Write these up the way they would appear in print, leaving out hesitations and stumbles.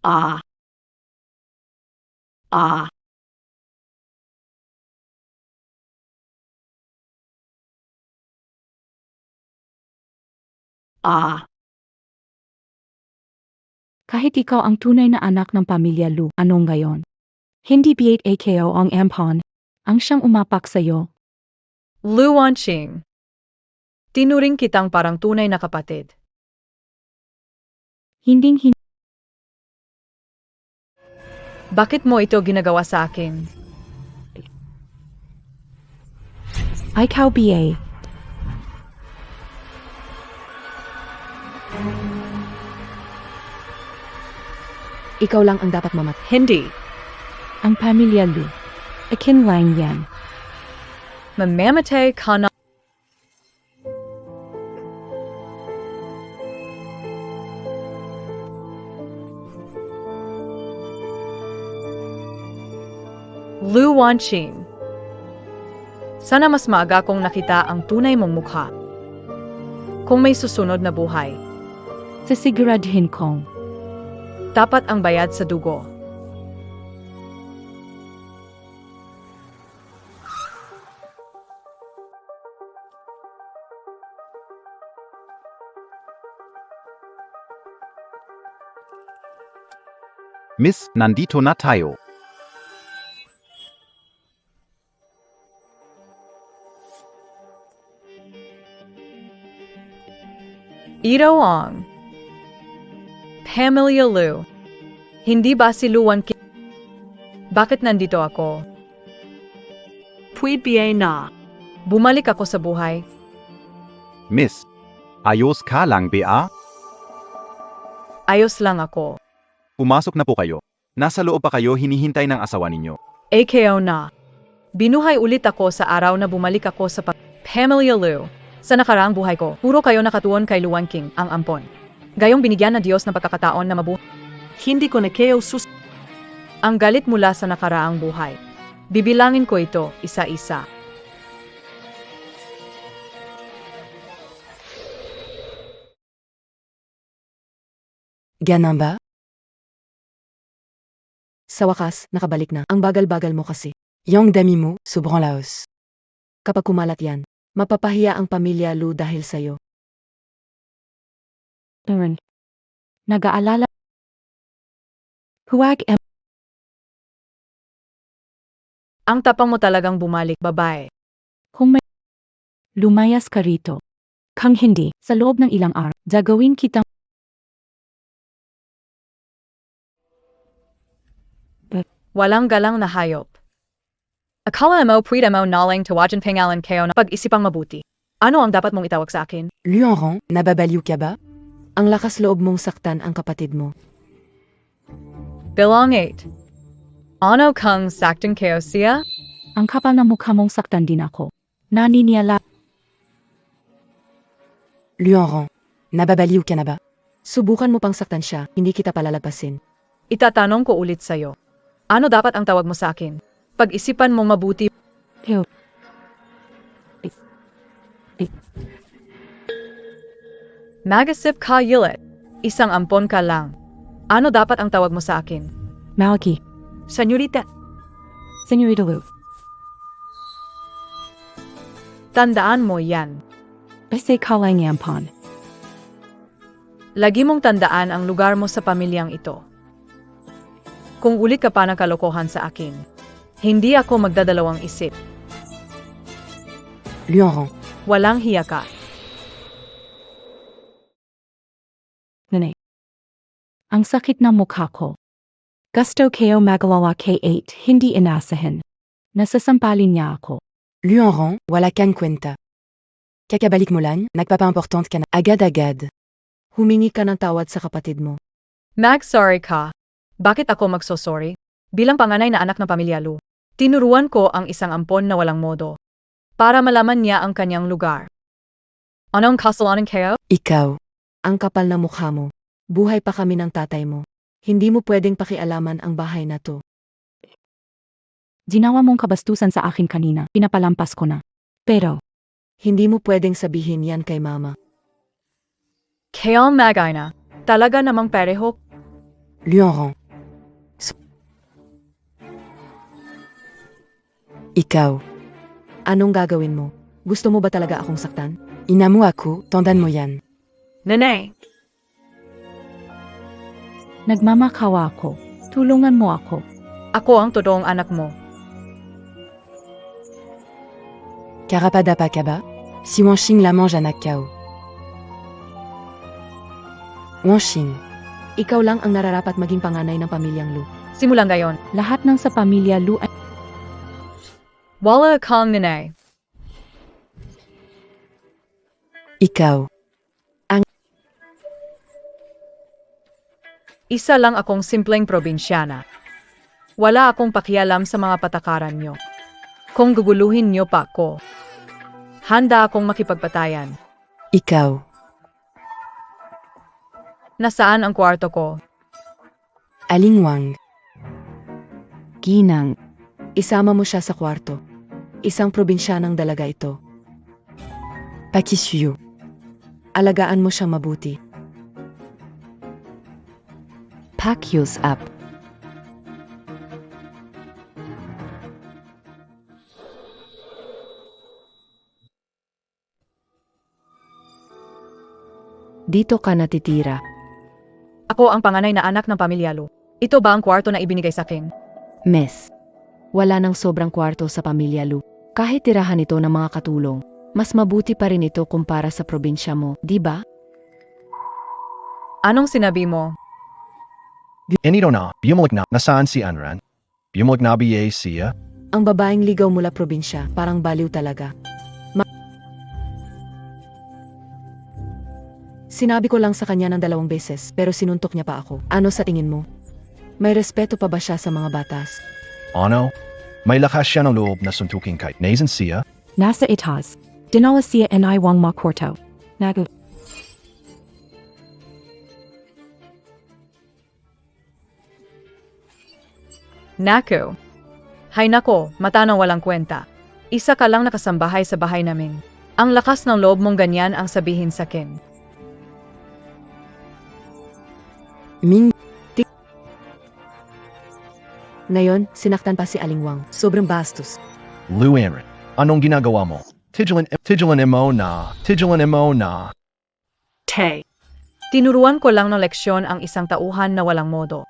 Ah, ah, ah. Kahit ikaw ang tunay na anak ng pamilya Lu, anong gayon? Hindi biyat AKO ang ampon, ang siyang umapak sa'yo. Lu Wanqing. Tinuring kitang parang tunay na kapatid. Hinding hindi. Bakit mo ito ginagawa sa akin? Ikaw BA. Ikaw lang ang dapat Hindi. Ang pamilya Lu. Akin lang yan. Mamamatay ka na. Lu Wanqing. Sana mas maaga kong nakita ang tunay mong mukha. Kung may susunod na buhay, Sisiguraduhin kong. dapat ang bayad sa dugo. Miss, nandito na tayo. Ito ang Pamilya Lu. Hindi ba si Lu Wanqing? Bakit nandito ako? Pwede BA na. Bumalik ako sa buhay. Miss, ayos ka lang ba? Ayos lang ako. Pumasok na po kayo. Nasa loob pa kayo hinihintay ng asawa ninyo. AKO na. Binuhay ulit ako sa araw na bumalik ako sa Pamilya Lu. Sa nakaraang buhay ko, puro kayo nakatuon kay Lu Wanqing, ang ampon. Gayong binigyan ng Diyos ng pagkakataon na mabuhay. Hindi ko na kayo Ang galit mula sa nakaraang buhay. Bibilangin ko ito isa-isa. Ganun ba? Sa wakas, nakabalik na. Ang bagal-bagal mo kasi. Yung dami mo, sobrang laos. Kapag kumalat yan, mapapahiya ang pamilya Lu dahil sa'yo. Aaron. Nag-aalala. Huwag Ang tapang mo talagang bumalik, babae. kung may lumayas ka rito. Kang hindi, sa loob ng ilang araw, gagawin kitang Walang galang na hayop. Akala mo prida mo nalang tawagan pangalan kayo na pag-isipang mabuti. Ano ang dapat mong itawag sa akin? Luanron, nababaliw ka ba? Ang lakas loob mong saktan ang kapatid mo. Bilang 8. Ano kang saktan kayo siya? ang kapal na mukha mong saktan din ako. Naniniala. Luanron, nababaliw ka na ba? Subukan mo pang saktan siya, hindi kita palalagpasin. Itatanong ko ulit sa'yo. Ano dapat ang tawag mo sa akin? Pag-isipan mong mabuti. Teo. Magasip ka yilit. Isang ampon ka lang. Ano dapat ang tawag mo sa akin? Malaki. Senyorita. Senorita Lu. Tandaan mo yan. Basta ka lang yampon. Lagi mong tandaan ang lugar mo sa pamilyang ito. Kung ulit ka pa ng kalokohan sa akin, hindi ako magdadalawang isip. Luanron, Walang hiya ka. Nanay. Ang sakit ng mukha ko. Gusto kayo magalawa K8, hindi inasahin. Nasasampalin niya ako. Luanron, wala kang kwenta. Kakabalik mo lang, nagpapa-important ka na agad-agad. Humingi ka ng tawad sa kapatid mo. Mag-sorry ka. Bakit ako magsosorry? Bilang panganay na anak ng pamilya Lu, tinuruan ko ang isang ampon na walang modo para malaman niya ang kanyang lugar. Anong kasalanan kayo? Ikaw, ang kapal na mukha mo. Buhay pa kami ng tatay mo. Hindi mo pwedeng pakialaman ang bahay na to. Ginawa mong kabastusan sa akin kanina, pinapalampas ko na. Pero, Hindi mo pwedeng sabihin yan kay mama. Kaya magay na. Talaga namang pareho. Lui en rang. Ikaw. Anong gagawin mo? Gusto mo ba talaga akong saktan? Ina mo ako, tondan mo yan. Nene, Nagmamakawa ako. Tulungan mo ako. ako ang totoong anak mo. Karapadapakaba? Si Wanxing la mange anak kao. Wanxing. Ikaw lang ang nararapat maging panganay ng pamilyang Lu. Simulan ngayon. Lahat ng sa pamilya Lu ay Wala kang nene. Ikaw. Isa lang akong simpleng probinsyana. Wala akong pakialam sa mga patakaran nyo. Kung guguluhin nyo pa ako, handa akong makipagpatayan. Ikaw. Nasaan ang kwarto ko? Aling Wang. ginang. Isama mo siya sa kwarto. Isang probinsyanang dalaga ito. Pakisuyo. Alagaan mo siyang mabuti. Pakyus up. Dito ka natitira. Ako ang panganay na anak ng pamilya Lu. Ito ba ang kwarto na ibinigay sa akin? Miss. Wala nang sobrang kwarto sa pamilya Lu. Kahit tirahan ito ng mga katulong, mas mabuti pa rin ito kumpara sa probinsya mo, di ba? Anong sinabi mo? Inito na, bumalik na, nasaan si Anran? Bumalik na ba siya? Ang babaeng ligaw mula probinsya, parang baliw talaga. Sinabi ko lang sa kanya ng 2 beses, pero sinuntok niya pa ako. Ano sa tingin mo? May respeto pa ba siya sa mga batas? Ano? May lakas siya ng loob na suntukin kahit naizan siya? Nasa itas. Dinala siya and I wang ma kwarto. Nagu. Nako. Hay nako, mata ng walang kwenta. Isa ka lang nakasambahay sa bahay namin. Ang lakas ng loob mong ganyan ang sabihin sa akin. Ming. Ngayon, sinaktan pa si Aling Wang. Sobrang bastos. Lu Anran, anong ginagawa mo? Tigilan mo na. Tay. Tinuruan ko lang ng leksyon ang isang tauhan na walang modo.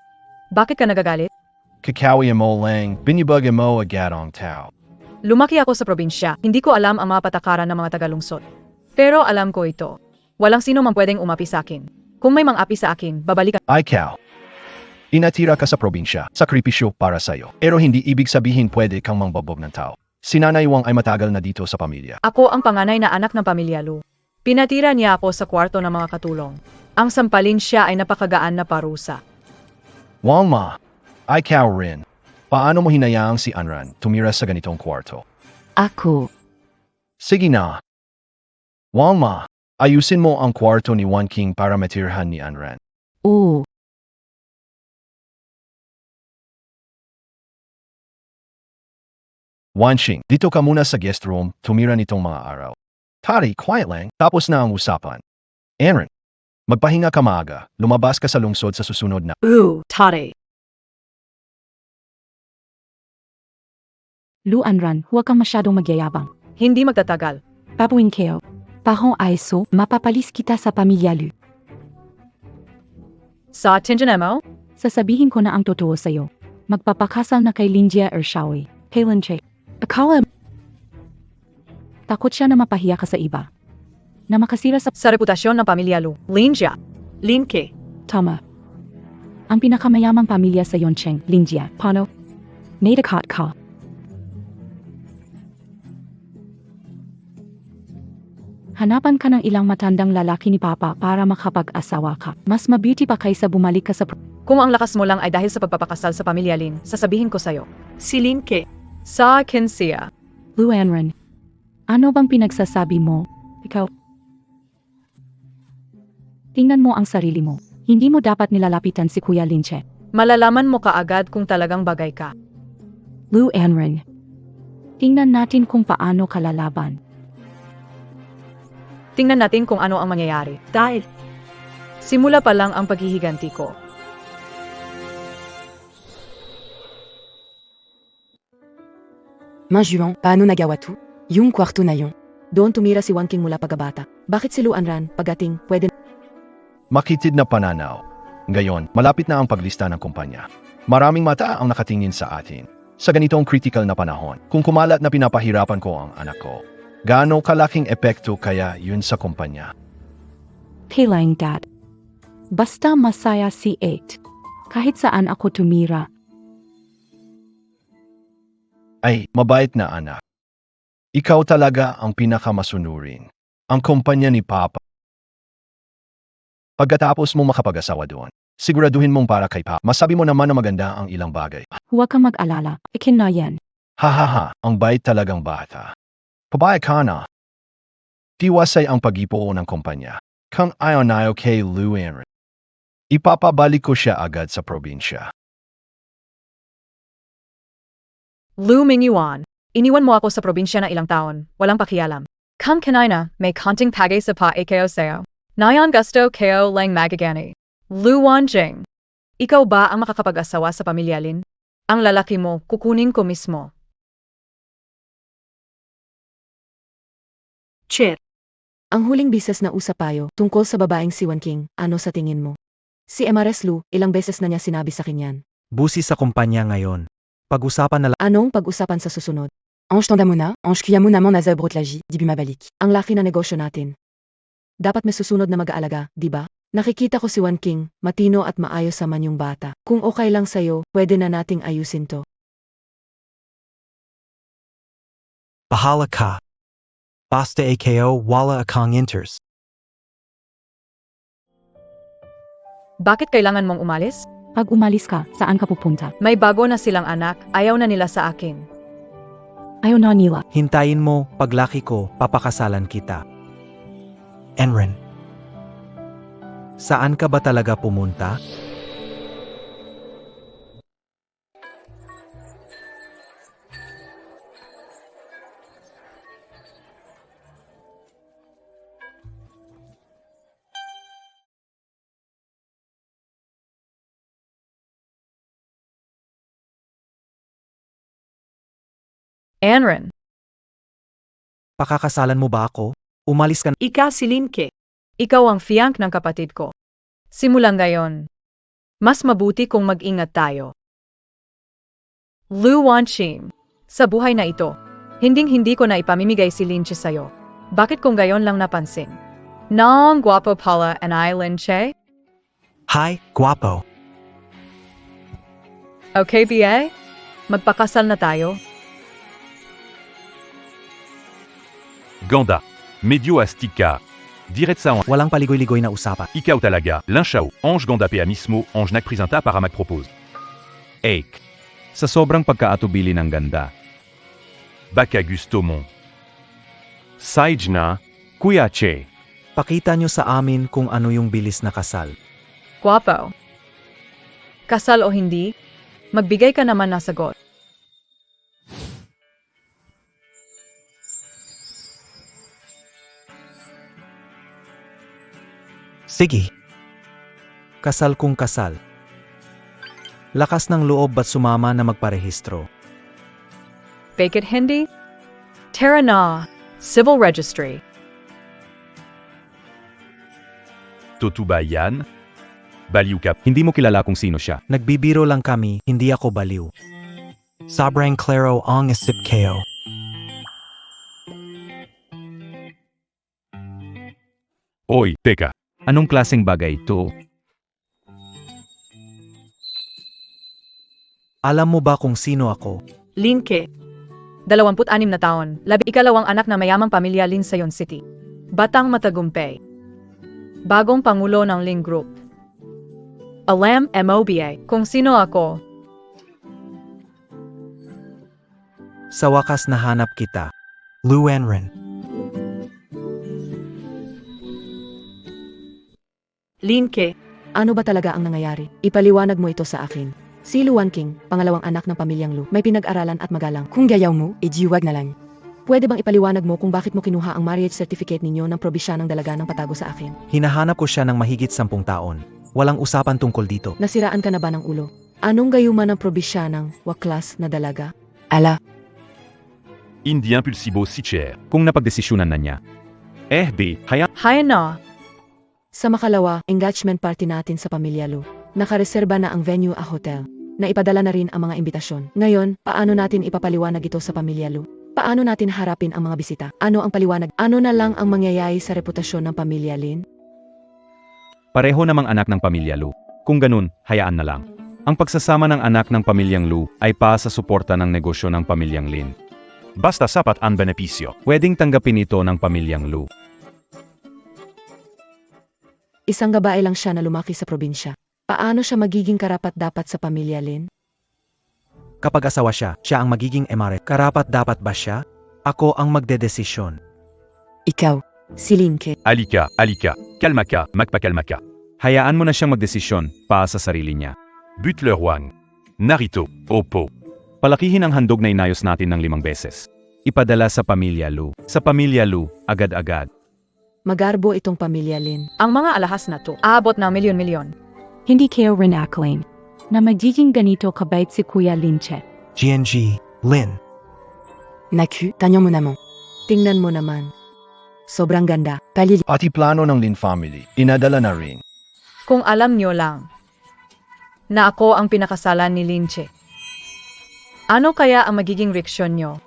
Bakit ka nagagalit? Kakawi mo lang, binibag mo agad ang tao. Lumaki ako sa probinsya. Hindi ko alam ang mga patakaran ng mga tagalungsod. Pero alam ko ito. Walang sino mang pwedeng umapi sa akin. Kung may mang-api sa akin, babalikan. Ikaw. Inatira ka sa probinsya, sakripisyo para sa'yo. Pero hindi ibig sabihin pwede kang mangbabog ng tao. Si Nanay Wang ay matagal na dito sa pamilya. Ako ang panganay na anak ng pamilya Lu. Pinatira niya ako sa kwarto ng mga katulong. Ang sampalin siya ay napakagaan na parusa. Wang ma, ikaw rin. Paano mo hinayaang si Anran tumira sa ganitong kwarto? Ako. Sige na. Wang ma, ayusin mo ang kwarto ni Wan King para matirhan ni Anran. Oo. Wanxing, dito ka muna sa guest room, tumira nitong mga araw. Tari, quiet lang, tapos na ang usapan. Anran, magpahinga ka maaga, lumabas ka sa lungsod sa susunod na. Tare. Lu Anran, huwag kang masyadong magyayabang. Hindi magtatagal. Pabuin kayo. Pahong aiso, mapapalis kita sa pamilya Lu. Sa tindihan mo? Sasabihin ko na ang totoo sa'yo. Magpapakasal na kay Linjia Ershawi. Kailan siya? Akala. Takot siya na mapahiya ka sa iba. Na makasira sa Sa reputasyon ng pamilya Lu. Linjia. Linke. tama. Ang pinakamayamang pamilya sa Yoncheng, Linjia. Paano? Nadakot ka. Hanapan ka ng ilang matandang lalaki ni Papa para makapag-asawa ka. Mas mabuti pa kaysa bumalik ka sa Kung ang lakas mo lang ay dahil sa pagpapakasal sa pamilya Lin, sasabihin ko sa'yo. Si Linke. Sa akin siya. Lu Anran. Ano bang pinagsasabi mo? Ikaw. Tingnan mo ang sarili mo. Hindi mo dapat nilalapitan si Kuya Linche. Malalaman mo kaagad kung talagang bagay ka. Lu Anran. Tingnan natin kung paano ka lalaban. Tingnan natin kung ano ang mangyayari. Dahil simula pa lang ang paghihiganti ko. Manjuan, paano nagawa to? Yung kwarto na yun. Doon tumira si Wanking mula pagkabata. Bakit si Luanran, pagating, pwede Makitid na pananaw. Ngayon, malapit na ang paglista ng kumpanya. Maraming mata ang nakatingin sa atin. Sa ganitong critical na panahon, kung kumalat na pinapahirapan ko ang anak ko, gaano kalaking epekto kaya yun sa kumpanya? Kailang dad. Basta masaya si 8. Kahit saan ako tumira. Ay, mabait na anak. Ikaw talaga ang pinakamasunurin. Ang kumpanya ni Papa. Pagkatapos mo makapag-asawa doon, siguraduhin mong para kay Papa. Masabi mo naman na maganda ang ilang bagay. Huwag kang mag-alala. Ikin na yan. Hahaha, ang bait talagang bata. Pabaya ka na. Tiwasay ang pag-ipuo ng kumpanya. Kung ayaw kay Luanran, ipapabalik ko siya agad sa probinsya. Lu Mingyuan, iniwan mo ako sa probinsya na ilang taon, walang pakialam. Kung kanay na, may konting pagay sa pa ikeo sayo. Nayan gusto keo lang magagani. Lu Wanjing, ikaw ba ang makakapag-asawa sa pamilya Lin? Ang lalaki mo, kukunin ko mismo. Chit. Ang huling bises na usapayo tungkol sa babaeng si Wanking, ano sa tingin mo? Si Emares Lu, ilang beses na niya sinabi sa kinyan. Busi sa kumpanya ngayon. Pag-usapan na lang. Anong pag-usapan sa susunod? Ange tanda muna, ange kaya mo naman na zabrot-laji, di bumabalik. Ang laki na negosyo natin. Dapat may susunod na mag-aalaga, di ba? Nakikita ko si Wanking, matino at maayos naman yung bata. Kung okay lang sa'yo, pwede na nating ayusin to. Bahala ka. Basta AKO wala akong inters. Bakit kailangan mong umalis? Pag umalis ka, saan ka pupunta? May bago na silang anak, ayaw na nila sa akin. Ayaw na nila. Hintayin mo, paglaki ko, papakasalan kita. Enren. Saan ka ba talaga pumunta? Anren, Pakakasalan mo ba ako? Umalis ka na. ika si Linke. Ikaw ang fiank ng kapatid ko. Simulan ngayon. Mas mabuti kung mag-ingat tayo. Lu Wanqing, sa buhay na ito, hinding-hindi ko na ipamimigay si Linche sa'yo. Bakit kung gayon lang napansin? Nang guwapo pala an I Linche? Hi, guwapo. Okay, BA? Magpakasal na tayo? Ganda. Medio astika. Diret sa Walang paligoy-ligoy na usapan. ikaw talaga. Lanchao. Ange ganda pe mismo. Ange nagpresenta para mag-propose. Eik. Sa sobrang pagkaatubili ng ganda. Baka gusto mo. Saij na. Kuya Che. Pakita nyo sa amin kung ano yung bilis na kasal. Guwapo. Kasal o hindi, magbigay ka naman ng sagot. Sige. Kasal kung kasal. Lakas ng loob ba't sumama na magparehistro? Fake it hindi? Tara na. Civil Registry. Totoo ba yan? Baliw ka. Hindi mo kilala kung sino siya. Nagbibiro lang kami, hindi ako baliw. Sobrang klaro ang isip kayo. Oy, teka. Anong klaseng bagay ito? Alam mo ba kung sino ako? Linke. 26 na taon, 12 anak na mayamang pamilya Lin Sayon City. Batang matagumpay. Bagong pangulo ng Lin Group. Alam MOBA kung sino ako. Sa wakas nahanap kita. Lu Enren. Linke. Ano ba talaga ang nangyayari? Ipaliwanag mo ito sa akin. Si Lu Wanking, pangalawang anak ng pamilyang Lu, may pinag-aralan at magalang. Kung gayaw mo, ijiwag na lang. Pwede bang ipaliwanag mo kung bakit mo kinuha ang marriage certificate ninyo ng probisya ng dalaga ng patago sa akin? Hinahanap ko siya ng mahigit 10 taon. Walang usapan tungkol dito. Nasiraan ka na ba ng ulo? Anong gayuma ng probisya ng waklas na dalaga? Ala, Hindi impulsibo si Cher. Kung napagdesisyonan na niya. Hay na. Sa makalawa, engagement party natin sa Pamilya Lu. Nakareserba na ang venue a hotel. Naipadala na rin ang mga imbitasyon. Ngayon, paano natin ipapaliwanag ito sa Pamilya Lu? Paano natin harapin ang mga bisita? Ano ang paliwanag? Ano na lang ang mangyayari sa reputasyon ng Pamilya Lin? Pareho namang anak ng pamilya Lu. Kung ganun, hayaan na lang. Ang pagsasama ng anak ng pamilyang Lu ay para sa suporta ng negosyo ng pamilyang Lin. Basta sapat ang benepisyo. Pwedeng tanggapin ito ng pamilyang Lu. Isang babae lang siya na lumaki sa probinsya. Paano siya magiging karapat-dapat sa Pamilya Lin? Kapag asawa siya, siya ang magiging emare. Karapat dapat ba siya? Ako ang magdedesisyon. Ikaw, si Linke. Alika, kalma ka, magpakalma ka. Hayaan mo na siyang magdesisyon para sa sarili niya. Butler Wang. Narito, Oppo. Palakihin ang handog na inayos natin ng 5 beses. Ipadala sa Pamilya Lu. Sa Pamilya Lu, agad-agad. Magarbo itong Pamilya Lin. Ang mga alahas na to, aabot ng milyon-milyon. Hindi kayo rin-acclaim na magiging ganito kabait si Kuya Linche. GNG, Lin. Naku, tanyo mo naman. Tingnan mo naman. Sobrang ganda. Palili. Pati plano ng Lin family, inadala na rin. Kung alam nyo lang na ako ang pinakasalan ni Linche. Ano kaya ang magiging reaksyon nyo?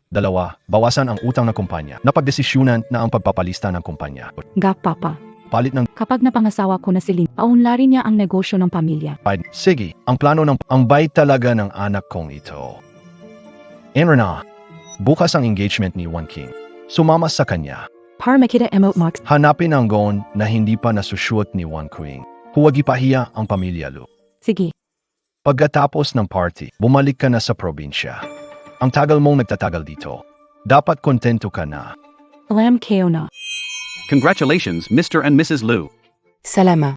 2, bawasan ang utang ng kumpanya. Napagdesisyunan na ang pagpapalista ng kumpanya. Nga papa, Palit ng kapag napangasawa ko na si Lin, paunlarin niya ang negosyo ng pamilya. Sige, ang plano ng ang bait talaga ng anak kong ito. Enrana, bukas ang engagement ni Wan King. Sumama sa kanya. Para makita emote marks, Hanapin ang gown na hindi pa nasusuot ni Wan King. Huwag ipahiya ang Pamilya Lu. sige, Pagkatapos ng party, bumalik ka na sa probinsya. Ang tagal mong nagtatagal dito. Dapat kontento ka na. alam kayo na. Congratulations, Mr. and Mrs. Liu. Salama.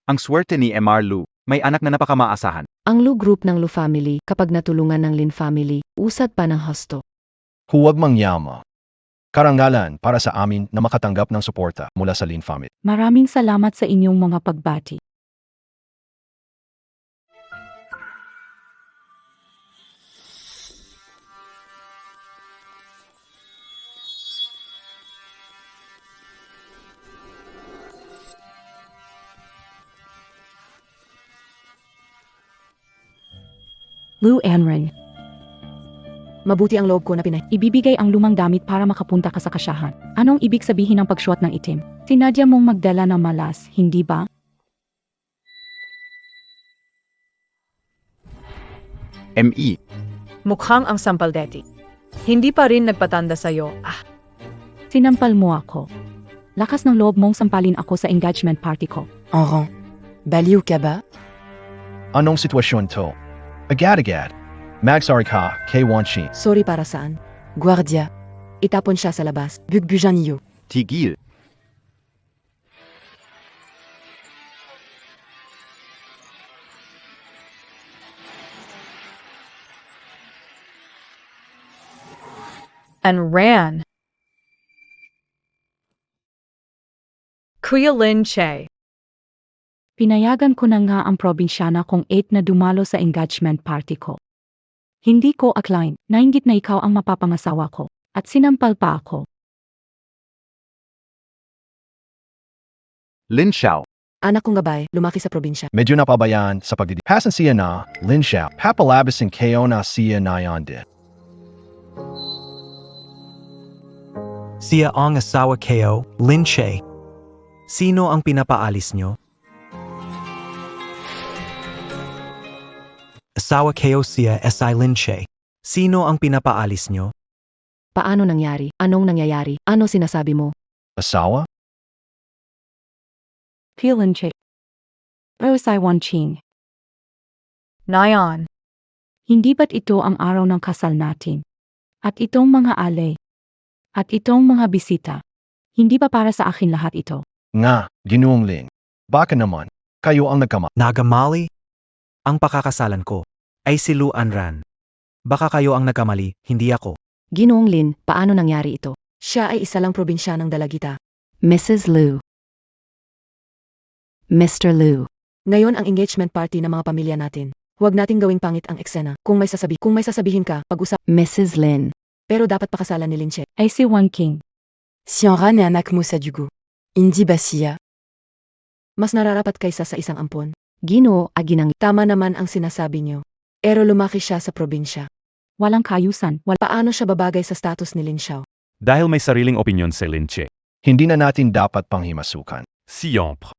Ang swerte ni MR Lu, may anak na napakamaasahan. Ang Lu group ng Lu family, kapag natulungan ng Lin family, usad pa ng husto. Huwag mangyama. Karangalan para sa amin na makatanggap ng suporta mula sa Lin family. Maraming salamat sa inyong mga pagbati. Lu Anren, Mabuti ang loob ko na pinay. ibibigay ang lumang damit para makapunta ka sa kasyahan. Anong ibig sabihin ng pagsuot ng itim? Sinadya mong magdala ng malas, hindi ba? ME. Mukhang ang sampaldeti. Hindi pa rin nagpatanda sa'yo. Sinampal mo ako. Lakas ng loob mong sampalin ako sa engagement party ko. Enron. Baliw ka ba? Anong sitwasyon to? Agad-agad. Magsari ka, kay Wan Chi. Sorry para saan? Guardia. Itapon siya sa labas. Bugbujan niyo. Tigil. And ran. Kuya Linche. Pinayagan ko na nga ang probinsyana kong 8 na dumalo sa engagement party ko. Hindi ko akalain, nainggit na ikaw ang mapapangasawa ko, at sinampal pa ako. Lin Xiao. Anak kong gabay, lumaki sa probinsya. Medyo napabayaan sa pagdidi. Pasan siya na, Lin Xiao. Papalabas and kayo na siya na yon din. Siya ang asawa kayo, Lin Che. Sino ang pinapaalis nyo? Asawa kayo siya SI Lin Che. Sino ang pinapaalis nyo? Paano nangyari? Anong nangyayari? Ano sinasabi mo? Asawa? Kilin Che. Osai Wan Ching. Nayon. Hindi ba't ito ang araw ng kasal natin? At itong mga alay? At itong mga bisita? Hindi ba para sa akin lahat ito? Nga, Ginoong Lin. Baka naman, kayo ang nagkama. Nagamali? Ang pakakasalan ko ay si Lu Anran. Baka kayo ang nagkamali, hindi ako. Ginoong Lin, paano nangyari ito? Siya ay isa lang probinsya ng Dalagita. Mrs. Lu. Mr. Lu. Ngayon ang engagement party ng mga pamilya natin. Huwag nating gawing pangit ang eksena. Kung may sasabihin ka, pag-usap. Mrs. Lin. Pero dapat pakasalan ni Lin Che. Ay si Wan King. Xianran et anak mo sa dugo. Hindi ba siya? Mas nararapat kaysa sa isang ampon. Ginoo, aginang. Tama naman ang sinasabi niyo. Pero lumaki siya sa probinsya. Walang kayusan. Paano siya babagay sa status ni Lin Xiao? Dahil may sariling opinyon si Linche. Hindi na natin dapat panghimasukan. Siempre.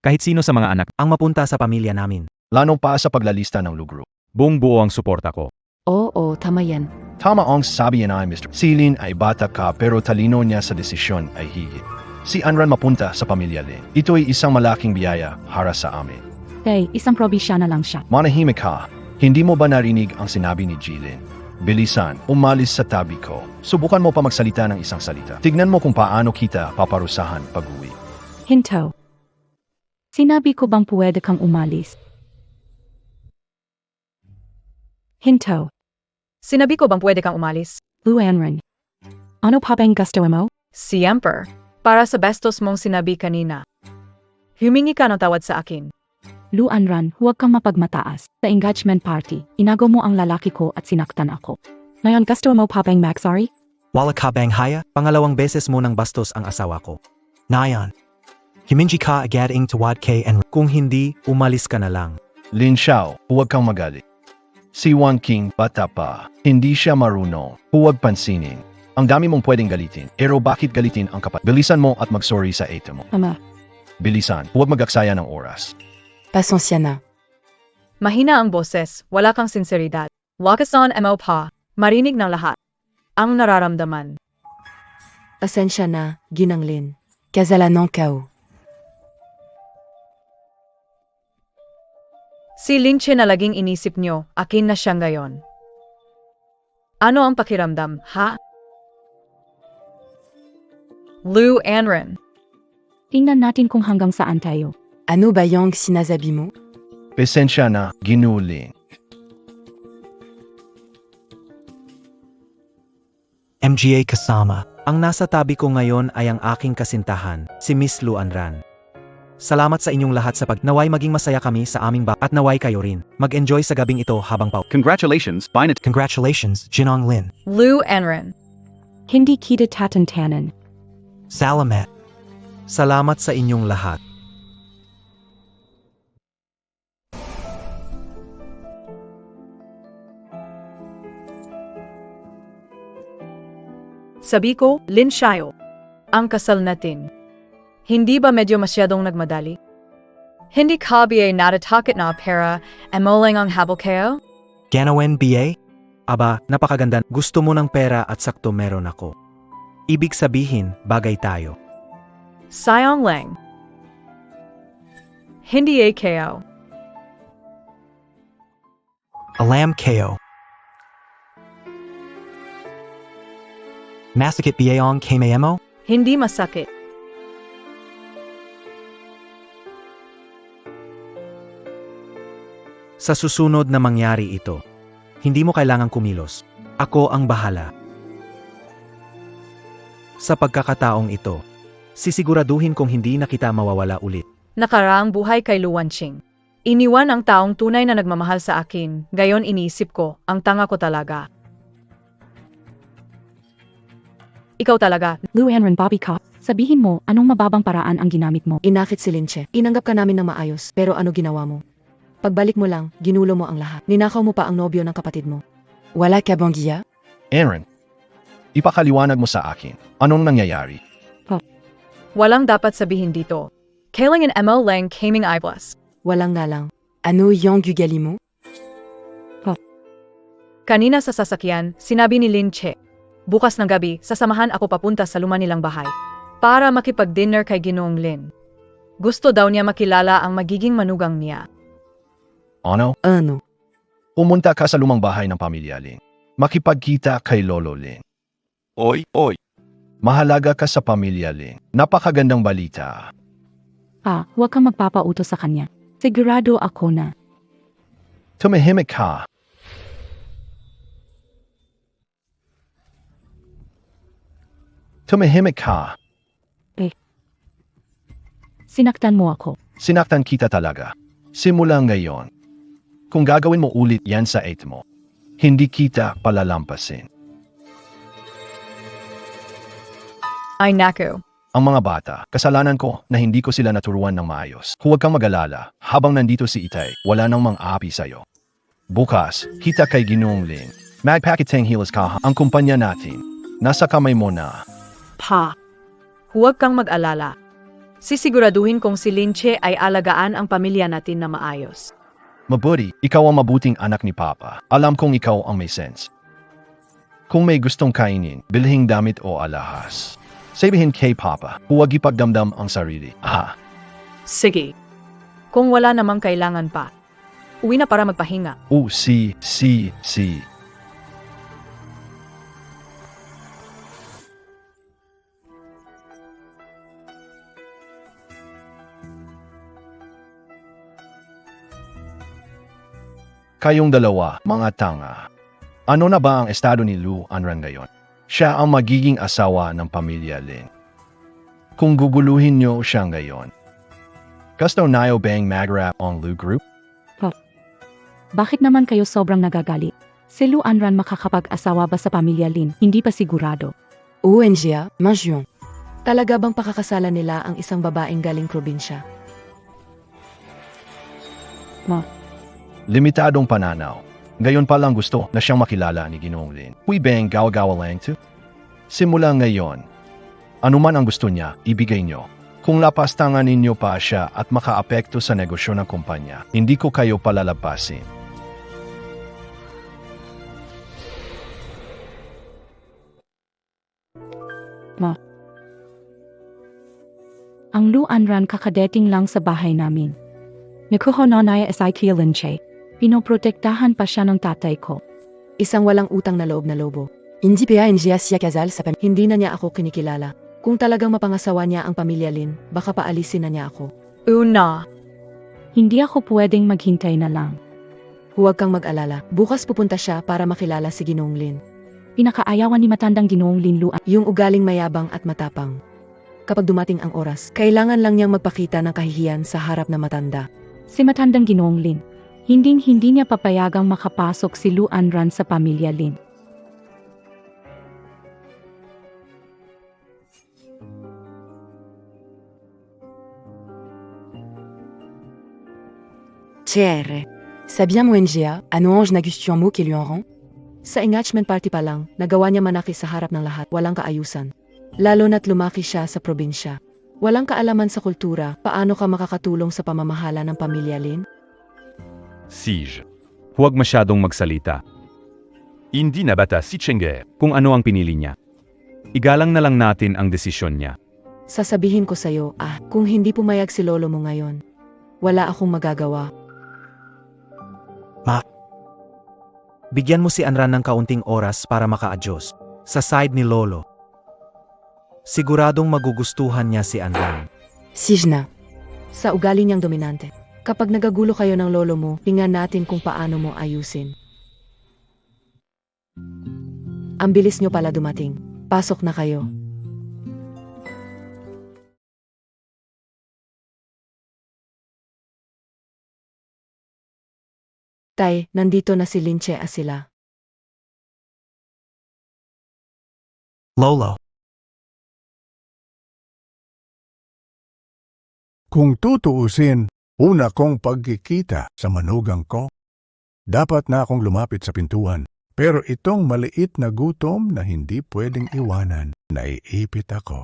Kahit sino sa mga anak ang mapunta sa pamilya namin. Lalo pa sa paglalista ng lugro. Buong buo ang suporta ko. Oo, tama yan. Tama ang sabi niya ay Mr. Silin ay bata ka pero talino niya sa desisyon ay higit. Si Anran mapunta sa pamilya Lin. Ito ay isang malaking biyaya para sa amin. Hey, isang probisya na lang siya. Manahimik ka. Hindi mo ba narinig ang sinabi ni Jilin? Bilisan, umalis sa tabi ko. Subukan mo pa magsalita ng isang salita. Tignan mo kung paano kita paparusahan pag-uwi. Hinto. Sinabi ko bang pwede kang umalis? Hinto. Sinabi ko bang pwede kang umalis? Luanran. Ano pa bang gusto mo? Siyempre. Para sa bastos mong sinabi kanina. Humingi ka ng tawad sa akin. Luanran, huwag kang mapagmataas. Sa engagement party, inago mo ang lalaki ko at sinaktan ako. Ngayon gusto mo pa bang mag-sorry? Wala ka bang haya? Pangalawang beses mo nang bastos ang asawa ko. Nayan. Himinji ka agad ing tuwad kay and kung hindi, umalis ka na lang. Lin Xiao, huwag kang magalit. Si Wan King, bata pa. Hindi siya marunong. Huwag pansinin. Ang dami mong pwedeng galitin. Pero bakit galitin ang kapat? Bilisan mo at mag-sorry sa ate mo. Ama. Bilisan, huwag mag-aksaya ng oras. Pasensya na. Mahina ang boses, wala kang sinseridad. Lakasan mo pa, marinig ng lahat. Ang nararamdaman. Pasensya na, Ginang Lin. Kasalanan ka. Si Linche na laging inisip nyo, akin na siya ngayon. Ano ang pakiramdam, ha? Lu Anran. Tingnan natin kung hanggang saan tayo. Ano ba yung sinasabi mo? Pasensya na, ginuling. MGA kasama. Ang nasa tabi ko ngayon ay ang aking kasintahan, si Miss Luanran. Salamat sa inyong lahat sa naway maging masaya kami sa aming at naway kayo rin. Mag-enjoy sa gabing ito habang Congratulations, Binat. Congratulations, Jinong Lin. Lu Anran. Hindi kita tatantanan. Salamat. Salamat sa inyong lahat. Sabi ko, Lin Xiao. Ang kasal natin. Hindi ba medyo masyadong nagmadali? Hindi ka ba natatakot na pera mo lang ang habol kayo? Ganawen BA? Aba, napakaganda. Gusto mo ng pera at sakto meron ako. Ibig sabihin, bagay tayo. Sayang lang. Hindi kayo. Alam kayo. Masakit BA KMAMO? Hindi masakit. Sa susunod na mangyari ito, hindi mo kailangang kumilos. Ako ang bahala. Sa pagkakataong ito, sisiguraduhin kong hindi na kita mawawala ulit. Nakaraang buhay kay Luanqing. Iniwan ang taong tunay na nagmamahal sa akin, gayon iniisip ko, ang tanga ko talaga. Ikaw talaga. Luanran Bobby Cop, sabihin mo, anong mababang paraan ang ginamit mo? Inakit si Lin Che. Inanggap ka namin ng maayos, pero ano ginawa mo? Pagbalik mo lang, ginulo mo ang lahat. Ninakaw mo pa ang nobyo ng kapatid mo. Wala ka bang giya? Aaron, ipakaliwanag mo sa akin. Anong nangyayari? Walang dapat sabihin dito. Kailangan mo lang kaming eyebless. Walang nga lang. Ano yung gugali mo? Kanina sa sasakyan, sinabi ni Lin Che. Bukas ng gabi, sasamahan ako papunta sa luma nilang bahay. Para makipag-dinner kay Ginoong Lin. Gusto daw niya makilala ang magiging manugang niya. Ano? Ano? Pumunta ka sa lumang bahay ng pamilya Lin. Makipagkita kay Lolo Lin. Oy, oy. Mahalaga ka sa pamilya Lin. Napakagandang balita. Huwag kang magpapauto sa kanya. Sigurado ako na. Tumahimik ka. Tumahimik ka. Sinaktan mo ako. Sinaktan kita talaga. Simula ngayon. Kung gagawin mo ulit yan sa 8 mo, hindi kita palalampasin. Ay naku. Ang mga bata, kasalanan ko na hindi ko sila naturuan ng maayos. Huwag kang mag-alala, habang nandito si Itay, wala nang mang-aapi sa'yo. Bukas, kita kay Ginoong Ling. Magpakiteng hilas ka ang kumpanya natin. Nasa kamay mo na. Pa. Huwag kang mag-alala. Sisiguraduhin kong si Linche ay alagaan ang pamilya natin na maayos. Mabuti, ikaw ang mabuting anak ni Papa. Alam kong ikaw ang may sense. Kung may gustong kainin, bilhing damit o alahas. Sabihin kay Papa, huwag ipagdamdam ang sarili. Sige. Kung wala namang kailangan pa, uwi na para magpahinga. Si. Kayong dalawa, mga tanga. Ano na ba ang estado ni Lu Anran ngayon? Siya ang magiging asawa ng pamilya Lin. Kung guguluhin niyo siya ngayon, gusto nayo bang mag-rap on Lu Group? Bakit naman kayo sobrang nagagalit? Si Lu Anran makakapag-asawa ba sa pamilya Lin? Hindi pa sigurado. UNGA, Manjyon. Talaga bang pakakasalan nila ang isang babaeng galing probinsya? Limitadong pananaw. Ngayon pa lang gusto na siyang makilala ni Ginoong Lin. Huy bang gawa-gawa lang to? Simula ngayon, anuman ang gusto niya, ibigay niyo. Kung lapastangan ninyo pa siya at makaapekto sa negosyo ng kumpanya, hindi ko kayo palalapasin. Ang Lu Anran kakadeting lang sa bahay namin. Nakuhononaya asay kay Linche. Pinoprotektahan pa siya ng tatay ko. Isang walang utang na loob na lobo. Hindi pa NGA siya kasal sa Hindi na niya ako kinikilala. Kung talagang mapangasawa niya ang pamilya Lin, baka paalisin na niya ako. Una. Hindi ako pwedeng maghintay na lang. Huwag kang mag-alala. Bukas pupunta siya para makilala si Ginoong Lin. Pinakaayawan ni matandang Ginoong Lin Lu. Yung ugaling mayabang at matapang. Kapag dumating ang oras, kailangan lang niyang magpakita ng kahihiyan sa harap na matanda. Si matandang Ginoong Lin. Hindi niya papayagang makapasok si Lu Anran sa pamilya Lin. Thierry. C'est bien mo NGA, ano ang nagustion mo kay Luanron? Sa engagement party pa lang, nagawa niya manaki sa harap ng lahat, walang kaayusan. Lalo na't lumaki siya sa probinsya. Walang kaalaman sa kultura, paano ka makakatulong sa pamamahala ng pamilya Lin? Sige. Huwag masyadong magsalita. Hindi na bata si Chenger kung ano ang pinili niya. Igalang na lang natin ang desisyon niya. Sasabihin ko sa'yo, kung hindi pumayag si lolo mo ngayon, wala akong magagawa. Bigyan mo si Anran ng kaunting oras para maka-adjust sa side ni Lolo. Siguradong magugustuhan niya si Anran. Sijna. Sa ugali niyang dominante. Kapag nagagulo kayo ng lolo mo, tingnan natin kung paano mo ayusin. Ang bilis niyo pala dumating. Pasok na kayo. Tay, nandito na si Linche sila. Lolo. Kung tutuusin, una kong pagkikita sa manugang ko, dapat na akong lumapit sa pintuan. Pero itong maliit na gutom na hindi pwedeng iwanan, naiipit ako.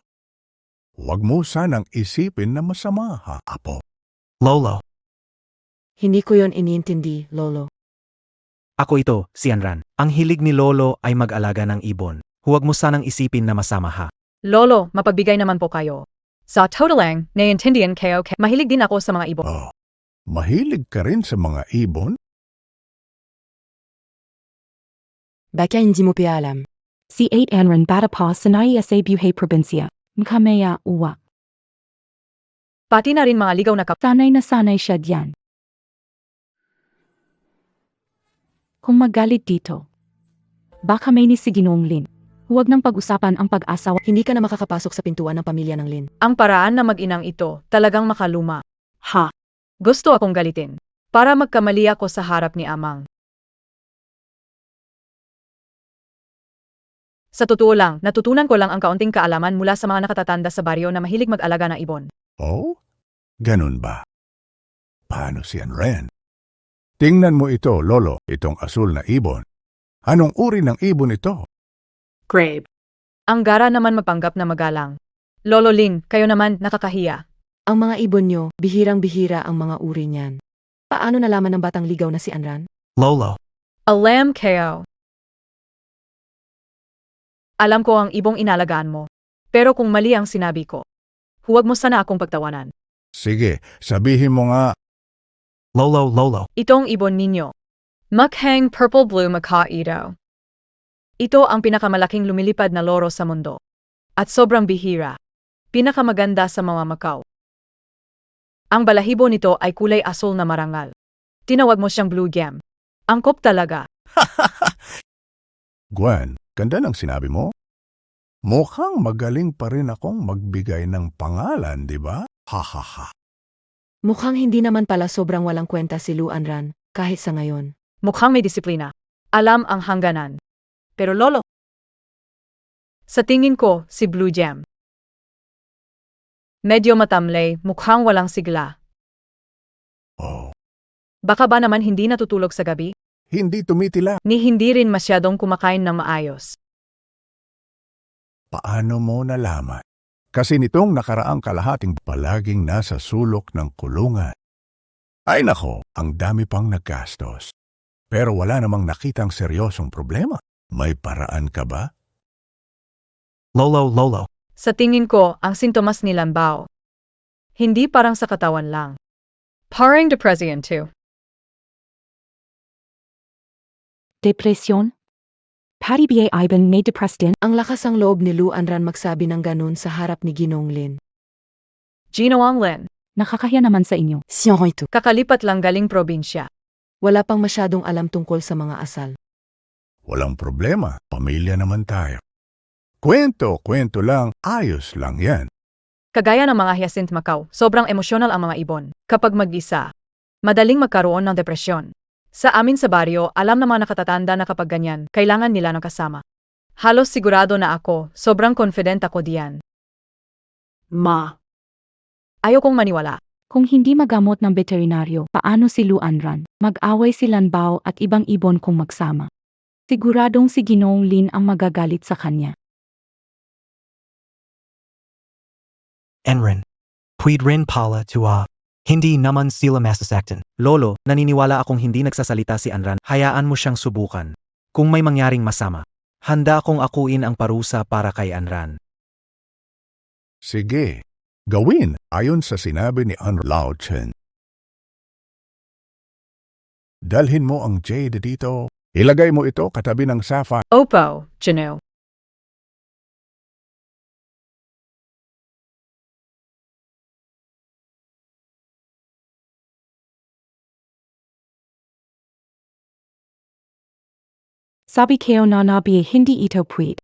Huwag mo sanang isipin na masama, ha, apo. Lolo. Hindi ko yon iniintindi, lolo. Ako ito, si Anran. Ang hilig ni Lolo ay mag-alaga ng ibon. Huwag mo sanang isipin na masama ha. Lolo, mapagbigay naman po kayo. Sa totalang, naiintindihan kayo mahilig din ako sa mga ibon. Oh, mahilig ka rin sa mga ibon? Baka hindi mo pa alam. Si 8 Anran bata pa sanay sa buhay probinsya. Mkamaya uwa. Pati na rin mga ligaw na Sanay na sanay siya diyan. Kung magalit dito, baka may ni si Ginoong Lin. Huwag nang pag-usapan ang pag-asawa. Hindi ka na makakapasok sa pintuan ng pamilya ng Lin. Ang paraan na mag-inang ito talagang makaluma. Ha? Gusto akong galitin. para magkamali ako sa harap ni Amang. Sa totoo lang, natutunan ko lang ang kaunting kaalaman mula sa mga nakatatanda sa baryo na mahilig mag-alaga ng ibon. Oh? Ganun ba? Paano si Anren? Tingnan mo ito, Lolo, itong asul na ibon. Anong uri ng ibon ito? Grabe. Ang gara naman mapanggap na magalang. Lolo Lin, kayo naman nakakahiya. Ang mga ibon nyo, bihirang-bihira ang mga uri niyan. Paano nalaman ng batang ligaw na si Anran? Lolo. Alam kayo. Alam ko ang ibong inalagaan mo. Pero kung mali ang sinabi ko, huwag mo sana akong pagtawanan. Sige, sabihin mo nga. Lolo. Itong ibon ninyo. Mukhang purple blue macaw ito. Ito ang pinakamalaking lumilipad na loro sa mundo. At sobrang bihira. Pinakamaganda sa mga Macau. Ang balahibo nito ay kulay asul na marangal. Tinawag mo siyang blue gem. Angkop talaga. Gwen, ganda ng sinabi mo. Mukhang magaling pa rin akong magbigay ng pangalan, di ba? Ha ha ha. Mukhang hindi naman pala sobrang walang kwenta si Lu Anran, kahit sa ngayon. Mukhang may disiplina. Alam ang hangganan. Pero lolo, sa tingin ko, si Blue Gem. Medyo matamlay, mukhang walang sigla. Oh, Baka ba naman hindi natutulog sa gabi? hindi tumitila. Ni hindi rin masyadong kumakain ng maayos. Paano mo nalaman? Kasi nitong nakaraang kalahating palaging nasa sulok ng kulungan. Ay nako, ang dami pang naggastos. Pero wala namang nakitang seryosong problema. May paraan ka ba? Lolo. Sa tingin ko, ang sintomas ni Lambao. Hindi parang sa katawan lang. Parang depression too. Depresyon? Patty B.A. Ivan may depressed din. Ang lakas ang loob ni Lu Anran magsabi ng ganun sa harap ni Ginong Lin. Gino Ang Lin, Nakakahiya naman sa inyo. Siyong ito. kakalipat lang galing probinsya. Wala pang masyadong alam tungkol sa mga asal. Walang problema. Pamilya naman tayo. Kwento lang. Ayos lang yan. Kagaya ng mga Hyacinth Macau, sobrang emosyonal ang mga ibon. Kapag mag-isa, madaling magkaroon ng depresyon. Sa amin sa baryo, alam ng mga nakatatanda na kapag ganyan, kailangan nila ng kasama. Halos sigurado na ako, sobrang confident ako diyan. Ma. Ayokong maniwala. Kung hindi magamot ng veterinaryo, paano si Lu Anran? Mag-away si Lanbao at ibang ibon kung magsama. Siguradong si Ginoong Lin ang magagalit sa kanya. Enren. Puwid rin pala tua. Hindi naman sila masasaktan. Lolo, naniniwala akong hindi nagsasalita si Anran. Hayaan mo siyang subukan. Kung may mangyaring masama, handa akong akuin ang parusa para kay Anran. Sige. Gawin ayon sa sinabi ni An Lao Chen. Dalhin mo ang jade dito. Ilagay mo ito katabi ng sapphire. Opo, Gino. Sabi kayo na nabi hindi ito pwede.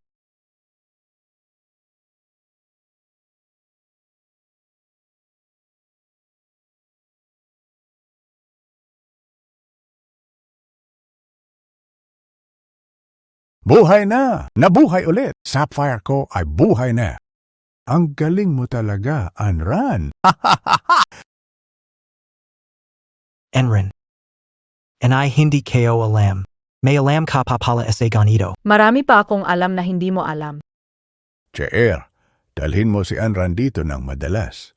Buhay na! Nabuhay ulit! Sapphire ko ay buhay na. Ang galing mo talaga, Anran. Enren. And I hindi kayo alam. May alam ka pa pala sa ganito. Marami pa akong alam na hindi mo alam. Cheer, dalhin mo si Anran dito ng madalas.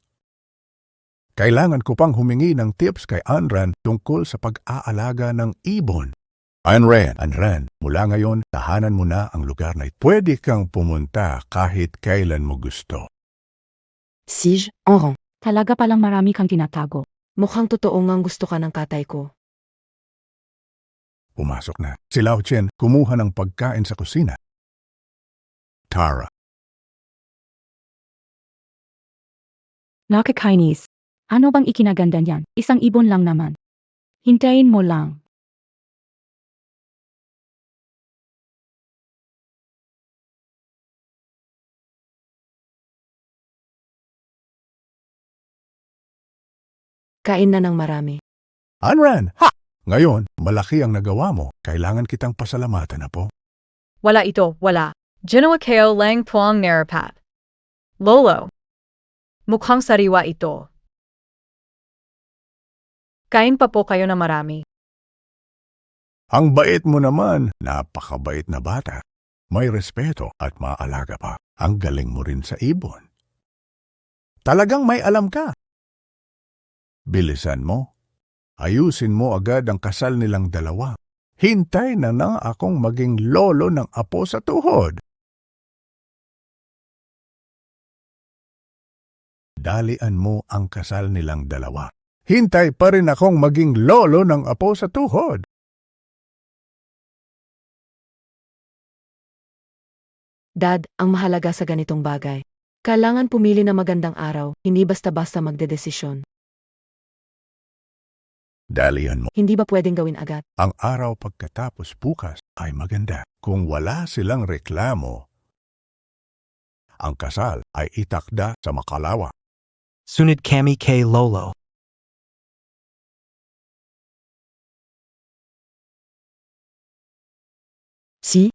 Kailangan ko pang humingi ng tips kay Anran tungkol sa pag-aalaga ng ibon. Anran, mula ngayon, tahanan mo na ang lugar na ito. Pwede kang pumunta kahit kailan mo gusto. Sige, Enran. Talaga palang marami kang tinatago. Mukhang totoo ngang gusto ka ng katay ko. Pumasok na. Si Lao Chen kumuha ng pagkain sa kusina. Tara, Nakakainis. Ano bang ikinaganda niyan? Isang ibon lang naman. Hintayin mo lang. Kain na ng marami. Anran, ha! Ngayon, malaki ang nagawa mo. Kailangan kitang pasalamatan na po. Wala ito, wala. Ginawa kayo lang po ang narapat. Lolo. Mukhang sariwa ito. Kain pa po kayo na marami. Ang bait mo naman, napakabait na bata. May respeto at maalaga pa. Ang galing mo rin sa ibon. Talagang may alam ka. Bilisan mo. Ayusin mo agad ang kasal nilang dalawa. Hintay na lang akong maging lolo ng apo sa tuhod. Dalian mo ang kasal nilang dalawa. Hintay pa rin akong maging lolo ng apo sa tuhod. Dad, ang mahalaga sa ganitong bagay. Kailangan pumili ng magandang araw, hindi basta-basta magdedesisyon. Dalian mo. Hindi ba pwedeng gawin agad? Ang araw pagkatapos bukas ay maganda. Kung wala silang reklamo, ang kasal ay itakda sa Makalawa. Sunod kami kay Lolo. Si.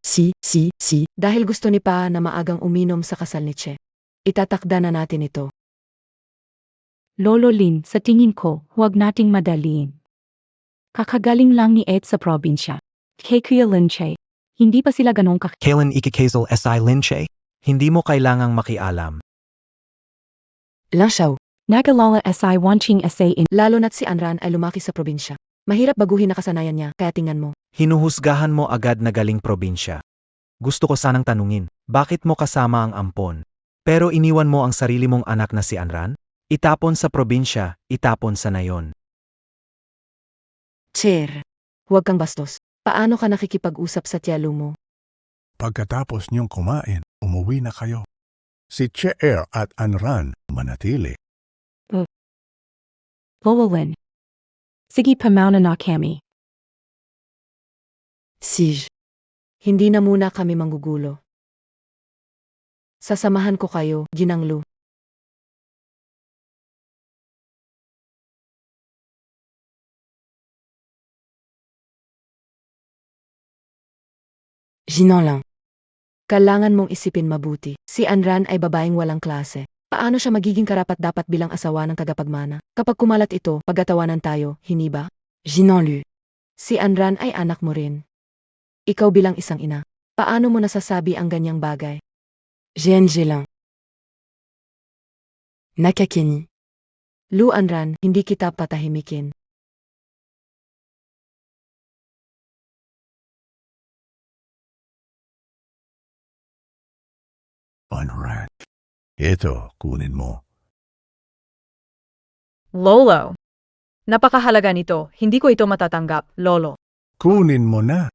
Dahil gusto ni Pa na maagang uminom sa kasal ni Che. Itatakda na natin ito. Lolo Lin, sa tingin ko, huwag nating madaliin. Kakagaling lang ni Ed sa probinsya. Kay Kuya Linche, hindi pa sila ganong Kailan ikikasal si Linche? Hindi mo kailangang makialam. Lang siyaw. Nagalala si wanting essay in Lalo na't si Anran ay lumaki sa probinsya. Mahirap baguhin na kasanayan niya, kaya tingnan mo. Hinuhusgahan mo agad na galing probinsya. Gusto ko sanang tanungin, bakit mo kasama ang ampon? Pero iniwan mo ang sarili mong anak na si Anran? Itapon sa probinsya, itapon sa nayon. Cher, huwag kang bastos. Paano ka nakikipag-usap sa tiyalo mo? Pagkatapos niyong kumain, umuwi na kayo. Si Cheer at Anran manatili. Lolo Lin. Sige pamauna na kami. Sij. Hindi na muna kami manggugulo. Sasamahan ko kayo, Ginanglu. Ginang lang. Kailangan mong isipin mabuti. Si Anran ay babaeng walang klase. Paano siya magiging karapat-dapat bilang asawa ng tagapagmana? Kapag kumalat ito, pagkatawanan tayo, hindi ba? Ginang Lu. Si Anran ay anak mo rin. Ikaw bilang isang ina. Paano mo nasasabi ang ganyang bagay? GNG lang. Nakakini. Lu Anran, hindi kita patahimikin. Anran. Ito, kunin mo. Lolo. Napakahalaga nito, hindi ko ito matatanggap, Lolo. Kunin mo na.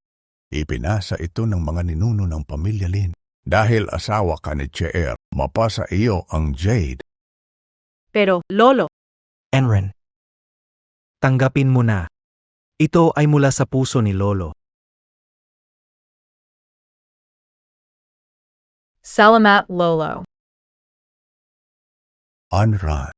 Ipinasa ito ng mga ninuno ng pamilya Lin. Dahil asawa ka ni Cheer, mapasa iyo ang Jade. Pero, Lolo, Enren. Tanggapin mo na. Ito ay mula sa puso ni Lolo. salamat, Lolo. Anran.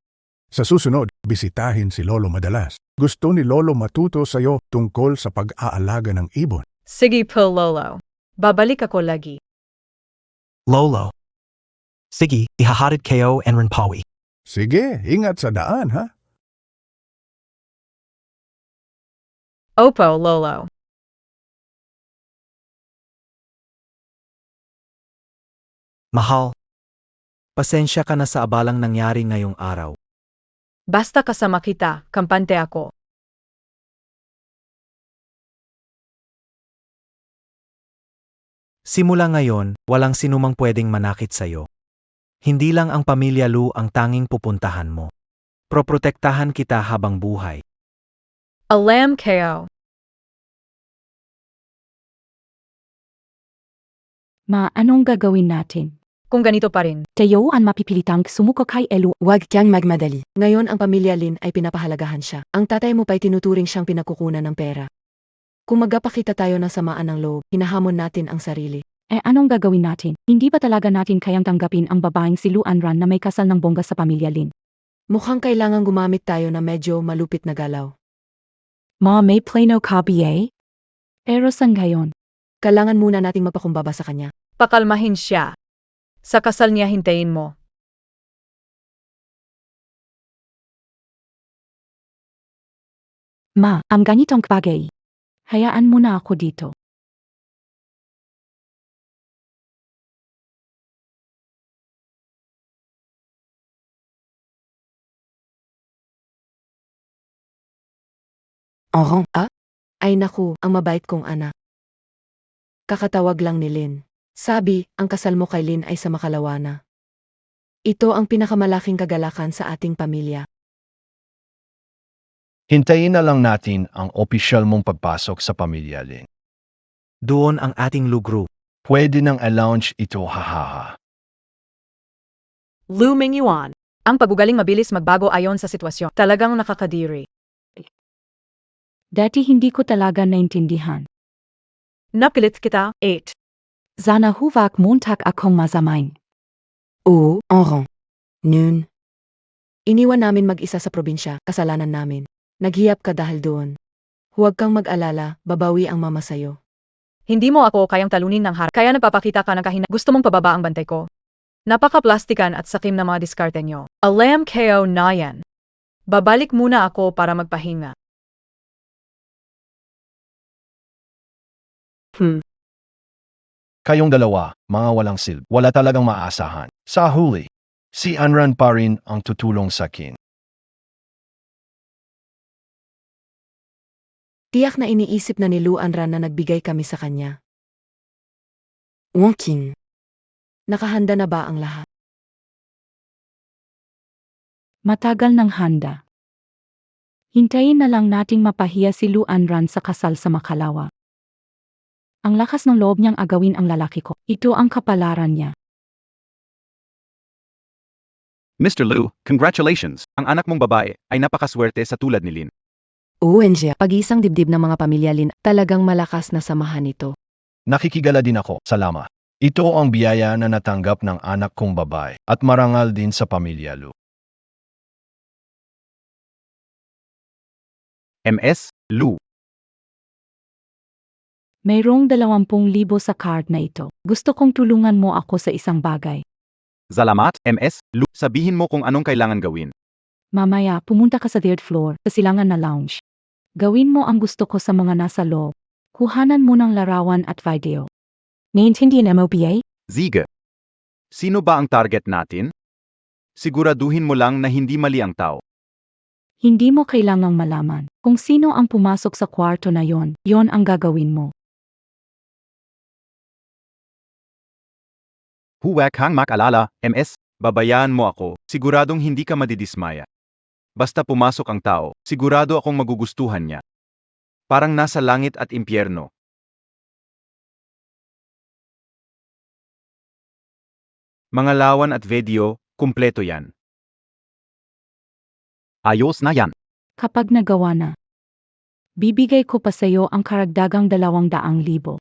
Sa susunod, bisitahin si Lolo madalas. Gusto ni Lolo matuto sa iyo tungkol sa pag-aalaga ng ibon. Sige po, Lolo. Babalik ako lagi. Lolo. Sige, ihahatid kayo Enren Pawi. Sige, ingat sa daan, ha? Opo, Lolo. Mahal. Pasensya ka na sa abalang nangyari ngayong araw. Basta kasama kita, kampante ako. Simula ngayon, walang sinumang pwedeng manakit sa'yo. Hindi lang ang pamilya Lu ang tanging pupuntahan mo. Proprotektahan kita habang buhay. Alam kayo. Ma, anong gagawin natin? Kung ganito pa rin, Tayo ang mapipilitang sumuko kay Elu. Huwag kang magmadali. Ngayon ang pamilya Lin ay pinapahalagahan siya. Ang tatay mo pa'y tinuturing siyang pinakukunan ng pera. Kung magpakita tayo ng samaan ng loob, hinahamon natin ang sarili. Eh anong gagawin natin? Hindi ba talaga natin kayang tanggapin ang babaeng si Lu Anran na may kasal ng bongga sa pamilya Lin? Mukhang kailangan gumamit tayo ng medyo malupit na galaw. Ma may plano ka ba? Pero sa ngayon, Kailangan muna nating magpakumbaba sa kanya. Pakalmahin siya. Sa kasal niya hintayin mo. Ma, ang ganitong bagay. Hayaan mo na ako dito. Oho, ah? Ay naku, ang mabait kong anak. Kakatawag lang ni Lynn. Sabi, ang kasal mo kay Lynn ay sa makalawa na. Ito ang pinakamalaking kagalakan sa ating pamilya. Hintayin na lang natin ang opisyal mong pagpasok sa pamilya, Lin. Doon ang ating lugro. Pwede nang i-launch ito, hahaha. Lu Mingyuan. Ang pagbugaling mabilis magbago ayon sa sitwasyon. Talagang nakakadiri. Dati hindi ko talaga naintindihan. Napilit kita, 8. Sana huwag muntak akong masamain. Oo, oho. Noon. Iniwan namin mag-isa sa probinsya, kasalanan namin. Naghiyap ka dahil doon. Huwag kang mag-alala, babawi ang mama sayo. Hindi mo ako kayang talunin ng harap. Kaya nagpapakita ka ng kahina. Gusto mong pababa ang bantay ko. Napaka-plastikan at sakim na mga diskarte nyo. Alam kayo na yan. Babalik muna ako para magpahinga. Kayong dalawa, mga walang silb. Wala talagang maaasahan. Sa huli, si Anran pa rin ang tutulong sa akin. Tiyak na iniisip na ni Luan Ran na nagbigay kami sa kanya. Wongking. Nakahanda na ba ang lahat? Matagal ng handa. Hintayin na lang nating mapahiya si Luan Ran sa kasal sa Makalawa. Ang lakas ng loob niyang agawin ang lalaki ko. Ito ang kapalaran niya. Mr. Liu, congratulations. Ang anak mong babae ay napakaswerte sa tulad ni Lin. ONG, pag-isang dibdib ng mga pamilya Lin, talagang malakas na samahan ito. Nakikigala din ako, salamat. Ito ang biyaya na natanggap ng anak kong babae at marangal din sa pamilya Lu. MS, Lu. Mayroong 20,000 sa card na ito. Gusto kong tulungan mo ako sa isang bagay. Salamat, MS, Lu. Sabihin mo kung anong kailangan gawin. Mamaya, pumunta ka sa 3rd floor, sa silangan na lounge. Gawin mo ang gusto ko sa mga nasa loob. Kuhanan mo ng larawan at video. Naintindihan mo ba? Ziga. Sino ba ang target natin? Siguraduhin mo lang na hindi mali ang tao. Hindi mo kailangang malaman kung sino ang pumasok sa kwarto na yon ang gagawin mo. Huwag kang mag-alala, MS. Babayaan mo ako. Siguradong hindi ka madidismaya. Basta pumasok ang tao, sigurado akong magugustuhan niya. Parang nasa langit at impyerno. Mga lawan at video, kumpleto yan. Ayos na yan. Kapag nagawa na, bibigay ko pa sa iyo ang karagdagang 200,000.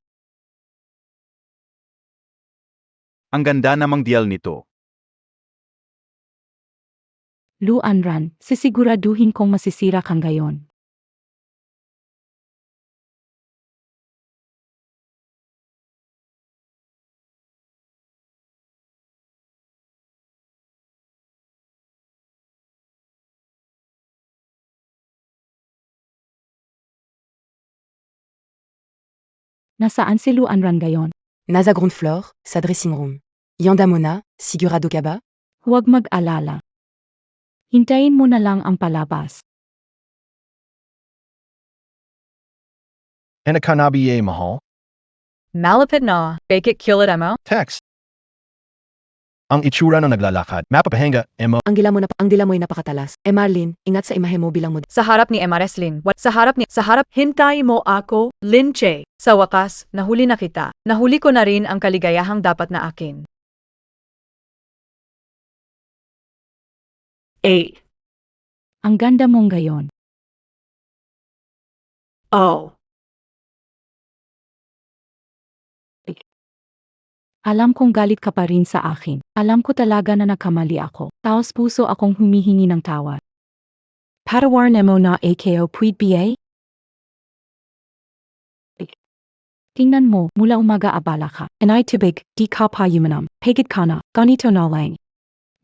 Ang ganda namang deal nito. Luan Ran, sisiguraduhin kong masisira kang gayon. Nasaan si Luan Ran gayon? Nasa ground floor, sa dressing room. Yanda mo na, sigurado ka ba? Huwag mag-alala. Hintayin mo na lang ang palabas. Hanakanabiye mahal? Malapit na. Bake it, kill it, mo. Text. Ang itsura ng naglalakad, mapapahenga, emo. Ang dila mo'y napakatalas. Marlene, ingat sa imahe mo bilang mo. Sa harap ni MRS Lin. What? Sa harap, hintay mo ako, Lin Che. Sa wakas, nahuli na kita. Nahuli ko na rin ang kaligayahang dapat na akin. 8. Ang ganda mong gayon. Oh. Alam kong galit ka pa rin sa akin. Alam ko talaga na nagkamali ako. Taos puso akong humihingi ng tawad. Patawar mo na AKO Puid BA? Tingnan mo, mula umaga abala ka. Inay tubig, di ka pa yumanam. Pagid ka na, ganito na lang.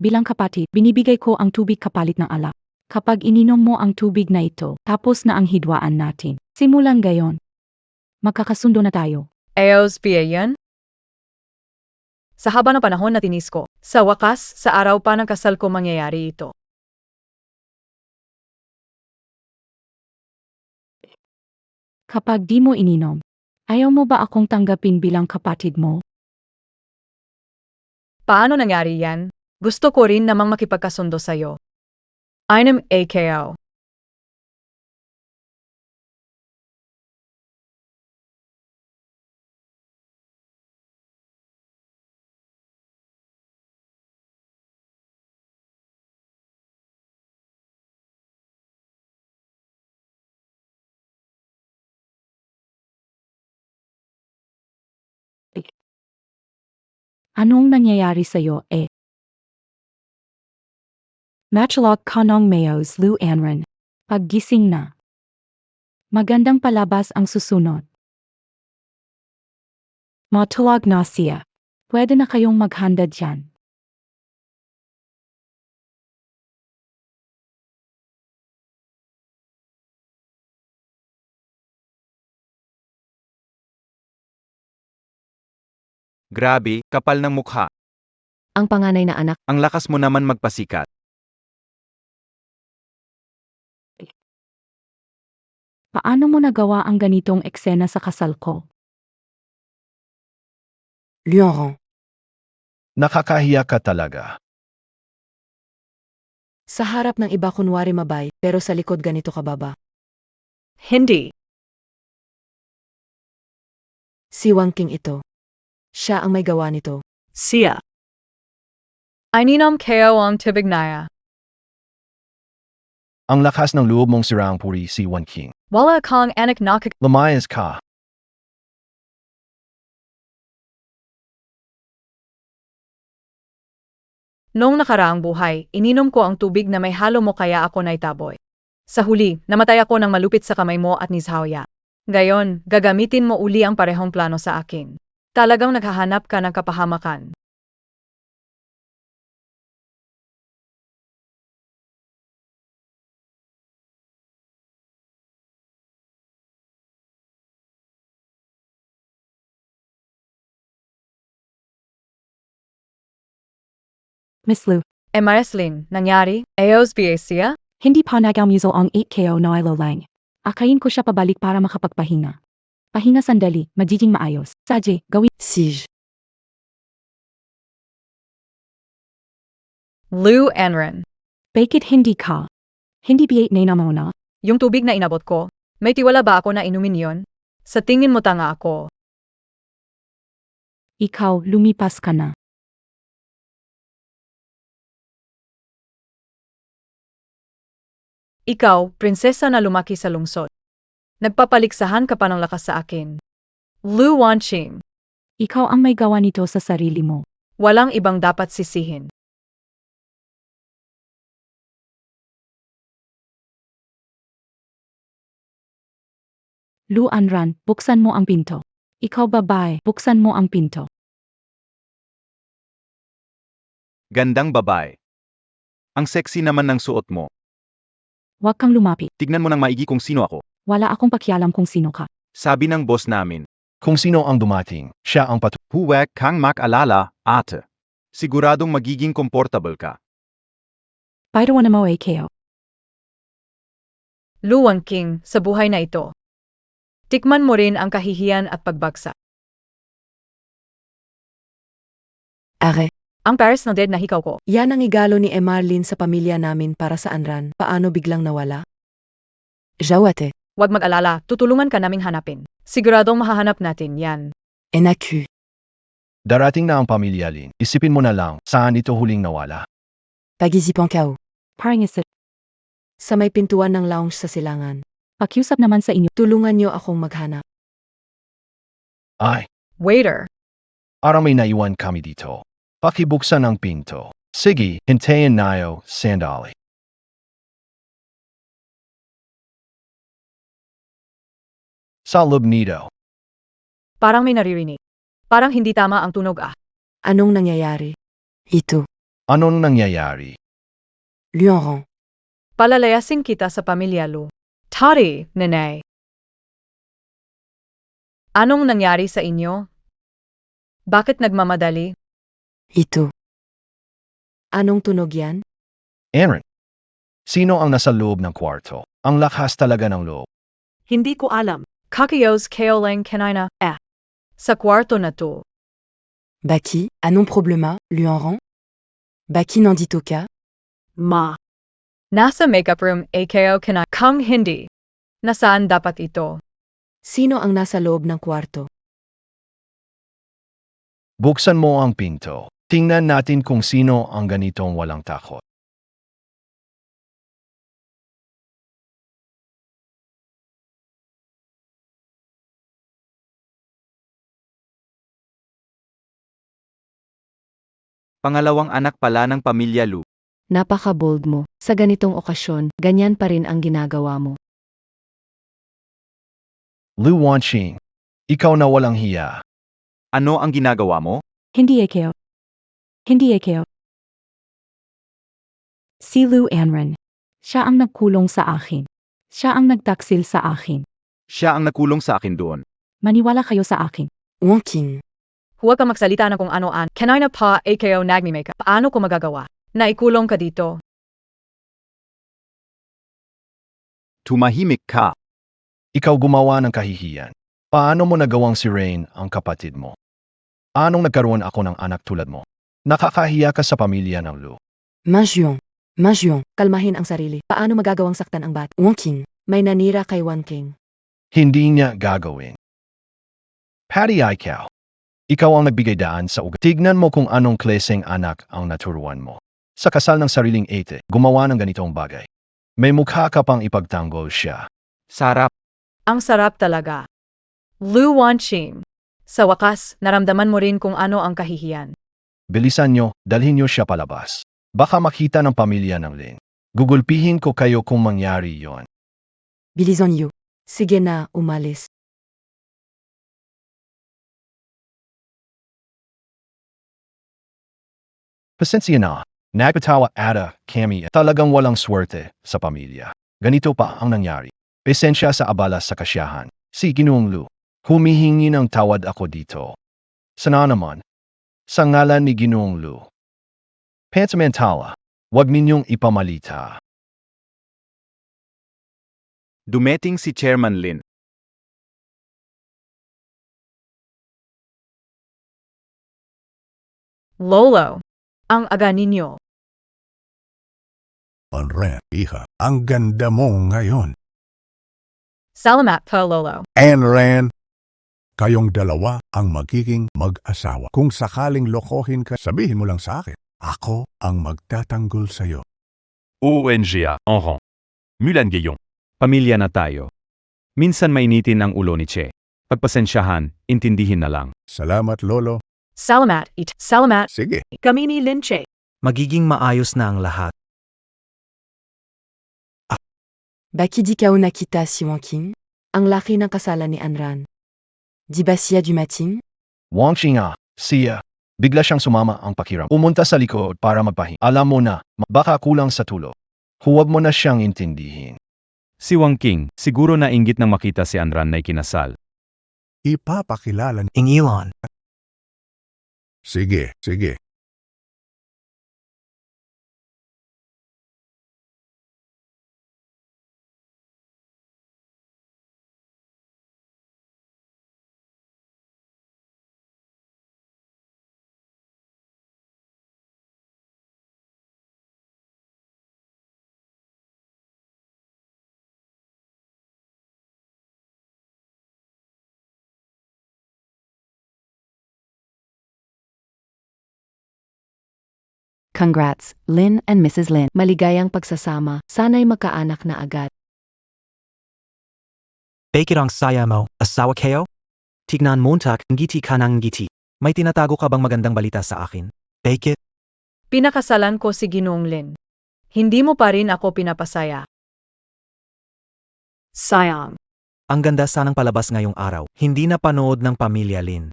Bilang kapatid, binibigay ko ang tubig kapalit ng alak. Kapag ininom mo ang tubig na ito, tapos na ang hidwaan natin. Simulan gayon. Magkakasundo na tayo. Ayos ba yan? Sa haba ng panahon na tinis ko, sa wakas, sa araw pa ng kasal ko mangyayari ito. Kapag di mo ininom, ayaw mo ba akong tanggapin bilang kapatid mo? Paano nangyari yan? Gusto ko rin namang makipagkasundo sa'yo. Einem AKO. Anong nangyayari sa'yo, eh? Matchlog Kanong Mayos Lu Anran. Paggising na. Magandang palabas ang susunod. Matulog na siya. Pwede na kayong maghanda dyan. Grabe, kapal ng mukha. Ang panganay na anak, Ang lakas mo naman magpasikat. Paano mo nagawa ang ganitong eksena sa kasal ko? Luanron. Nakakahiya ka talaga. Sa harap ng iba kunwari mabay, pero sa likod ganito kababa. Hindi. Si Wang King ito. Siya ang may gawa nito. Siya. Ininom KO ang tubig naya. Ang lakas ng loob mong sirang puri si Wan King. Wala kang anak nakak... Lumayas ka. Noong nakaraang buhay, ininom ko ang tubig na may halo mo kaya ako naitaboy. Sa huli, namatay ako ng malupit sa kamay mo at ni Xiaoya. Gayon, gagamitin mo uli ang parehong plano sa akin. Talagang naghahanap ka ng kapahamakan. Miss Lu, Mareslin, nangyari? Ayos ba siya? hindi pa nagamuso ang 8KO na ilo lang. Akayin ko siya pabalik para makapagpahinga. Pahinga sandali, magiging maayos. Saje, gawin. Sige. Lu Anran. Bakit hindi ka? Hindi biyait na mo na? Yung tubig na inabot ko, may tiwala ba ako na inumin yon? Sa tingin mo tanga ako. Ikaw, lumipas ka na. Ikaw, prinsesa na lumaki sa lungsod. Nagpapaliksahan ka pa ng lakas sa akin. Lu Wanqing. Ikaw ang may gawa nito sa sarili mo. Walang ibang dapat sisihin. Lu Anran, buksan mo ang pinto. Ikaw babae, buksan mo ang pinto. Gandang babae. Ang sexy naman ng suot mo. Huwag kang lumapit. Tignan mo nang maigi kung sino ako. Wala akong pakialam kung sino ka. Sabi ng boss namin. Kung sino ang dumating, siya ang Huwag kang mag-alala, ate. Siguradong magiging comfortable ka. Pero na mo AKO. Lu Wanqing, sa buhay na ito. Tikman mo rin ang kahihiyan at pagbagsak. Are. Ang Paris na dead na hikaw ko. Yan ang igalo ni Emarlin sa pamilya namin para sa Anran. Paano biglang nawala? Jawate. Huwag mag-alala, tutulungan ka naming hanapin. Siguradong mahahanap natin yan. Enaku. Darating na ang pamilya Lin. Isipin mo na lang, saan ito huling nawala? Pag-isipan kao. Parang isa. Sa may pintuan ng lounge sa silangan. Pakiusap naman sa inyo. Tulungan niyo akong maghanap. Ay, Waiter. parang may naiwan kami dito. Pakibuksan ang pinto. Sige, hintayin nayo, sandali. Sa loob nito. Parang may naririnig. Parang hindi tama ang tunog Anong nangyayari? Ito. Anong nangyayari? Luanran. Palalayasin kita sa pamilya Lu. Tari, nenay. Anong nangyari sa inyo? Bakit nagmamadali? Ito. Anong tunog yan? Aaron. Sino ang nasa loob ng kwarto? Ang lakas talaga ng loob. Hindi ko alam. Kakiyos kayo lang kanina, Sa kwarto na to. Baki, anong problema, Luanran? Baki nandito ka? Ma. Nasa makeup room kayo kanina. Kung hindi. Nasaan dapat ito? Sino ang nasa loob ng kwarto? Buksan mo ang pinto. Tingnan natin kung sino ang ganitong walang takot. Pangalawang anak pala ng pamilya Lu. Napaka-bold mo. Sa ganitong okasyon, ganyan pa rin ang ginagawa mo. Lu Wanqing. Ikaw na walang hiya. Ano ang ginagawa mo? Hindi kayo. Hindi kayo. Si Lu Anran. Siya ang nagkulong sa akin. Siya ang nagtaksil sa akin. Siya ang nakulong sa akin doon. Maniwala kayo sa akin. Wanking. Huwag kang magsalita na kung ano-an. Kanina pa kayo nagmi-makeup. Paano ko magagawa? Naikulong ka dito. Tumahimik ka. Ikaw gumawa ng kahihiyan. Paano mo nagawang si Rain ang kapatid mo? Anong nagkaroon ako ng anak tulad mo? Nakakahiya ka sa pamilya ng Lu. Manjuan. Manjuan. Kalmahin ang sarili. Paano magagawang saktan ang bat? Wanking. May nanira kay Wanking. Hindi niya gagawin. Patty ikaw. Ikaw ang nagbigay daan sa ugat. Tignan mo kung anong klaseng anak ang naturuan mo. Sa kasal ng sariling ate, gumawa ng ganitong bagay. May mukha ka pang ipagtanggol siya. Sarap. Ang sarap talaga. Lu Wanqing. Sa wakas, naramdaman mo rin kung ano ang kahihiyan. Bilisan nyo, dalhin nyo siya palabas. Baka makita ng pamilya ng Lin. Gugulpihin ko kayo kung mangyari yon. Bilisan niyo. Sige na, umalis. Pasensya na. Nagpatawa Ada, Cami, talagang walang swerte sa pamilya. Ganito pa ang nangyari. Pasensya sa abala sa kasiyahan. Si Ginoong Lu. Humihingi ng tawad ako dito. Sana naman. Sa ngalan ni Ginoong Lu. Pansamantala. Huwag ninyong ipamalita. Dumating si Chairman Lin. Lolo. Ang aga ninyo. Anran, iha, ang ganda mo ngayon. Salamat po, Lolo. Anran, kayong dalawa ang magiging mag-asawa. Kung sakaling lokohin ka, sabihin mo lang sa akin. Ako ang magtatanggol sa'yo. ONGA, Enran. Mulan Gayon. Pamilya na tayo. Minsan mainitin ang ulo ni Che. Pagpasensyahan, intindihin na lang. Salamat, Lolo. Salamat. Salamat. Sige. Kami ni Linche. Magiging maayos na ang lahat. Baki di kao nakita si Wanking? Ang laki ng kasalan ni Anran. Di ba siya dumating? Wanqing siya. Bigla siyang sumama ang pakiram. Umunta sa likod para magpahinga. Alam mo na, baka kulang sa tulog. Huwag mo na siyang intindihin. Si Wang King, siguro nainggit nang makita si Anran na ikinasal. Ipapakilala. Ingilan. Sige, sige. Congrats, Lynn and Mrs. Lynn. Maligayang pagsasama. Sana'y magkaanak na agad. Bakit ang saya mo, asawa kayo? Tignan montak, ngiti ka ng ngiti. May tinatago ka bang magandang balita sa akin? Bakit? Pinakasalan ko si Ginoong Lin. Hindi mo pa rin ako pinapasaya. Sayang. Ang ganda sanang palabas ngayong araw. Hindi na panood ng Pamilya Lin.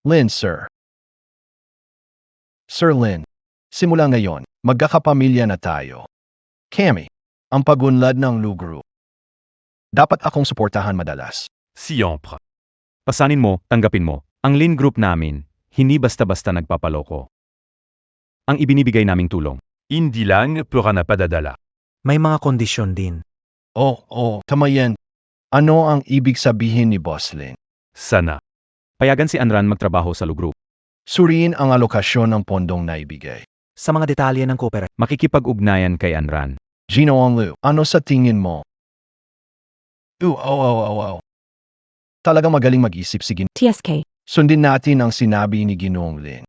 Lin, sir. Sir Lin, simula ngayon, magkakapamilya na tayo. Kami, ang pagunlad ng Lugru. Dapat akong suportahan madalas. Siempre. Pasanin mo, tanggapin mo. Ang Lin Group namin, hindi basta-basta nagpapaloko. Ang ibinibigay naming tulong, hindi lang pura na padadala. May mga kondisyon din. Tama yan. Ano ang ibig sabihin ni Boss Lin? Sana. Payagan si Anran magtrabaho sa Lu Group. Suriin ang alokasyon ng pondong naibigay. Sa mga detalye ng kooperasyon, Makikipag-ugnayan kay Anran. Gino Lu, ano sa tingin mo? Talagang magaling mag-isip, sige. TSK. Sundin natin ang sinabi ni Ginoong Lin.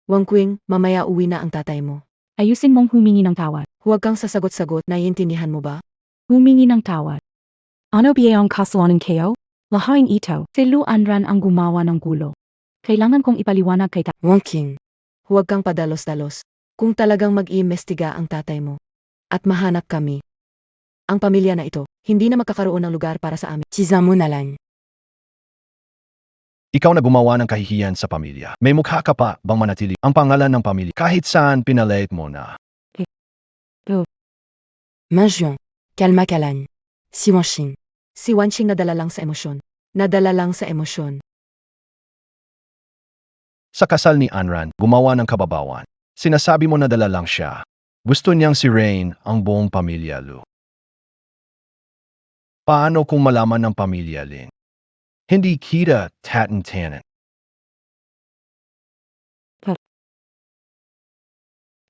Wang Qing, mamaya uwi na ang tatay mo. Ayusin mong humingi ng tawad. Huwag kang sasagot-sagot, naiintindihan mo ba? Humingi ng tawad. Ano ba ang kasalanan kayo? Lahain ito. Si Lu Anran ang gumawa ng gulo. Kailangan kong ipaliwanag kay Wang Qing, huwag kang padalos-dalos. Kung talagang mag-iimbestiga ang tatay mo at mahanap kami, ang pamilya na ito, hindi na magkakaroon ng lugar para sa amin. Chisa mo na lang. Ikaw na gumawa ng kahihiyan sa pamilya. May mukha ka pa bang manatili ang pangalan ng pamilya kahit saan pinalait mo na? Manjion, kalma ka lang. Si Wanxing. Si Wanxing nadala lang sa emosyon. Nadala lang sa emosyon. Sa kasal ni Anran, gumawa ng kababawan. Sinasabi mo na dala lang siya. Gusto niyang si Rain ang buong pamilya, Lu. Paano kung malaman ng pamilya, Lin? Hindi kita tatan-tanan.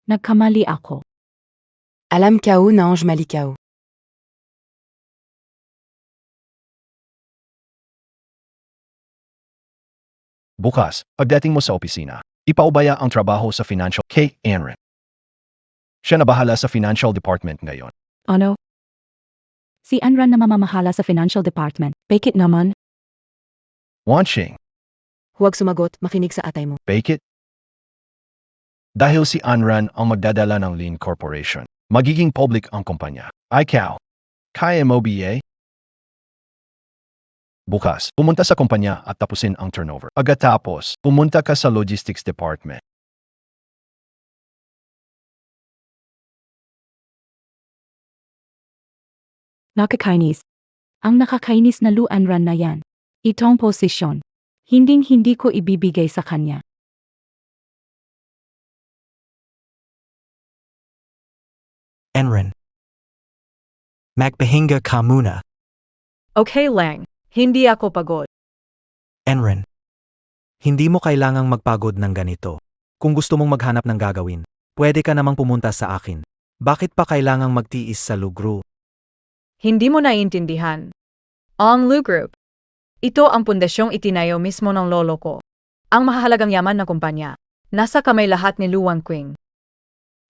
Nagkamali ako. Alam kao na ange malikao. Bukas, pagdating mo sa opisina, ipaubaya ang trabaho sa financial kay Anran. Siya na bahala sa financial department ngayon. Ano? Si Anran na mamamahala sa financial department. Bakit naman? Wanxing, Huwag sumagot, makinig sa atay mo. bake it? Dahil si Anran ang magdadala ng Lin Corporation, magiging public ang kumpanya. Ikaw, kaya mo ba? Bukas, pumunta sa kumpanya at tapusin ang turnover. Pagkatapos, pumunta ka sa logistics department. Nakakainis. Ang nakakainis na Lu Anran na yan. Itong posisyon. Hinding-hindi ko ibibigay sa kanya. Enren. Magpahinga ka muna. Okay lang, hindi ako pagod. Enren. Hindi mo kailangang magpagod ng ganito. Kung gusto mong maghanap ng gagawin, pwede ka namang pumunta sa akin. Bakit pa kailangang magtiis sa Lugru? Hindi mo naiintindihan. Ang Lu Group. Ito ang pundasyong itinayo mismo ng lolo ko. Ang mahalagang yaman ng kumpanya. Nasa kamay lahat ni Lu Wanqing.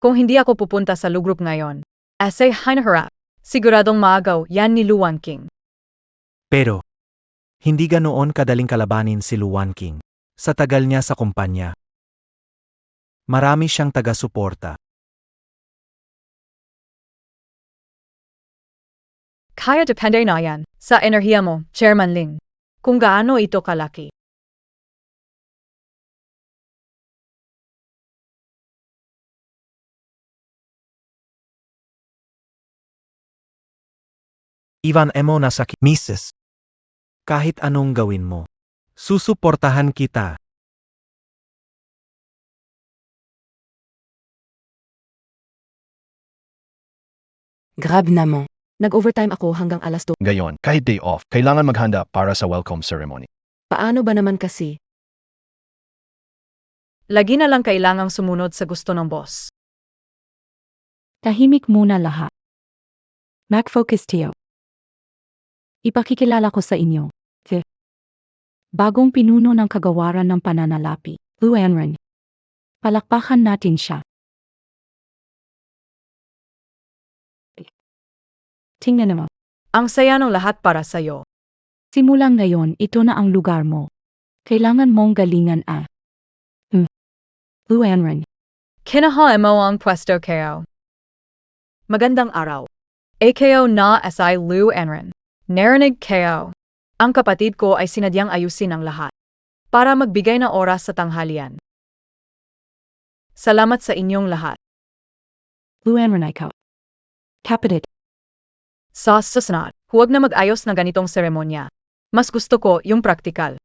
Kung hindi ako pupunta sa Lu Group ngayon, asay hinaharap, siguradong maagaw yan ni Lu Wanqing. Pero, hindi ganoon kadaling kalabanin si Lu Wanqing. Sa tagal niya sa kumpanya, marami siyang taga-suporta. Kaya depende na yan sa enerhiya mo, Chairman Ling. Kung gaano ito kalaki. Ivan Emo Nasaki, Mrs. Kahit anong gawin mo, susuportahan kita. Grab naman. Nag-overtime ako hanggang alas 2. Ngayon, kahit day off, kailangan maghanda para sa welcome ceremony. Paano ba naman kasi? Lagi na lang kailangang sumunod sa gusto ng boss. Tahimik muna lahat. Mag-focus tayo. Ipakikilala ko sa inyo. Bagong pinuno ng kagawaran ng pananalapi, Lu Anran. Palakpakan natin siya. Tingnan mo. Ang saya ng lahat para sa'yo. Simulang ngayon, ito na ang lugar mo. Kailangan mong galingan Luanran. Kinahaan mo ang pwesto kayo. Magandang araw. AKO na SI Lou Enron. Narinig kayo. Ang kapatid ko ay sinadyang ayusin ang lahat para magbigay ng oras sa tanghalian. Salamat sa inyong lahat. Luanran ikaw. Kapatid. Sa susunod, huwag na mag-ayos ng ganitong seremonya. Mas gusto ko yung praktikal.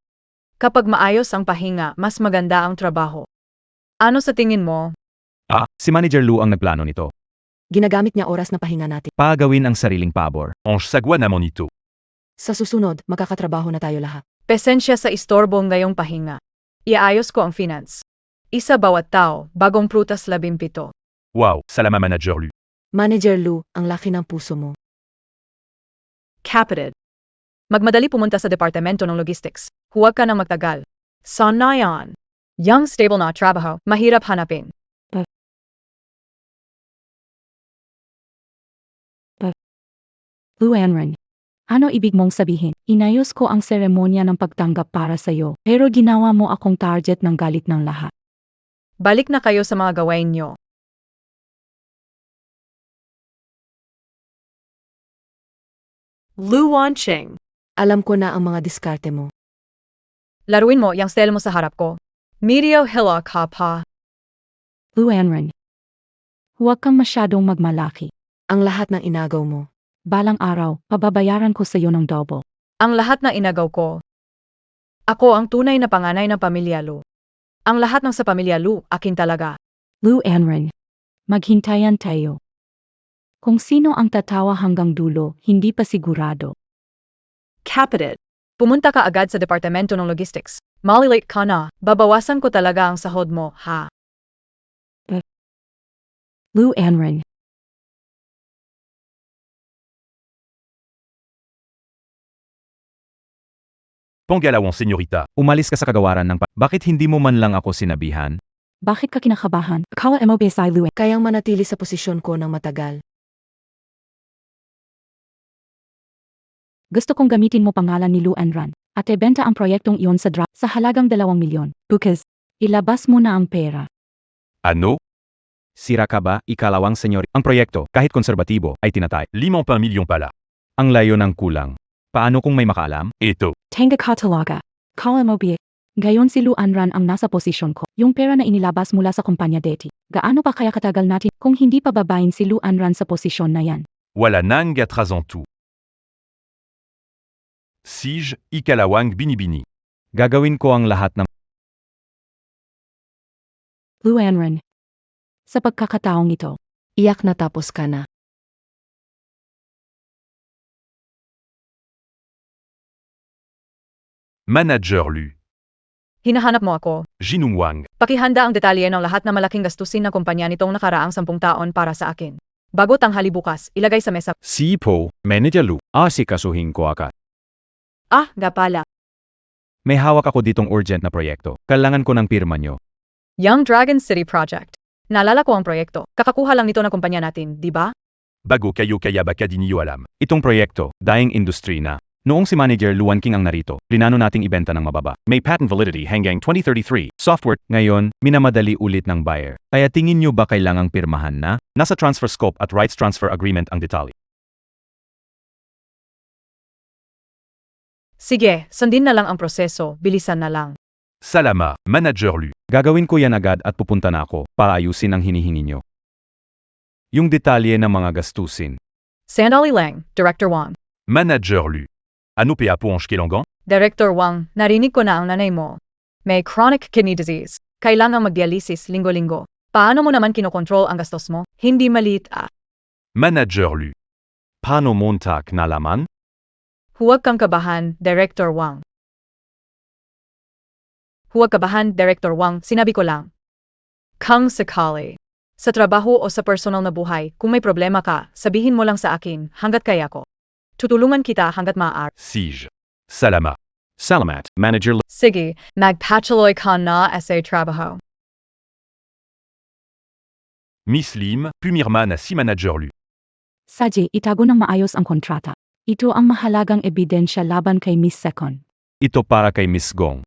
Kapag maayos ang pahinga, mas maganda ang trabaho. Ano sa tingin mo? Si Manager Lou ang nagplano nito. Ginagamit niya oras na pahinga natin. Pagawin ang sariling pabor. Ange sagwa na monito. Sa susunod, makakatrabaho na tayo lahat. Pesensya sa istorbo ngayong pahinga. Iayos ko ang finance. Isa bawat tao, bagong prutas 17. Wow, salama Manager Lou. Manager Lou, ang laki ng puso mo. Kapatid. Magmadali pumunta sa departamento ng logistics. Huwag ka nang magtagal. Sana yan. Yang stable na trabaho, mahirap hanapin. Luanran. Ano ibig mong sabihin? Inayos ko ang seremonya ng pagtanggap para sa'yo, pero ginawa mo akong target ng galit ng lahat. Balik na kayo sa mga gawain nyo. Luan Cheng. Alam ko na ang mga diskarte mo. Laruin mo yung stel mo sa harap ko. Medio hila ka pa. Luanran. Huwag kang masyadong magmalaki. Ang lahat ng inagaw mo. Balang araw, pababayaran ko sa'yo ng double. Ang lahat na inagaw ko. Ako ang tunay na panganay ng pamilya Lu. Ang lahat ng sa pamilya Lu, akin talaga. Luanran. Maghintayan tayo. Kung sino ang tatawa hanggang dulo, hindi pa sigurado. Kapatid. Pumunta ka agad sa departamento ng logistics. Malilate ka na, babawasan ko talaga ang sahod mo, ha? Luanran. Pangalawang senyorita. Umalis ka sa kagawaran ng Bakit hindi mo man lang ako sinabihan? Bakit ka kinakabahan? Kawa mo besay Luan. Kayang manatili sa posisyon ko ng matagal. Gusto kong gamitin mo pangalan ni Luanran at ibenta ang proyektong iyon sa halagang 2 milyon. Because, ilabas mo na ang pera. Ano? Sira ka ba, ikalawang senyor? Ang proyekto, kahit konserbatibo, ay tinatay. 5 milyon pala. Ang layo ng kulang. Paano kung may makaalam? Ito. Tenga ka talaga. Kawa mo biye. Gayon si Luanran ang nasa posisyon ko. Yung pera na inilabas mula sa kumpanya Deti. Gaano pa kaya katagal natin kung hindi pa babayin si Luanran sa posisyon na yan? Wala nang atrasantu. Sige, ikalawang binibini. Gagawin ko ang lahat ng Luanran. Sa pagkakataong ito, Iyak na tapos ka na. Manager Lu. Hinahanap mo ako. Jinung Wang. Pakihanda ang detalye ng lahat na malaking gastusin ng kumpanya nitong nakaraang 10 taon para sa akin. Bago tanghali bukas, ilagay sa mesa. Sipo, Manager Lou. Asikasuhin ko agad. Nga pala. May hawak ako ditong urgent na proyekto. Kailangan ko ng pirma nyo. Young Dragon City Project. Naalala ko ang proyekto. Kakakuha lang nito ng kumpanya natin, di ba? Bago kayo kaya baka di niyo alam. Itong proyekto, daing industry na. Noong si Manager Luan King ang narito, plinano nating ibenta ng mababa. May patent validity hanggang 2033. Software, ngayon, minamadali ulit ng buyer. Kaya tingin nyo ba kailangang pirmahan na? Nasa transfer scope at rights transfer agreement ang detalye. Sige, sundin na lang ang proseso, bilisan na lang. Salama, Manager Lu. Gagawin ko yan agad at pupunta na ako para ayusin ang hinihingi nyo. Yung detalye ng mga gastusin. Sandali lang, Director Wang. Manager Lu. Ano pa po ang Shkilangan? Director Wang, narinig ko na ang nanay mo. May chronic kidney disease. Kailangang mag-dialysis linggo-linggo. Paano mo naman kinokontrol ang gastos mo? Hindi maliit Manager Lu. Paano montak nalaman? Huwag kang kabahan, Director Wang. Huwag kabahan, Director Wang, sinabi ko lang. Kang sakali. Sa trabaho o sa personal na buhay, kung may problema ka, sabihin mo lang sa akin, hanggat kaya ko. Tutulungan kita hanggat maaari. Sige. Salama. Salamat, Manager Lou. Sige, magpatuloy ka na sa trabaho. Miss Lim, pumirma na si Manager Lu. Sadye, itago ng maayos ang kontrata. Ito ang mahalagang ebidensya laban kay Miss Second. Ito para kay Miss Gong.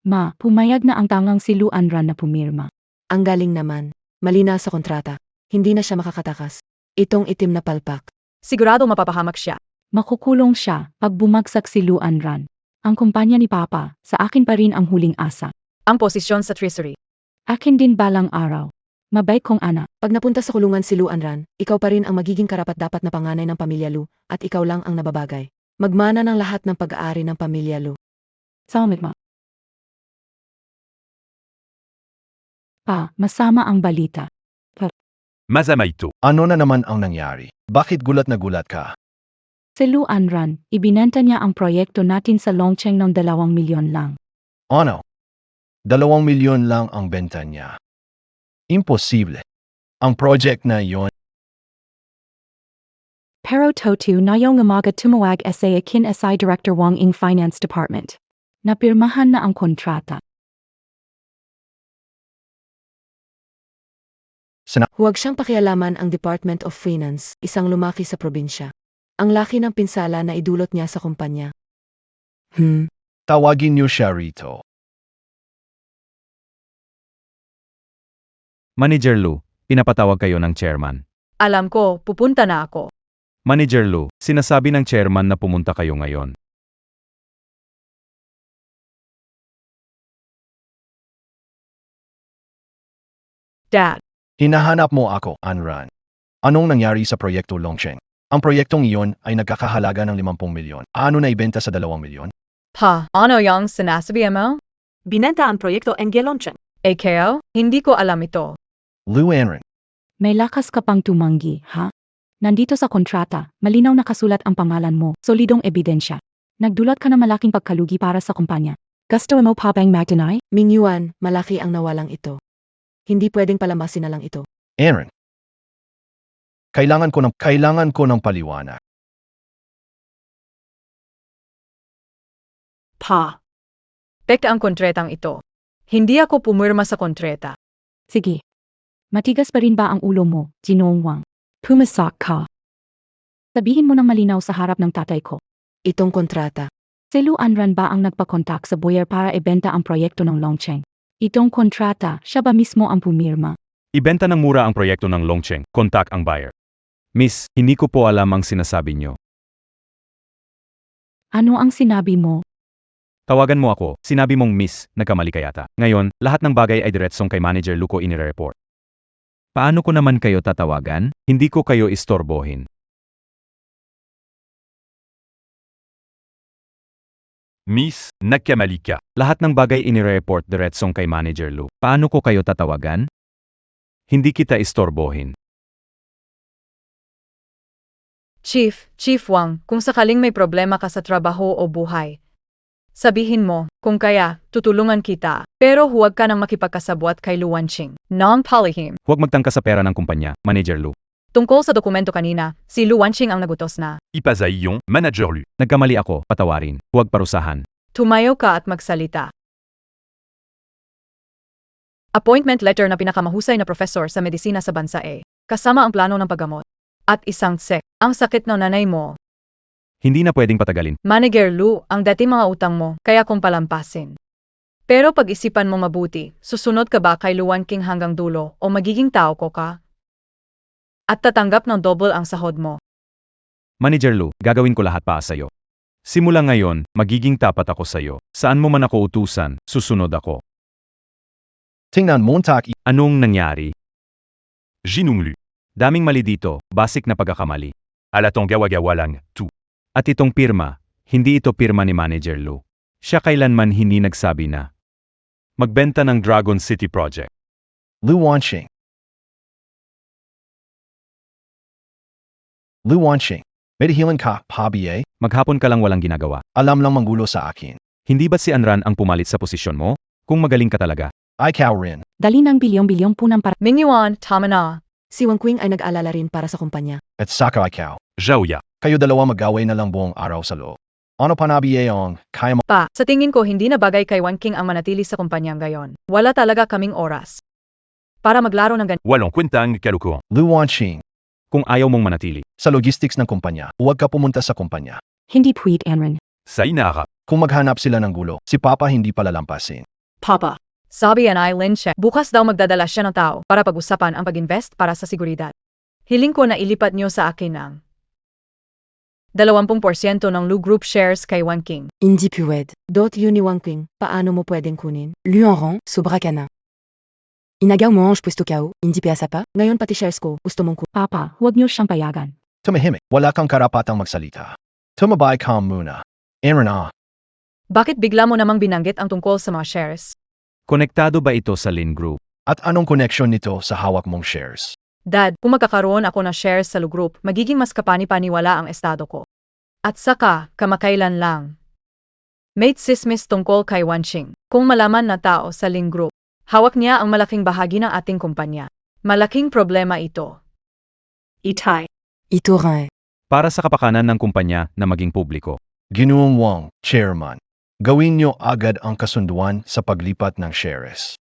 Ma, pumayag na ang tangang si Lu Anran na pumirma. Ang galing naman. Malinaw sa kontrata. Hindi na siya makakatakas. Itong itim na palpak. Sigurado mapapahamak siya. Makukulong siya pag bumagsak si Lu Anran. Ang kumpanya ni Papa, sa akin pa rin ang huling asa. Ang posisyon sa treasury. Akin din balang araw. Mabait kong anak. Pag napunta sa kulungan si Lu Anran, ikaw pa rin ang magiging karapat-dapat na panganay ng pamilya Lu, at ikaw lang ang nababagay. Magmana ng lahat ng pag-aari ng pamilya Lu. Salamat ma. Pa, masama ang balita. Masama ito. Ano na naman ang nangyari? Bakit gulat na gulat ka? Si Lu Anran, ibinenta niya ang proyekto natin sa Longcheng ng 2 milyon lang. Ano? 2 milyon lang ang benta niya. Imposible. Ang project na yon. Pero totu na yung umaga tumawag sa akin SI Director Wang Ing Finance Department. Napirmahan na ang kontrata. Huwag siyang pakialaman ang Department of Finance, isang lumaki sa probinsya. Ang laki ng pinsala na idulot niya sa kumpanya. Tawagin niyo siya rito. Manager Lu, pinapatawag kayo ng chairman. Alam ko, pupunta na ako. Manager Lu, sinasabi ng chairman na pumunta kayo ngayon. Dad, Hinahanap mo ako, Anran. Anong nangyari sa proyekto Longcheng? Ang proyektong iyon ay nagkakahalaga ng 50 milyon. Ano na ibenta sa 2 milyon? pa, ano yung sinasabi mo? Binenta ang proyekto Engelonchen. Kaya, hindi ko alam ito. Lu Anran. May lakas ka pang tumanggi, ha? Nandito sa kontrata, malinaw na kasulat ang pangalan mo, solidong ebidensya. Nagdulot ka ng malaking pagkalugi para sa kumpanya. Gusto mo pa bang mag-deny? Ming Yuan, malaki ang nawalang ito. Hindi pwedeng palamasin na lang ito. Anran. Kailangan ko ng paliwanag. Pa. Pekta ang kontretang ito. Hindi ako pumirma sa kontreta. Sige. Matigas pa rin ba ang ulo mo, Ginoong Wang? Pumasak ka. Sabihin mo ng malinaw sa harap ng tatay ko. Itong kontrata. Si Lu Anran ba ang nagpakontak sa buyer para ibenta ang proyekto ng Longcheng? Itong kontrata, siya ba mismo ang pumirma? Ibenta ng mura ang proyekto ng Longcheng, kontak ang buyer. Miss, hindi ko po alam ang sinasabi niyo. Ano ang sinabi mo? Tawagan mo ako, sinabi mong miss, nagkamali ka yata. Ngayon, lahat ng bagay ay diretsong kay Manager Lu ko inire-report. Paano ko naman kayo tatawagan? Hindi ko kayo istorbohin. Miss, nagkamali ka. Lahat ng bagay inire-report diretsong kay Manager Lu. Paano ko kayo tatawagan? Hindi kita istorbohin. Chief Wang, kung sakaling may problema ka sa trabaho o buhay, sabihin mo, kung kaya, tutulungan kita. Pero huwag ka nang makipagkasabwat kay Lu Wanqing. Nang palihim. Huwag magtangka sa pera ng kumpanya, Manager Lu. Tungkol sa dokumento kanina, si Lu Wanqing ang nagutos na. Ipasa iyon, Manager Lu. Nagkamali ako, patawarin. Huwag parusahan. Tumayo ka at magsalita. Appointment letter na pinakamahusay na professor sa medisina sa bansa kasama ang plano ng paggamot. At isang ang sakit ng nanay mo. Hindi na pwedeng patagalin. Manager Lu, ang dati mga utang mo, kaya kong palampasin. Pero pag-isipan mo mabuti, susunod ka ba kay Lu Wanqing hanggang dulo o magiging tao ko ka? At tatanggap ng double ang sahod mo. Manager Lu, gagawin ko lahat para sa'yo. Simula ngayon, magiging tapat ako sa'yo. Saan mo man ako utusan, susunod ako. Tingnan mo Anong nangyari? Jinung Lu. Daming mali dito, basic na pagkakamali. Alatong gawa-gawa lang, tu. At itong pirma, hindi ito pirma ni Manager Lu. Siya kailanman hindi nagsabi na magbenta ng Dragon City Project. Lu Wanqing. Lu Wanqing. May dahilan ka, pa-BA? Maghapon ka lang walang ginagawa. Alam lang manggulo sa akin. Hindi ba't si Anran ang pumalit sa posisyon mo? Kung magaling ka talaga. Ikaw rin. Dali ng bilyong-bilyong punang para Ming Yuan, tama na. Si Wang Qing ay nag-alala rin para sa kumpanya. At saka ikaw. Zhaoya. Kayo dalawa mag-away na lang buong araw sa loob. Ano pa nabiye ang kaya mo? Pa, sa tingin ko hindi na bagay kay Wanqing ang manatili sa kumpanyang gayon. Wala talaga kaming oras. para maglaro ng ganito. Walang kwentang kalukuhan. Lu Wanqing, Kung ayaw mong manatili, sa logistics ng kumpanya, huwag ka pumunta sa kumpanya. Hindi pwede, Enron. sa inaharap. Kung maghanap sila ng gulo, si Papa hindi palalampasin. Papa. Sabi yan ay Lin Che, bukas daw magdadala siya ng tao para pag-usapan ang pag-invest para sa seguridad. Hiling ko na ilipat niyo sa akin ang 20% ng Lu Group shares kay Wanqing. Hindi pwede. Yun ni Wanqing, paano mo pwedeng kunin? Luanron, sobra ka na. Inagaw mo ang pwesto kao, hindi piyasa pa? Ngayon pati shares ko, gusto mong Papa, huwag niyo siyang payagan. Tumahimik, wala kang karapatang magsalita. Tumabay ka muna. Aaron. Bakit bigla mo namang binanggit ang tungkol sa mga shares? Konektado ba ito sa Lin Group? At anong connection nito sa hawak mong shares? Dad, kung magkakaroon ako ng shares sa Lu Group, magiging mas kapani-paniwala ang estado ko. At saka, kamakailan lang. May tsismis tungkol kay Wanqing. Kung malaman na tao sa Lin Group, hawak niya ang malaking bahagi ng ating kumpanya. Malaking problema ito. Itay. Ito rin. Para sa kapakanan ng kumpanya na maging publiko. Ginoong Wang, Chairman, gawin niyo agad ang kasunduan sa paglipat ng shares.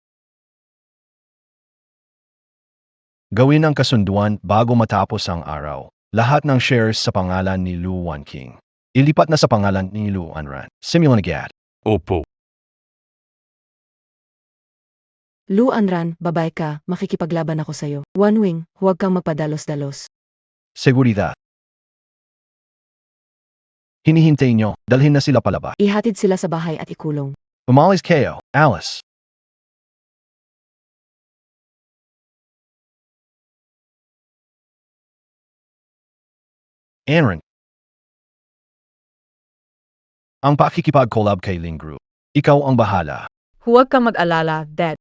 Gawin ang kasunduan bago matapos ang araw. Lahat ng shares sa pangalan ni Lu Wanqing. Ilipat na sa pangalan ni Lu Anran. Simulan agad. Opo. Lu Anran, babay ka, makikipaglaban ako sa'yo. Wanwing, huwag kang magpadalos-dalos. Seguridad. Hinihintay niyo, dalhin na sila palaba. Ihatid sila sa bahay at ikulong. Umalis kayo, Alice. Aaron. Ang pakikipag-collab kay Ling Group. Ikaw ang bahala. Huwag kang mag-alala, Dad.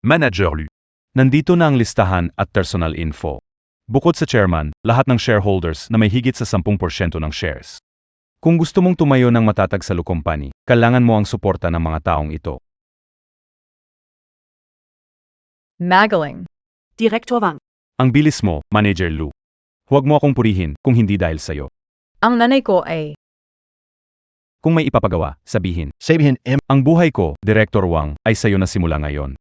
Manager Lu. Nandito na ang listahan at personal info. Bukod sa chairman, lahat ng shareholders na may higit sa 10% ng shares. Kung gusto mong tumayo ng matatag sa Lu Company, kailangan mo ang suporta ng mga taong ito. Magaling. Direktor Wang. Ang bilis mo, Manager Lu. Huwag mo akong purihin kung hindi dahil sa'yo. Ang nanay ko ay Kung may ipapagawa, sabihin. Sabihin, Ang buhay ko, Director Wang, ay sa'yo na simula ngayon.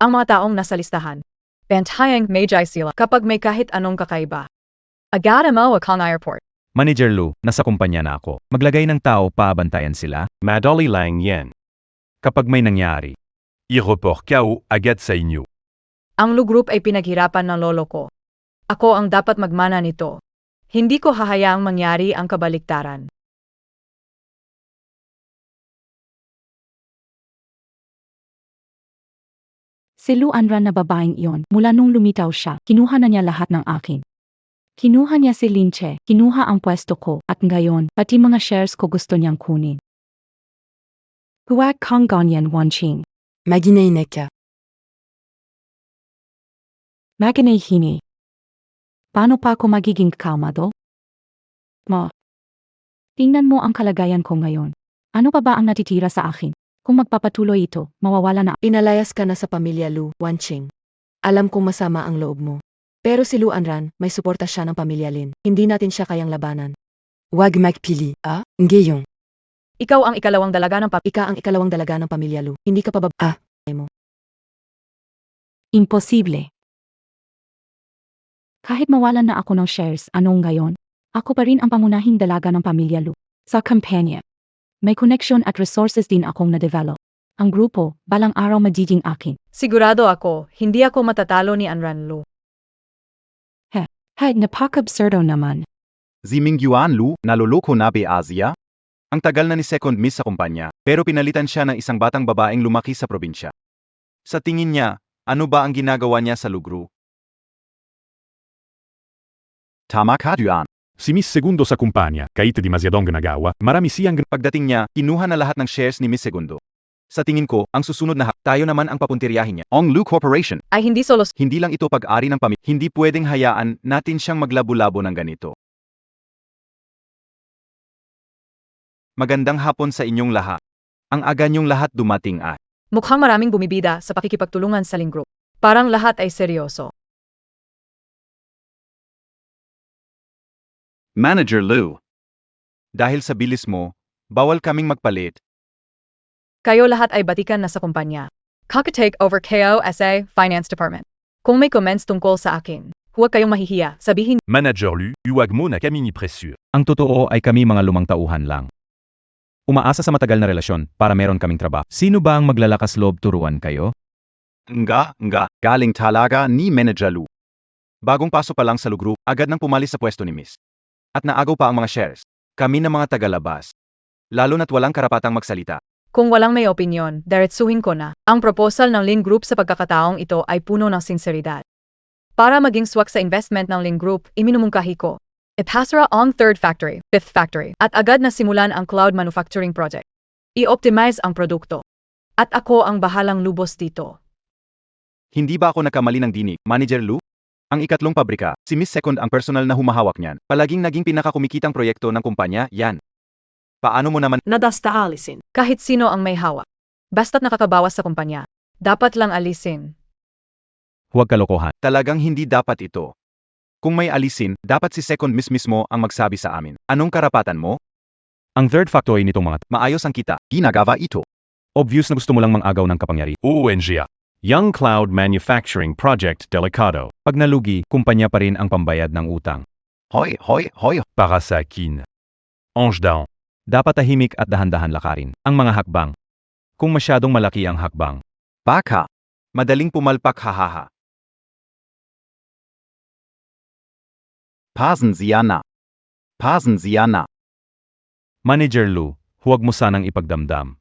ang mga taong nasa listahan. Bantayang Majay sila kapag may kahit anong kakaiba. Agad mo akong airport. Manager Lu, nasa kumpanya na ako. Maglagay ng tao paabantayan sila. Madali lang yan. Kapag may nangyari, i-report kao agad sa inyo. Ang Lu Group ay pinaghirapan ng lolo ko. Ako ang dapat magmana nito. Hindi ko hahayaang mangyari ang kabaliktaran. Si Lu Anran na babaeng iyon, mula nung lumitaw siya, kinuha na niya lahat ng akin. Kinuha niya si Lin Che, kinuha ang pwesto ko, at ngayon, pati mga shares ko gusto niyang kunin. Huwag kang ganyan, Wanqing. Maginainek ka. Maginahini. Paano pa ako magiging kalmado? Tingnan mo ang kalagayan ko ngayon. Ano pa ba ang natitira sa akin? Kung magpapatuloy ito, mawawala na. Pinalayas ka na sa pamilya Lu, Wanqing. Alam kong masama ang loob mo. Pero si Lu Anran, may suporta siya ng pamilya Lin. Hindi natin siya kayang labanan. Huwag magpili, Ngayong. Ikaw ang ikalawang dalaga ng Ika ang ikalawang dalaga ng pamilya Lu. Hindi ka pa mo. Imposible. Kahit mawalan na ako ng shares, anong ngayon? Ako pa rin ang pangunahing dalaga ng pamilya Lu. Sa kampanya. May connection at resources din akong na-develop. Ang grupo, balang araw magiging akin. Sigurado ako, hindi ako matatalo ni Anran Lu. Hay, napaka-absurdo naman. Ziming Yuan Lu, naloloko na ba Asia? Ang tagal na ni Second Miss sa kumpanya, pero pinalitan siya ng isang batang babaeng lumaki sa probinsya. Sa tingin niya, ano ba ang ginagawa niya sa Lu Group? Tama ka, Yuan. Si Miss Segundo sa kumpanya, kahit demasiadong ginagawa, marami siyang Pagdating niya, kinuha na lahat ng shares ni Miss Segundo. Sa tingin ko, ang susunod na tayo naman ang papuntiryahin niya. Ang Lu Corporation. Ay hindi solos. Hindi lang ito pag-ari ng pamilya. Hindi pwedeng hayaan natin siyang maglabo-labo ng ganito. Magandang hapon sa inyong lahat. Ang aga niyong lahat dumating at Mukhang maraming bumibida sa pakikipagtulungan sa Ling Group. Parang lahat ay seryoso. Manager Lu. Dahil sa bilis mo, bawal kaming magpalit. Kayo lahat ay batikan na sa kumpanya. Kakatake over KOSA Finance Department. Kung may comments tungkol sa akin, huwag kayong mahihiya, sabihin Manager Lu, huwag mo na kami ni pressure. Ang totoo ay kami mga lumang tauhan lang. Umaasa sa matagal na relasyon para meron kaming trabaho. Sino ba ang maglalakas loob turuan kayo? Nga, galing talaga ni Manager Lu. Bagong paso pa lang sa Lu Group, agad nang pumalis sa pwesto ni Miss. At naagaw pa ang mga shares. Kami na mga tagalabas. Lalo na't walang karapatang magsalita. kung walang may opinyon, diretsuhin ko na. Ang proposal ng Lin Group sa pagkakataong ito ay puno ng sinseridad. Para maging swak sa investment ng Lin Group, iminumungkahi ko. Ipasara ang third factory, fifth factory, at agad na simulan ang cloud manufacturing project. I-optimize ang produkto. At ako ang bahalang lubos dito. Hindi ba ako nagkamali ng dinig, Manager Lu? Ang ikatlong pabrika, si Miss Second ang personal na humahawak niyan. Palaging naging pinakakumikitang proyekto ng kumpanya, yan. Paano mo naman Nadasta alisin. Kahit sino ang may hawak. Basta't nakakabawas sa kumpanya. Dapat lang alisin. huwag kalokohan? Talagang hindi dapat ito. Kung may alisin, dapat si Second Miss mismo ang magsabi sa amin. Anong karapatan mo? Ang third factory nitong mga maayos ang kita. Ginagawa ito. Obvious na gusto mo lang mangagaw ng kapangyari. ONGA. Young Cloud Manufacturing Project Delicado. Pag nalugi, kumpanya pa rin ang pambayad ng utang. Hoy. Para sa akin. Ange down. Dapat tahimik at dahan-dahan lakarin ang mga hakbang. Kung masyadong malaki ang hakbang, Baka. madaling pumalpak hahaha. Pasen Sie na. Manager Lu, huwag mo sanang ipagdamdam.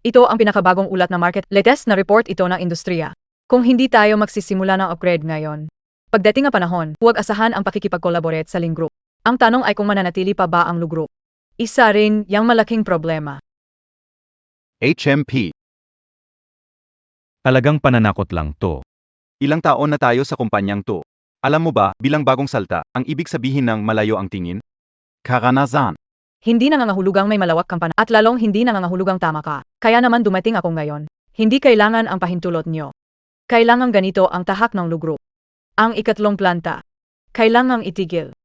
Ito ang pinakabagong ulat na market latest na report ito ng industriya. Kung hindi tayo magsisimula ng upgrade ngayon, pagdating ang panahon, huwag asahan ang pakikipag-collaborate sa Lin Group. Ang tanong ay kung mananatili pa ba ang Lu Group. Isa rin yang malaking problema. HMP. Talagang pananakot lang to. Ilang taon na tayo sa kumpanyang to. Alam mo ba, bilang bagong salta, ang ibig sabihin ng malayo ang tingin? Karanasan. Hindi nangangahulugang may malawak kang pananaw at lalong hindi nangangahulugang tama ka. Kaya naman dumating ako ngayon. Hindi kailangan ang pahintulot nyo. Kailangang ganito ang tahak ng Lu Group. Ang ikatlong planta. Kailangang itigil.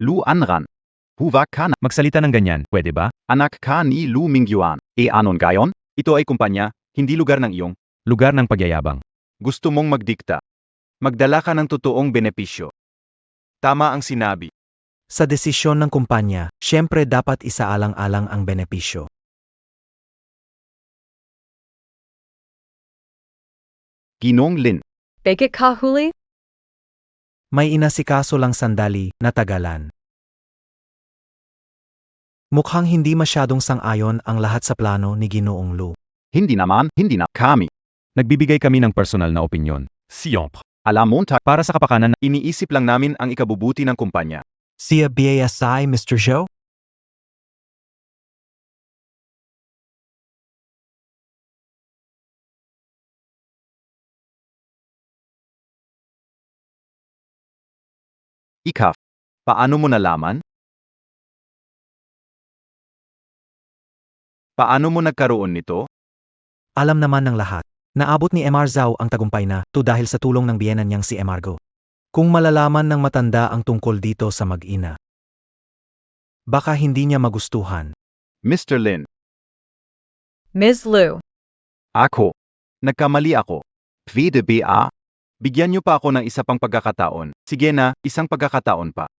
Lu Anran. Huwag ka na. Magsalita ng ganyan, pwede ba? Anak ka ni Lu Mingyuan. Anon gayon? Ito ay kumpanya, hindi lugar ng iyong lugar ng pagyayabang. Gusto mong magdikta. Magdala ka ng totoong benepisyo. Tama ang sinabi. Sa desisyon ng kumpanya, syempre dapat isaalang-alang ang benepisyo. Ginong Lin. Peke kahuli? May inasikaso lang sandali, natagalan. Mukhang hindi masyadong sang-ayon ang lahat sa plano ni Ginoong Lu. Hindi na kami. Nagbibigay kami ng personal na opinyon. Siempre. Alam mo Para sa kapakanan, iniisip lang namin ang ikabubuti ng kumpanya. Siya BASI, Mr. Zhou? Ikaf. Paano mo nalaman? Paano mo nagkaroon nito? Alam naman ng lahat. Naabot ni MR Zhao ang tagumpay na to dahil sa tulong ng biyenan niyang si Emargo. Kung malalaman ng matanda ang tungkol dito sa mag-ina, baka hindi niya magustuhan. Mr. Lin, Ms. Lu. Ako. nagkamali ako. Pwede ba? Bigyan niyo pa ako ng isa pang pagkakataon. Sige na, isang pagkakataon pa.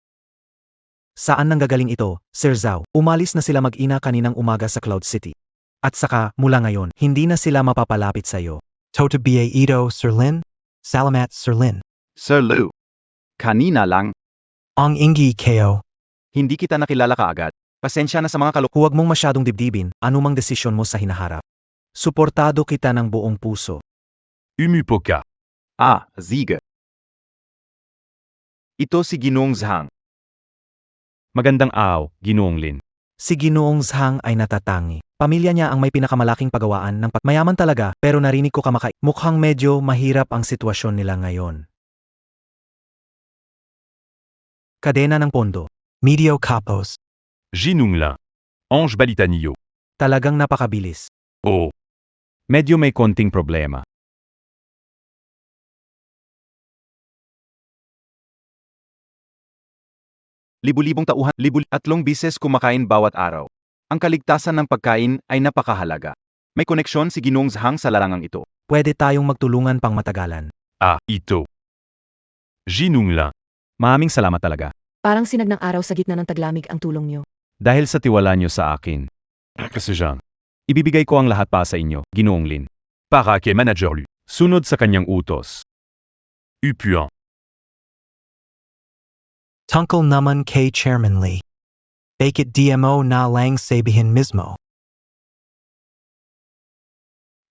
Saan nanggagaling ito, Sir Zhao? Umalis na sila mag-ina kaninang umaga sa Cloud City. At saka, mula ngayon, hindi na sila mapapalapit sa iyo. Tota BA Ito, Sir Lin? Salamat, Sir Lin. Sir Lu. Kanina lang. Ang ingi KO. Hindi kita nakilala kaagad. Pasensya na sa mga Huwag mong masyadong dibdibin, anumang desisyon mo sa hinaharap. Suportado kita ng buong puso. Umupoka. Ziege. Ito si Ginoong Zhang. Magandang araw, Ginoong Lin. Si Ginoong Zhang ay natatangi. Pamilya niya ang may pinakamalaking pagawaan ng mayaman talaga, pero narinig ko mukhang medyo mahirap ang sitwasyon nila ngayon. Kadena ng pondo. Medio Capos. Jinung Lin. Ange Balitanio. Talagang napakabilis. Oh. Medyo may konting problema. libu-libong tauhan, tatlong bises kumakain bawat araw. Ang kaligtasan ng pagkain ay napakahalaga. May koneksyon si Ginoong Zhang sa larangang ito. Pwede tayong magtulungan pang matagalan. Ah, ito. Jinung lang. Maraming salamat talaga. Parang sinag ng araw sa gitna ng taglamig ang tulong niyo. Dahil sa tiwala niyo sa akin. Kasi Jean. Ibibigay ko ang lahat para sa inyo, Ginoong Lin. Para kay Manager Lu. Sunod sa kanyang utos. Upuan. Tungkol naman kay Chairman Lee. Bakit DMO na lang sabihin mismo?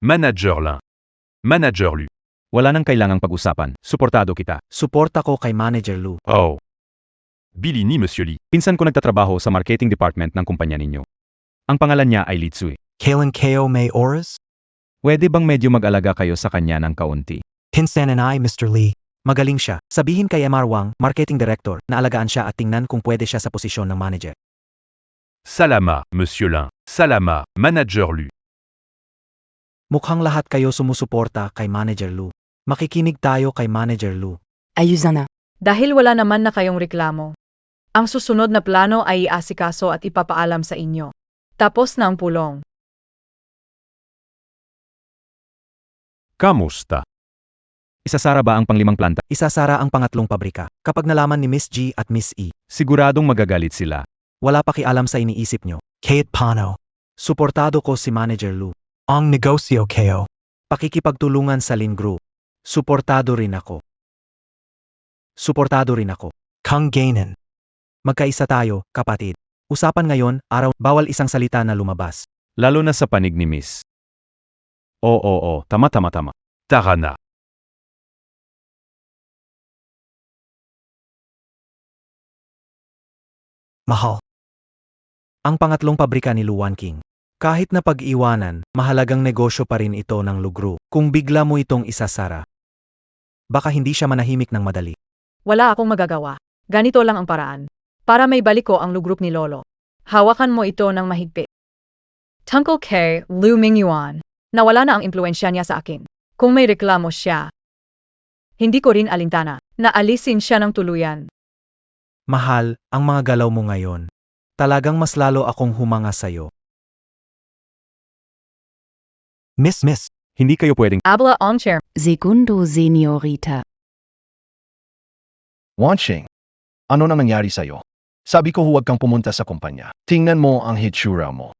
Manager lang. Manager Lu. Wala nang kailangang pag-usapan. Suportado kita. Suporta ko kay Manager Lu. Oh. Billy ni Monsieur Lee. Pinsan ko nagtatrabaho sa marketing department ng kumpanya ninyo. Ang pangalan niya ay Li Tsui. Kailan kayo may oras? Pwede bang medyo mag-alaga kayo sa kanya ng kaunti? Pinsan and I, Mr. Lee. Magaling siya. Sabihin kay MR Wang, marketing director, na alagaan siya at tingnan kung pwede siya sa posisyon ng manager. Salama, Monsieur Lin. Salama, Manager Lu. Mukhang lahat kayo sumusuporta kay Manager Lu. Makikinig tayo kay Manager Lu. Ayusan na. Dahil wala naman na kayong reklamo, ang susunod na plano ay iasikaso at ipapaalam sa inyo. Tapos na ang pulong. Kamusta? Isasara ba ang panglimang planta? Isasara ang pangatlong pabrika. Kapag nalaman ni Miss G at Miss E, Siguradong magagalit sila. wala pakialam sa iniisip nyo. Kahit paano. Suportado ko si Manager Lu. Ang negosyo kayo. Pakikipagtulungan sa Lin Group. Suportado rin ako. Suportado rin ako. Kang Gainen. Magkaisa tayo, kapatid. Usapan ngayon, araw, bawal isang salita na lumabas. Lalo na sa panig ni Miss. Oo, tama. Tara na. Mahal. Ang pangatlong pabrika ni Luan King. Kahit na pag-iwanan, mahalagang negosyo pa rin ito ng Lugru. Kung bigla mo itong isasara, baka hindi siya manahimik ng madali. Wala akong magagawa. Ganito lang ang paraan. Para may balik ko ang lugroup ni Lolo. Hawakan mo ito ng mahigpit. Tungkol kay Lu Mingyuan, nawala na ang impluensya niya sa akin. Kung may reklamo siya, hindi ko rin alintana na alisin siya ng tuluyan. Mahal, ang mga galaw mo ngayon. Talagang mas lalo akong humanga sa'yo. Miss, Hindi kayo pwedeng Habla on chair. Segundo, Señorita. Wanshing, ano nang nangyari sa'yo? Sabi ko huwag kang pumunta sa kumpanya. Tingnan mo ang hitsura mo.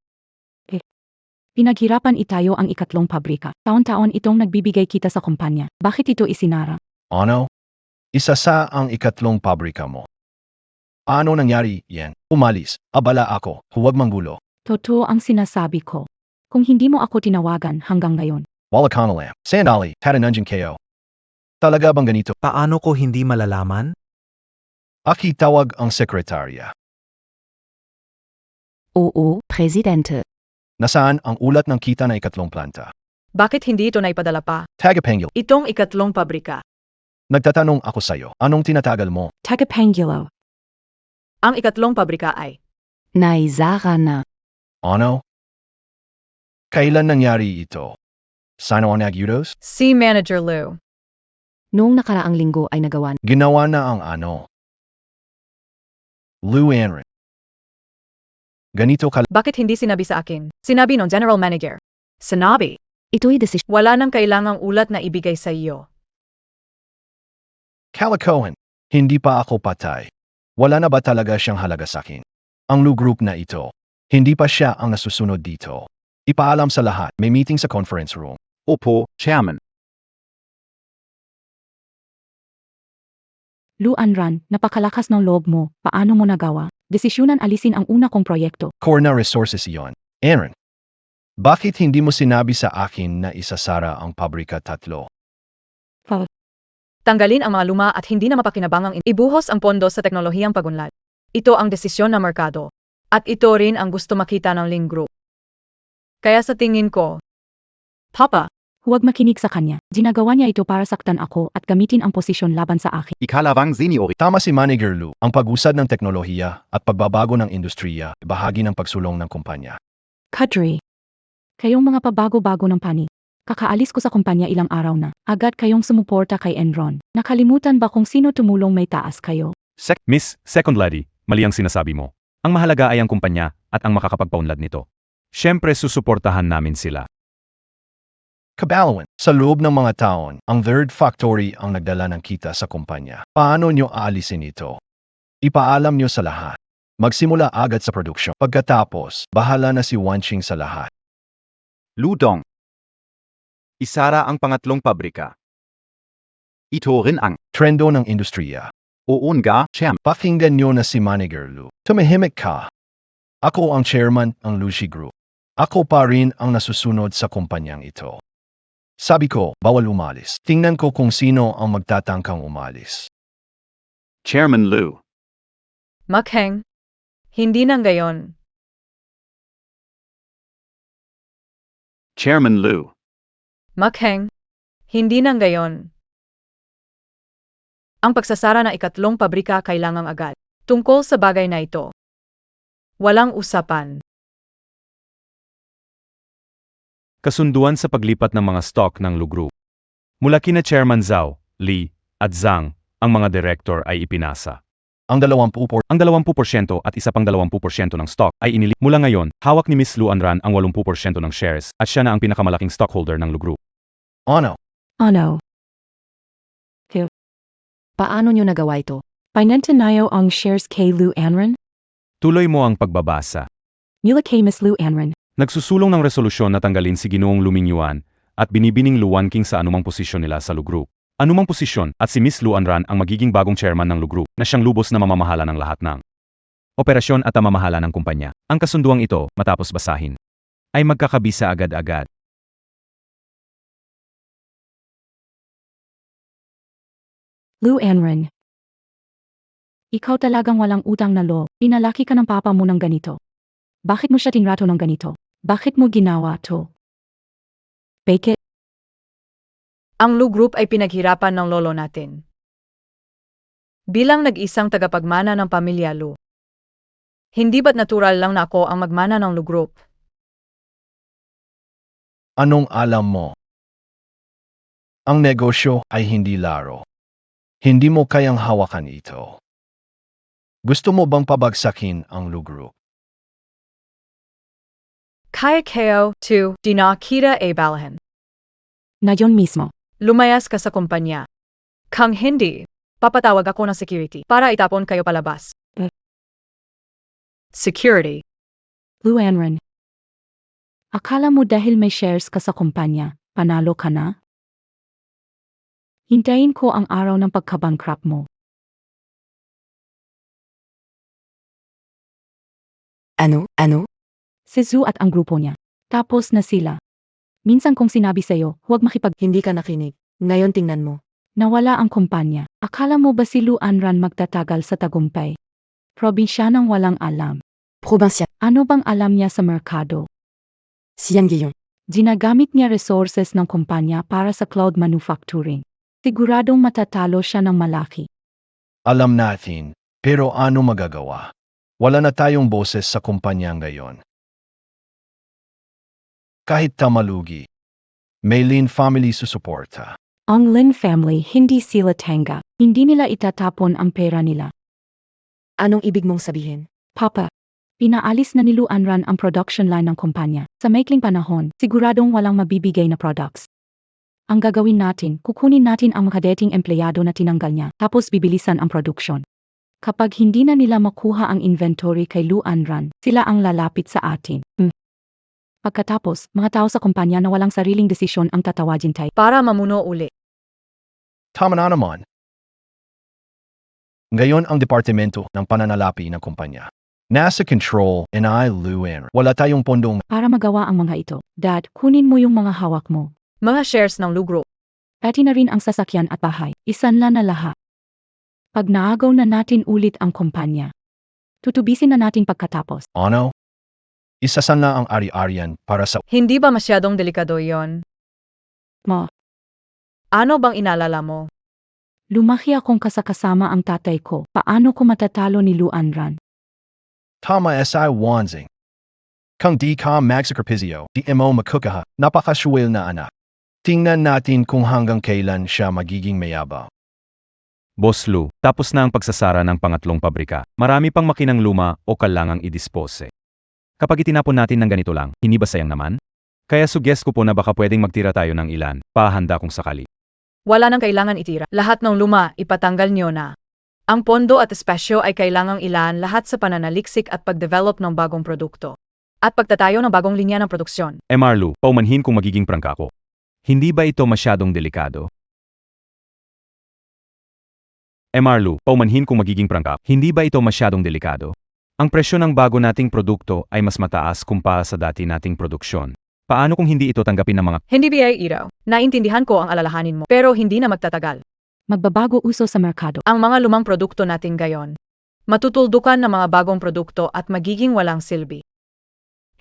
Pinaghirapan itayo ang ikatlong pabrika. Taon-taon itong nagbibigay kita sa kumpanya. Bakit ito isinara? Ano? Isa sa ang ikatlong pabrika mo. Ano nangyari, Yen? Umalis. Abala ako. Huwag manggulo. Totoo ang sinasabi ko. Kung hindi mo ako tinawagan hanggang ngayon, Wala ka na lang. Sandali, tatanungin kayo. Talaga bang ganito? paano ko hindi malalaman? Aki tawag ang sekretarya. oo, Presidente. Nasaan ang ulat ng kita na ikatlong planta? Bakit hindi ito naipadala pa? Tagapangil. Itong ikatlong pabrika. Nagtatanong ako sa'yo. Anong tinatagal mo? Tagapangulo. Ang ikatlong pabrika ay Naisara na. Ano? Kailan nangyari ito? Sino ang nag-utos? si Manager Lu. Noong nakaraang linggo ay nagawa Ginawa na ang ano? Lou Anrin. Ganito ka. Bakit hindi sinabi sa akin? Sinabi ng General Manager. Sinabi. Ito'y desisyon. Wala nang kailangang ulat na ibigay sa iyo. Calicohan. Hindi pa ako patay. Wala na ba talaga siyang halaga sa akin? Ang Lou Group na ito. Hindi pa siya ang nasusunod dito. Ipaalam sa lahat. May meeting sa conference room. Opo, Chairman. Luan Ran, napakalakas ng loob mo. Paano mo nagawa? Desisyonan alisin ang una kong proyekto. Core na resources iyon. Aaron. Bakit hindi mo sinabi sa akin na isasara ang pabrika 3? Tanggalin ang mga luma at hindi na mapakinabangang ibuhos ang pondo sa teknolohiyang pagunlad. Ito ang desisyon ng merkado. At ito rin ang gusto makita ng Ling Group. Kaya sa tingin ko, Papa, Huwag makinig sa kanya. Ginagawa niya ito para saktan ako at gamitin ang posisyon laban sa akin. Ikalawang senior. Tama si Manager Lou. Ang pag-usad ng teknolohiya at pagbabago ng industriya ay bahagi ng pagsulong ng kumpanya. Kadri. Kayong mga pabago-bago ng panig. Kakaalis ko sa kumpanya ilang araw na. Agad kayong sumuporta kay Enron. Nakalimutan ba kung sino tumulong may taas kayo? Miss Second Lady, Mali ang sinasabi mo. Ang mahalaga ay ang kumpanya at ang makakapagpaunlad nito. Siyempre susuportahan namin sila. Kabalawan, sa loob ng mga taon, ang third factory ang nagdala ng kita sa kumpanya. Paano nyo aalisin ito? Ipaalam nyo sa lahat. Magsimula agad sa produksyon. Pagkatapos, bahala na si Wanqing sa lahat. Ludong. Isara ang pangatlong pabrika. Ito rin ang Trendo ng industriya. uunga, Chairman. Pakinggan nyo na si Manager Lu. Tumahimik ka. Ako ang chairman ng Lushi Group. Ako pa rin ang nasusunod sa kumpanyang ito. Sabi ko, bawal umalis. Tingnan ko kung sino ang magtatangkang umalis. Chairman Lu. Makheng. Hindi nang gayon. Chairman Lu. Makheng. Hindi nang gayon. Ang pagsasara ng ikatlong pabrika kailangang agad. Tungkol sa bagay na ito. Walang usapan. Kasunduan sa paglipat ng mga stock ng Lu Group. Mula kina Chairman Zhao, Li, at Zhang, ang mga director ay ipinasa. Ang 20% Ang 20% at isa pang 20% ng stock ay inili. Mula ngayon, hawak ni Miss Lu Anran ang 80% ng shares at siya na ang pinakamalaking stockholder ng Lu Group. Ano? Ano? Paano nyo nagawa ito? Pinantanayo ang shares kay Lu Anran? Tuloy mo ang pagbabasa. Mula kay Miss Lu Anran. Nagsusulong ng resolusyon na tanggalin si Ginoong Lu Mingyuan at binibining Lu Wanqing sa anumang posisyon nila sa Lu Group. Anumang posisyon at si Miss Lu Anran ang magiging bagong chairman ng Lu Group na siyang lubos na mamamahala ng lahat ng operasyon at mamamahala ng kumpanya. Ang kasunduang ito, matapos basahin, ay magkakabisa agad-agad. Lu Anran. Ikaw talagang walang utang na loob. Pinalaki ka ng papa mo ng ganito. Bakit mo siya tinrato ng ganito? Bakit mo ginawa to? Bakit? Ang Lu Group ay pinaghirapan ng lolo natin. Bilang nag-isang tagapagmana ng pamilya Lu. Hindi ba't natural lang na ako ang magmana ng Lu Group? Anong alam mo? Ang negosyo ay hindi laro. Hindi mo kayang hawakan ito. Gusto mo bang pabagsakin ang Lu Group? Kaya kayo, to, di nakita e balahan. Na yun mismo. Lumayas ka sa kumpanya. Kung hindi, papatawag ako ng security para itapon kayo palabas. Security. Lu Anran. Akala mo dahil may shares ka sa kumpanya, panalo ka na? Hintayin ko ang araw ng pagkabankrupt mo. Ano? Si Zhu at ang grupo niya. Tapos na sila. Minsan kong sinabi sa'yo, huwag Hindi ka nakinig. Ngayon tingnan mo. nawala ang kumpanya. Akala mo ba si Lu Anran magtatagal sa tagumpay? Probinsyanang walang alam. Provincial. Ano bang alam niya sa merkado? Sian Guillon. Ginagamit niya resources ng kumpanya para sa cloud manufacturing. Siguradong matatalo siya ng malaki. Alam natin, pero ano magagawa? Wala na tayong boses sa kumpanya ngayon. Kahit tamalugi, may Lin family susuporta. Ang Lin family hindi sila tanga. Hindi nila itatapon ang pera nila. Anong ibig mong sabihin? Papa, pinaalis na ni Lu Anran ang production line ng kumpanya. Sa maikling panahon, siguradong walang mabibigay na products. Ang gagawin natin, kukunin natin ang mga dating empleyado na tinanggal niya, tapos bibilisan ang production. Kapag hindi na nila makuha ang inventory kay Lu Anran, sila ang lalapit sa atin. Pagkatapos, mga tao sa kumpanya na walang sariling desisyon ang tatawagin tayo. Para mamuno uli. Tama na naman. Ngayon ang departamento ng pananalapi ng kumpanya. Nasa control and I Lu Anran. Wala tayong pondong Para magawa ang mga ito, Dad, kunin mo yung mga hawak mo. Mga shares ng Lu Group. Pati na rin ang sasakyan at bahay. Isanla na lahat. Pag naagaw na natin ulit ang kumpanya, tutubisin na natin pagkatapos. ano? Isasan na ang ari-arian para sa Hindi ba masyadong delikado yon? Mo, Ano bang inalala mo? lumaki akong kasakasama ang tatay ko. Paano ko matatalo ni Lu Anran? Tama si Wanzing. Kung di ka magsakripisyo, di mo makukaha, napakaswil na anak. Tingnan natin kung hanggang kailan siya magiging mayabang. Boss Lou, tapos na ang pagsasara ng pangatlong pabrika. Marami pang makinang luma o kailangang idispose. Kapag itinapon natin ng ganito lang, hindi ba sayang naman? Kaya suggest ko po na baka pwedeng magtira tayo ng ilan, pahanda kung sakali. Wala nang kailangan itira. Lahat ng luma, ipatanggal nyo na. Ang pondo at espasyo ay kailangang ilaan lahat sa pananaliksik at pagdevelop ng bagong produkto. At pagtatayo ng bagong linya ng produksyon. Marlu, paumanhin kung magiging prangka ko. Hindi ba ito masyadong delikado? Marlu, paumanhin kung magiging prangka. Hindi ba ito masyadong delikado? Ang presyo ng bago nating produkto ay mas mataas kumpara sa dati nating produksyon. Paano kung hindi ito tanggapin ng mga... Hindi biyay iraw. Naintindihan ko ang alalahanin mo, pero hindi na magtatagal. Magbabago uso sa merkado. Ang mga lumang produkto natin gayon. Matutuldukan ng mga bagong produkto at magiging walang silbi.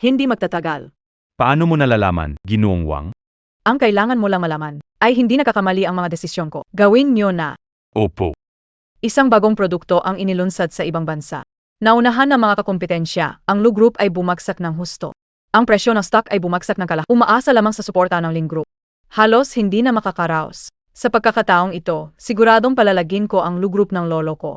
Hindi magtatagal. Paano mo nalalaman, Ginoong Wang? Ang kailangan mo lang malaman ay hindi nakakamali ang mga desisyon ko. Gawin nyo na. Opo. Isang bagong produkto ang inilunsad sa ibang bansa. Naunahan ng mga kakompetensya, ang Lu Group ay bumagsak ng husto. Ang presyo ng stock ay bumagsak ng kalahati. Umaasa lamang sa suporta ng Ling Group. Halos hindi na makakaraos. Sa pagkakataong ito, siguradong palalagin ko ang Lu Group ng lolo ko.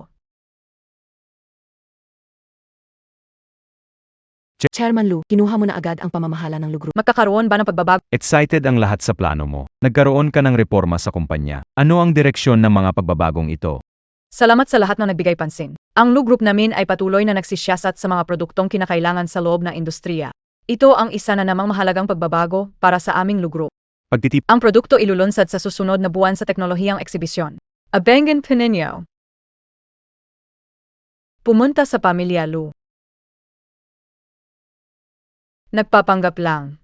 Chairman Lu, kinuha mo na agad ang pamamahala ng Lu Group. Magkakaroon ba ng pagbabago? Excited ang lahat sa plano mo. Nagkaroon ka ng reforma sa kumpanya. Ano ang direksyon ng mga pagbabagong ito? Salamat sa lahat ng nagbigay pansin. Ang Lu Group namin ay patuloy na nagsisiyasat sa mga produktong kinakailangan sa loob ng industriya. Ito ang isa na namang mahalagang pagbabago para sa aming Lu Group. Pagtitip, Ang produkto ilulunsad sa susunod na buwan sa teknolohiyang ekshibisyon. Abangan po ninyo. Pumunta sa Pamilya Lu. Nagpapanggap lang.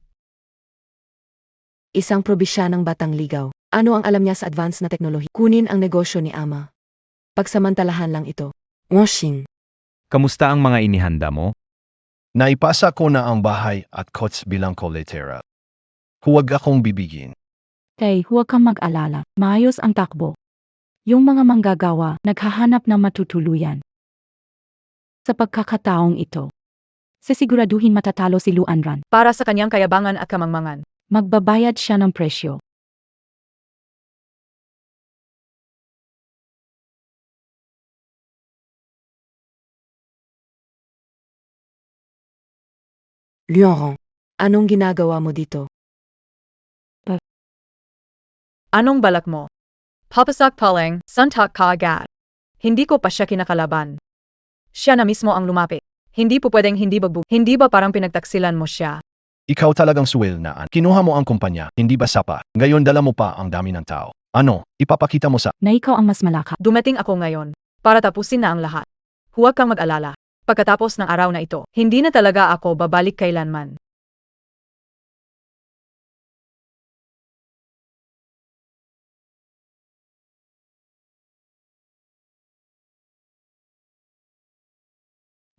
Isang probisyanang batang ligaw. Ano ang alam niya sa advanced na teknolohiya? Kunin ang negosyo ni Ama. Pagsamantalahan lang ito. Washing. kamusta ang mga inihanda mo? Naipasa ko na ang bahay at kotse bilang collateral. Huwag akong bibigin. Tay, huwag kang mag-alala. Maayos ang takbo. Yung mga manggagawa, naghahanap ng matutuluyan. Sa pagkakataong ito, sisiguraduhin matatalo si Lu Anran. Para sa kanyang kayabangan at kamangmangan. Magbabayad siya ng presyo. Luanron, anong ginagawa mo dito? Anong balak mo? Papasak palang, santak ka agad. Hindi ko pa siya kinakalaban. Siya na mismo ang lumapit. Hindi po pwedeng hindi bagbug. Hindi ba parang pinagtaksilan mo siya? Ikaw talagang suwil na. Kinuha mo ang kumpanya, hindi ba sapa? Ngayon dala mo pa ang dami ng tao. Ano, ipapakita mo sa... Na ikaw ang mas malaka. Dumating ako ngayon para tapusin na ang lahat. Huwag kang mag-alala. Pagkatapos ng araw na ito, hindi na talaga ako babalik kailanman.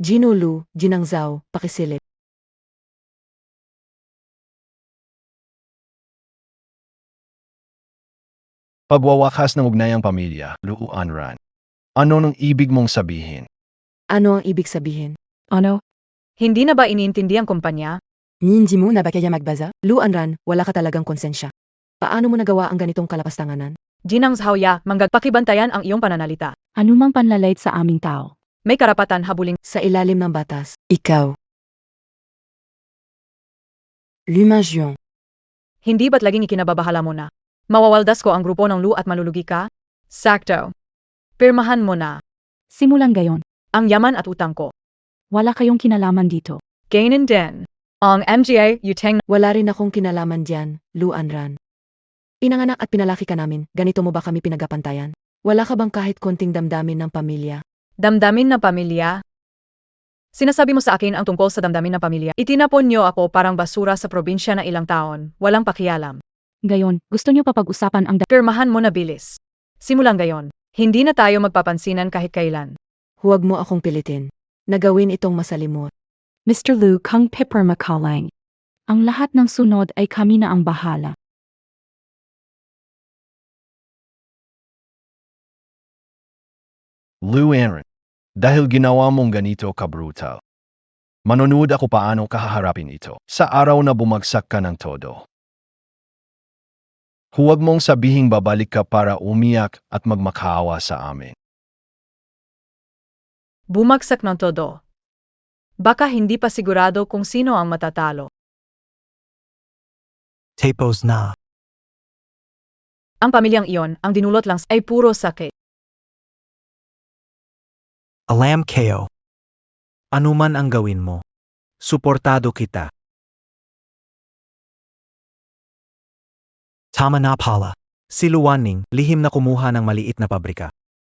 Gino Lu, Ginang Zhao, pakisilip. Pagwawakas ng ugnayang pamilya, Lu Anran. Ano nang ibig mong sabihin? Ano ang ibig sabihin? Ano? Hindi na ba iniintindi ang kumpanya? Hindi mo na ba kaya magbaza? Lu Anran, wala ka talagang konsensya. Paano mo nagawa ang ganitong kalapastanganan? Ginang Zhaoya, pakibantayan ang iyong pananalita. Anumang panlalait sa aming tao. May karapatan habuling. Sa ilalim ng batas, ikaw. Lumajion, Hindi ba't laging ikinababahala mo na? Mawawaldas ko ang grupo ng Lu at malulugi ka? Sakto. Pirmahan mo na. Simulan gayon. Ang yaman at utang ko. Wala kayong kinalaman dito. Gainin din. Ang MGA, Yuteng. wala rin akong kinalaman diyan, Lu Anran. Pinanganak at pinalaki ka namin, ganito mo ba kami pinagapantayan? Wala ka bang kahit konting damdamin ng pamilya? Damdamin ng pamilya. Sinasabi mo sa akin ang tungkol sa damdamin ng pamilya. Itinapon niyo ako parang basura sa probinsya na ilang taon. Walang pakialam. Gayon, gusto niyo pa pag-usapan ang Pirmahan mo na bilis. Simulan gayon. Hindi na tayo magpapansinan kahit kailan. Huwag mo akong pilitin. Nagawin itong masalimot. Mr. Lu Kang Pepper Makalang. Ang lahat ng sunod ay kami na ang bahala. Lu Anran. Dahil ginawa mong ganito ka-brutal. Manonood ako paano kahaharapin ito. Sa araw na bumagsak ka ng todo. Huwag mong sabihing babalik ka para umiyak at magmakaawa sa amin. Bumagsak ng todo. Baka hindi pa sigurado kung sino ang matatalo. Tapos na. Ang pamilyang iyon, ang dinulot lang ay puro sakit. Alam kayo. Ano man ang gawin mo. Suportado kita. Tama na pala. Si Luwaning, lihim na kumuha ng maliit na pabrika.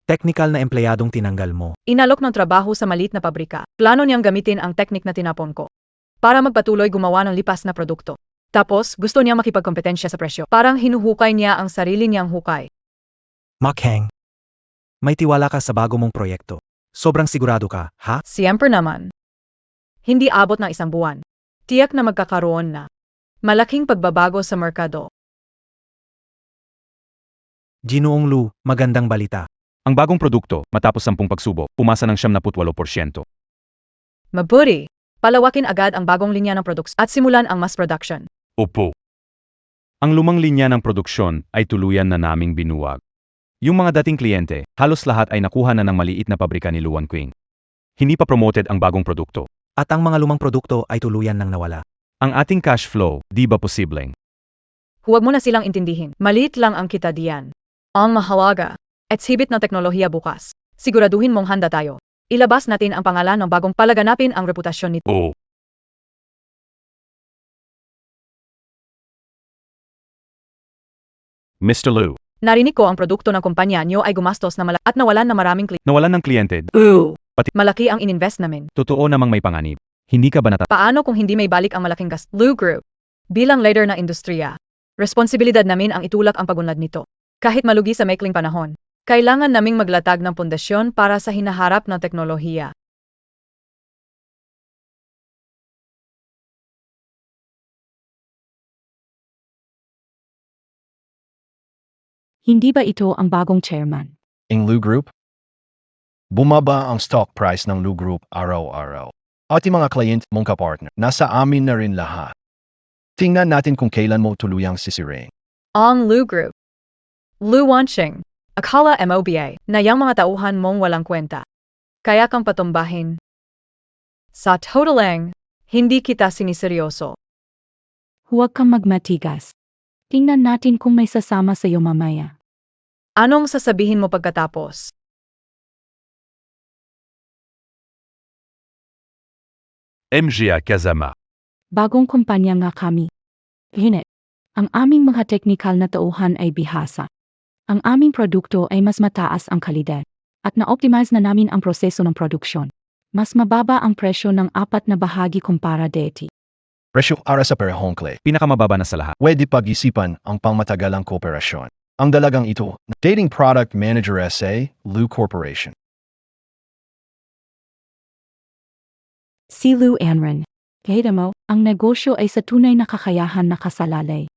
Teknikal na empleyadong tinanggal mo. Inalok ng trabaho sa maliit na pabrika. Plano niyang gamitin ang teknik na tinapon ko para magpatuloy gumawa ng lipas na produkto. Tapos, gusto niyang makipagkompetensya sa presyo. Parang hinuhukay niya ang sarili niyang hukay. Makheng. May tiwala ka sa bago mong proyekto. Sobrang sigurado ka, ha? Siyempre naman. Hindi abot ng isang buwan. Tiyak na magkakaroon na malaking pagbabago sa merkado. Ginoong Lu, magandang balita. Ang bagong produkto, matapos 10 pagsubok, pumasa ng 78%. Mabuti. Palawakin agad ang bagong linya ng products at simulan ang mass production. Opo. Ang lumang linya ng produksyon ay tuluyan na naming binuwag. Yung mga dating kliyente, halos lahat ay nakuha na ng maliit na pabrika ni Luan Qing. Hindi pa promoted ang bagong produkto. At ang mga lumang produkto ay tuluyan nang nawala. Ang ating cash flow, di ba posibleng? Huwag mo na silang intindihin. Maliit lang ang kita diyan. Ang mahalaga, exhibit ng teknolohiya bukas. Siguraduhin mong handa tayo. Ilabas natin ang pangalan ng bagong palaganapin ang reputasyon nito. Oo. Mr. Lu, Narinig ko ang produkto ng kumpanya niyo ay gumastos na at nawalan na maraming nawalan ng kliyente. Malaki ang ininvest namin. Totoo namang may panganib. Hindi ka ba Paano kung hindi may balik ang malaking gas? Lu Group. Bilang leader ng industriya, responsibilidad namin ang itulak ang pagunlad nito. Kahit malugi sa maikling panahon, kailangan naming maglatag ng pundasyon para sa hinaharap ng teknolohiya. Hindi ba ito ang bagong chairman? Ang Lu Group? Bumaba ang stock price ng Lu Group araw-araw. At yung mga client mong kapartner, nasa amin na rin lahat. Tingnan natin kung kailan mo tuluyang sisiring. Ang Lu Group. Lu Wanqing. Akala MOBA na yang mga tauhan mong walang kwenta. Kaya kang patumbahin. Sa totaling, hindi kita siniseryoso. Huwag kang magmatigas. Tingnan natin kung may sasama sa iyo mamaya. Anong sasabihin mo pagkatapos? MGA Kazama. Bagong kumpanya nga kami. Hindi. Ang aming mga teknikal na tauhan ay bihasa. Ang aming produkto ay mas mataas ang kalidad. At na-optimize na namin ang proseso ng produksyon. Mas mababa ang presyo ng 4 na bahagi kumpara dati. Presyo para sa perehong clay. Pinakamababa na sa lahat. Pwede pag-isipan ang pangmatagalang kooperasyon. Ang dalagang ito, Dating Product Manager SA, Lu Corporation. Si Lu Anran. Kahit mo, ang negosyo ay sa tunay na kakayahan na kasalalay.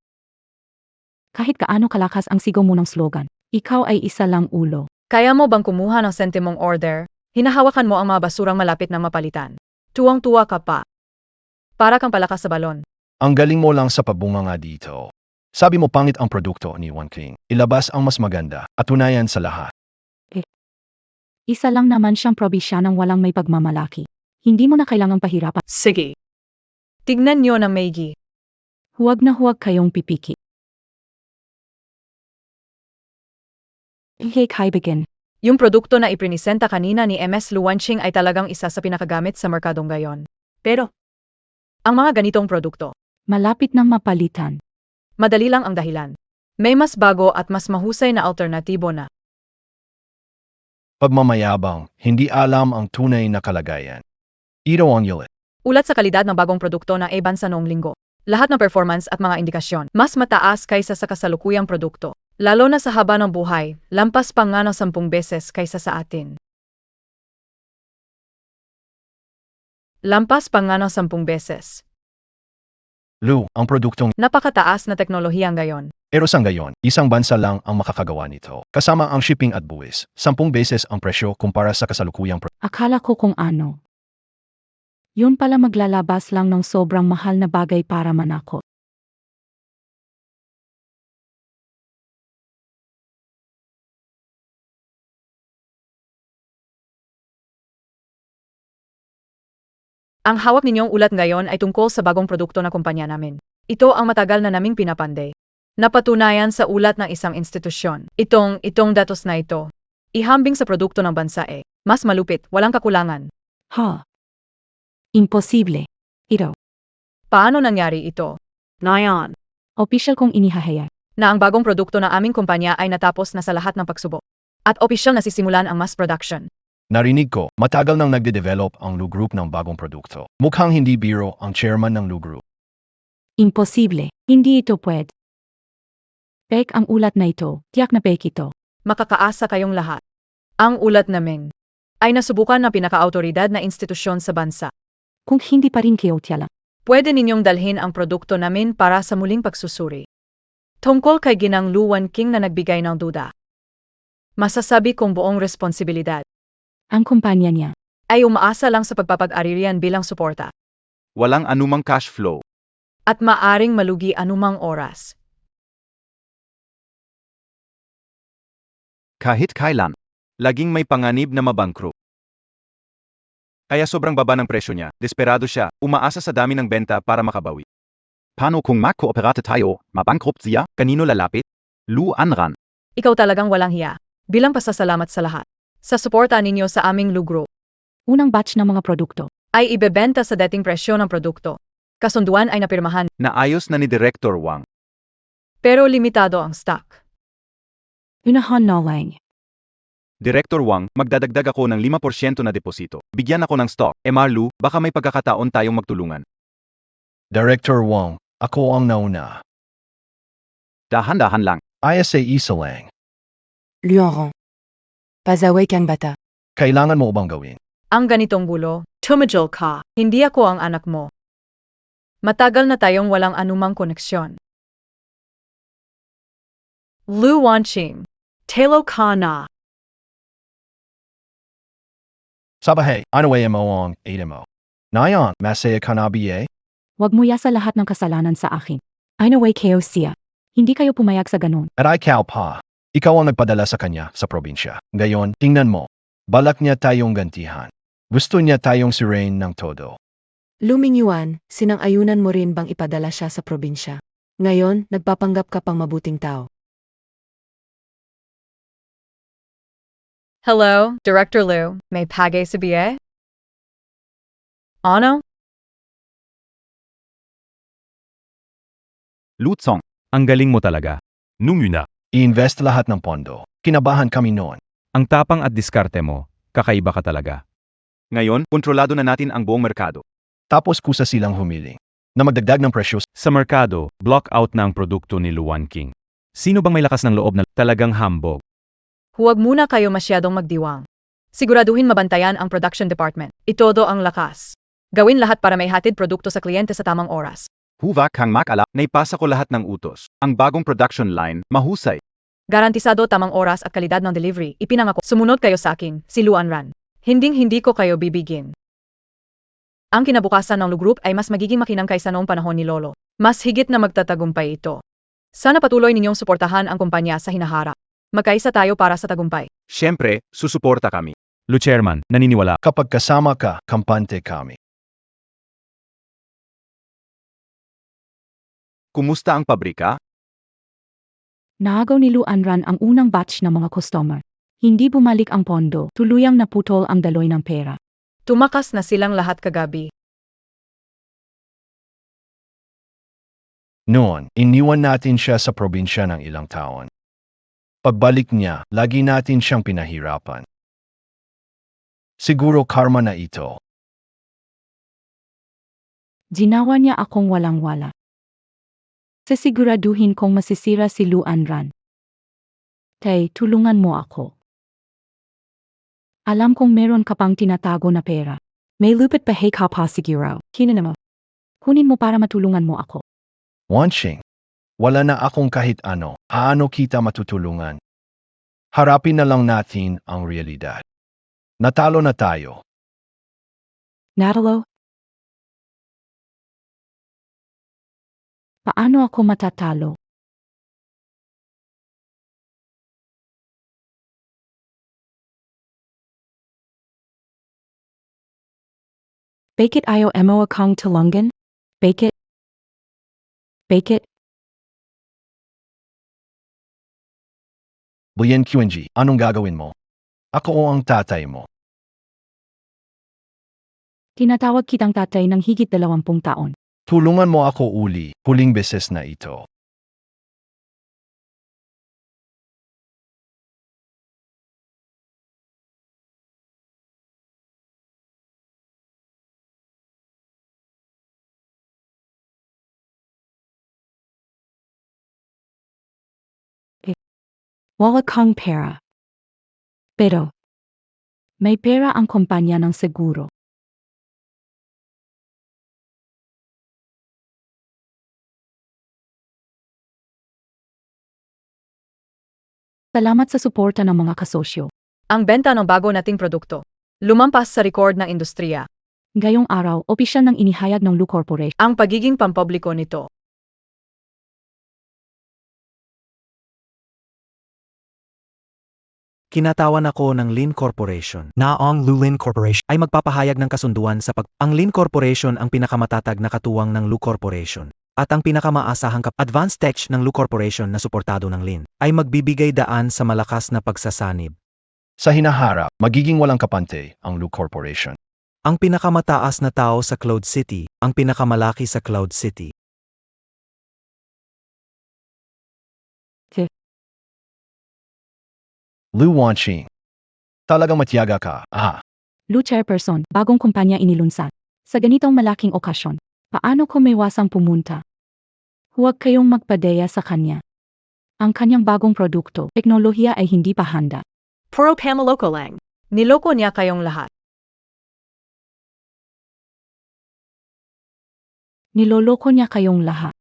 Kahit kaano kalakas ang sigaw mo ng slogan, ikaw ay isa lang ulo. Kaya mo bang kumuha ng sentimong order? Hinahawakan mo ang mga basurang malapit na mapalitan. Tuwang-tuwa ka pa. Para kang palakas sa balon. Ang galing mo lang sa pagbunganga dito. Sabi mo pangit ang produkto ni Wan King. Ilabas ang mas maganda at tunayan sa lahat. Isa lang naman siyang probisya ng walang may pagmamalaki. Hindi mo na kailangang pahirapan. Sige. Tignan niyo ng maigi. Huwag na huwag kayong pipiki. Hey kaibigan, Yung produkto na iprinisenta kanina ni MS Lu Wanqing ay talagang isa sa pinakagamit sa merkadong gayon. Pero, ang mga ganitong produkto, malapit nang mapalitan. madali lang ang dahilan. May mas bago at mas mahusay na alternatibo na. Pagmamayabang, hindi alam ang tunay na kalagayan. Ito ang yulit. Ulat sa kalidad ng bagong produkto na e-ban sa noong linggo. Lahat ng performance at mga indikasyon, mas mataas kaysa sa kasalukuyang produkto. Lalo na sa haba ng buhay, lampas pa nga ng 10 beses kaysa sa atin. Lampas pa nga ng 10 beses. Lu, ang produktong Napakataas na teknolohiyang gayon. Eros ang gayon, isang bansa lang ang makakagawa nito. Kasama ang shipping at buwis, 10 beses ang presyo kumpara sa kasalukuyang Akala ko kung ano. Yun pala maglalabas lang ng sobrang mahal na bagay para manakot. Ang hawak ninyong ulat ngayon ay tungkol sa bagong produkto ng kumpanya namin. Ito ang matagal na naming pinapande. Napatunayan sa ulat ng isang institusyon. Itong datos na ito. Ihambing sa produkto ng bansa mas malupit, walang kakulangan. Ha? Imposible. Ito. Paano nangyari ito? Ngayon, Official kong inihahayag. na ang bagong produkto ng aming kumpanya ay natapos na sa lahat ng pagsubok. At opisyal na sisimulan ang mass production. Narinig ko, matagal nang nagde-develop ang Lu Group ng bagong produkto. Mukhang hindi biro ang chairman ng Lu Group. Imposible. Hindi ito pwede. Fake ang ulat na ito. Tiyak na fake ito. Makakaasa kayong lahat. Ang ulat namin ay nasubukan ng pinaka-autoridad na institusyon sa bansa. Kung hindi pa rin kayo tiyala. Pwede ninyong dalhin ang produkto namin para sa muling pagsusuri. Tungkol kay Ginang Lu Wanking na nagbigay ng duda. Masasabi kong buong responsibilidad Ang kumpanya niya. ay umaasa lang sa pagpapag-aririan bilang suporta Walang anumang cash flow. at maaring malugi anumang oras. Kahit kailan. Laging may panganib na mabangkrupt. Kaya sobrang baba ng presyo niya, desperado siya, umaasa sa dami ng benta para makabawi. Paano kung makooperate tayo, mabangkrupt siya, kanino lalapit? Lu Anran. Ikaw talagang walang hiya. Bilang pasasalamat sa lahat. Sa suporta ninyo sa aming Lu Group, Unang batch ng mga produkto. ay ibebenta sa dating presyo ng produkto. Kasunduan ay napirmahan, Naayos na ni Director Wang. pero limitado ang stock. Unahan na lang. Director Wang, magdadagdag ako ng 5% na deposito. Bigyan ako ng stock. Marlu, baka may pagkakataon tayong magtulungan. Director Wong, ako ang nauna. Dahan-dahan lang. ISA isa lang. Luanron. Pazaway kang bata. Kailangan mo bang gawin? Ang ganitong gulo, tumigil ka. Hindi ako ang anak mo. Matagal na tayong walang anumang koneksyon. Lu Wanqing, talo ka na. Sabahay, ano ay mo ang mo? Nayon, masaya ka na ba? Huwag mo yasa lahat ng kasalanan sa akin. I know way kayo siya. Hindi kayo pumayag sa ganun. At ikaw pa. Ikaw ang nagpadala sa kanya sa probinsya. Ngayon, tingnan mo. Balak niya tayong gantihan. Gusto niya tayong sirain ng todo. Luming Yuan, sinang-ayunan mo rin bang ipadala siya sa probinsya? Ngayon, nagpapanggap ka pang mabuting tao. Hello, Director Lu, may pagay sabiye? Ano? Lu Tsong. Ang galing mo talaga. Numuna. I-invest lahat ng pondo. Kinabahan kami noon. Ang tapang at diskarte mo, kakaiba ka talaga. Ngayon, kontrolado na natin ang buong merkado. Tapos kusa silang humiling. Na magdagdag ng presyo. Sa merkado, block out na ang produkto ni Lu Wanking. Sino bang may lakas ng loob na talagang hambog? Huwag muna kayo masyadong magdiwang. Siguraduhin mabantayan ang production department. Itodo ang lakas. Gawin lahat para may hatid produkto sa kliyente sa tamang oras. Huwag kang makala, naipasa ko lahat ng utos. Ang bagong production line, mahusay. Garantisado tamang oras at kalidad ng delivery. Ipinangako, sumunod kayo sa akin, si Lu Anran. Hinding-hindi ko kayo bibigyan. Ang kinabukasan ng Lu Group ay mas magiging makinang kaysa noong panahon ni Lolo. Mas higit na magtatagumpay ito. Sana patuloy ninyong suportahan ang kumpanya sa hinaharap. Magkaisa tayo para sa tagumpay. Siyempre, susuporta kami. Lu Chairman, naniniwala. Kapag kasama ka, kampante kami. Kumusta ang pabrika? Naagaw ni Lu Anran ang unang batch ng mga customer. Hindi bumalik ang pondo, tuluyang naputol ang daloy ng pera. Tumakas na silang lahat kagabi. Noon, iniwan natin siya sa probinsya ng ilang taon. Pagbalik niya, lagi natin siyang pinahirapan. Siguro karma na ito. Ginawa niya akong walang-wala. Sisiguraduhin kong masisira si Lu Anran. Tay, tulungan mo ako. Alam kong meron ka pang tinatago na pera. May lupit pa ka pa siguro. Kina mo. Kunin mo para matulungan mo ako. Wanqing, wala na akong kahit ano. Paano kita matutulungan? Harapin na lang natin ang realidad. Natalo na tayo. Natalo? Paano ako matatalo? Bakit ayaw mo akong tulungan? Bakit? Bakit? Lian Qing, anong gagawin mo? Ako ang tatay mo. Tinatawag kitang tatay ng higit 20 taon. Tulungan mo ako uli, huling beses na ito. Wala kang pera. Pero, may pera ang kumpanya ng seguro. Salamat sa suporta ng mga kasosyo. Ang benta ng bago nating produkto. Lumampas sa record ng industriya. Ngayong araw, opisyal nang inihayag ng Lu Corporation. Ang pagiging pampubliko nito. Kinatawan ako ng Lin Corporation na ang Lulin Corporation ay magpapahayag ng kasunduan sa Ang Lin Corporation ang pinakamatatag na katuwang ng Lu Corporation at ang pinakamaasahang advanced tech ng Lu Corporation na suportado ng Lin ay magbibigay daan sa malakas na pagsasanib. Sa hinaharap, magiging walang kapante ang Lu Corporation. Ang pinakamataas na tao sa Cloud City, ang pinakamalaki sa Cloud City. Lu Wanqing. Talagang matiyaga ka, Lu Chairperson, bagong kumpanya inilunsad. Sa ganitong malaking okasyon, paano ko maiwasang pumunta? Huwag kayong magpadeya sa kanya. Ang kanyang bagong produkto, teknolohiya ay hindi pa handa. Puro pamaloko lang. Niloko niya kayong lahat. Niloloko niya kayong lahat.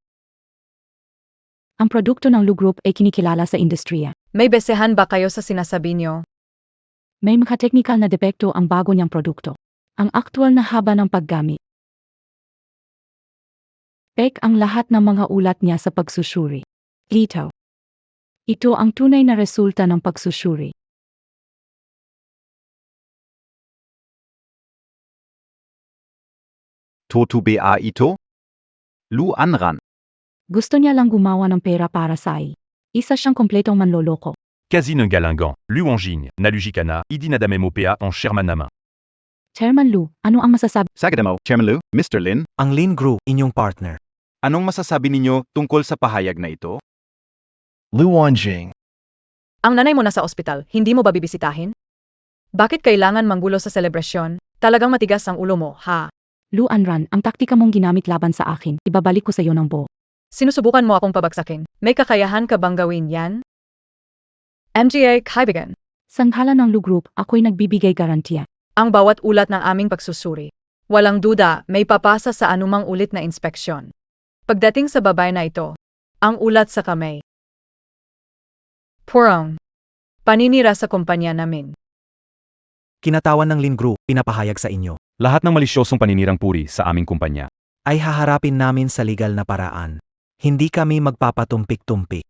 Ang produkto ng Lu Group ay kinikilala sa industriya. May besehan ba kayo sa sinasabi niyo? May mga technical na depekto ang bago niyang produkto. Ang aktwal na haba ng paggamit. Pek ang lahat ng mga ulat niya sa pagsusuri. Ito. Ito ang tunay na resulta ng pagsusuri. Totu ba ito? Lu Anran. Gusto niya lang gumawa ng pera para sa isa siyang kompletong manloloko. Casino Galingan, Lu Wanjing, Nalujikana, Idi Nadame Mopea en Sherman Nama. Chairman Lu, ano ang masasabi? Sagadamo, Chairman Lu, Mr. Lin, Ang Lin Group, inyong partner. anong masasabi ninyo tungkol sa pahayag na ito? Lu Wanjing. Ang nanay mo nasa ospital, hindi mo ba bibisitahin? Bakit kailangan manggulo sa selebrasyon? Talagang matigas ang ulo mo, ha? Lu Anran, ang taktika mong ginamit laban sa akin, ibabalik ko sa iyo ng buo. Sinusubukan mo akong pabagsakin. May kakayahan ka bang gawin yan? MGA, kaibigan. Sa ngalan ng Lu Group, ako'y nagbibigay garantiya. Ang bawat ulat ng aming pagsusuri. Walang duda, may papasa sa anumang ulit na inspeksyon. Pagdating sa babay na ito, ang ulat sa kamay. Purong. Paninira sa kumpanya namin. Kinatawan ng Lin Group, pinapahayag sa inyo, Lahat ng malisyosong paninirang puri sa aming kumpanya. ay haharapin namin sa legal na paraan. Hindi kami magpapatumpik-tumpik.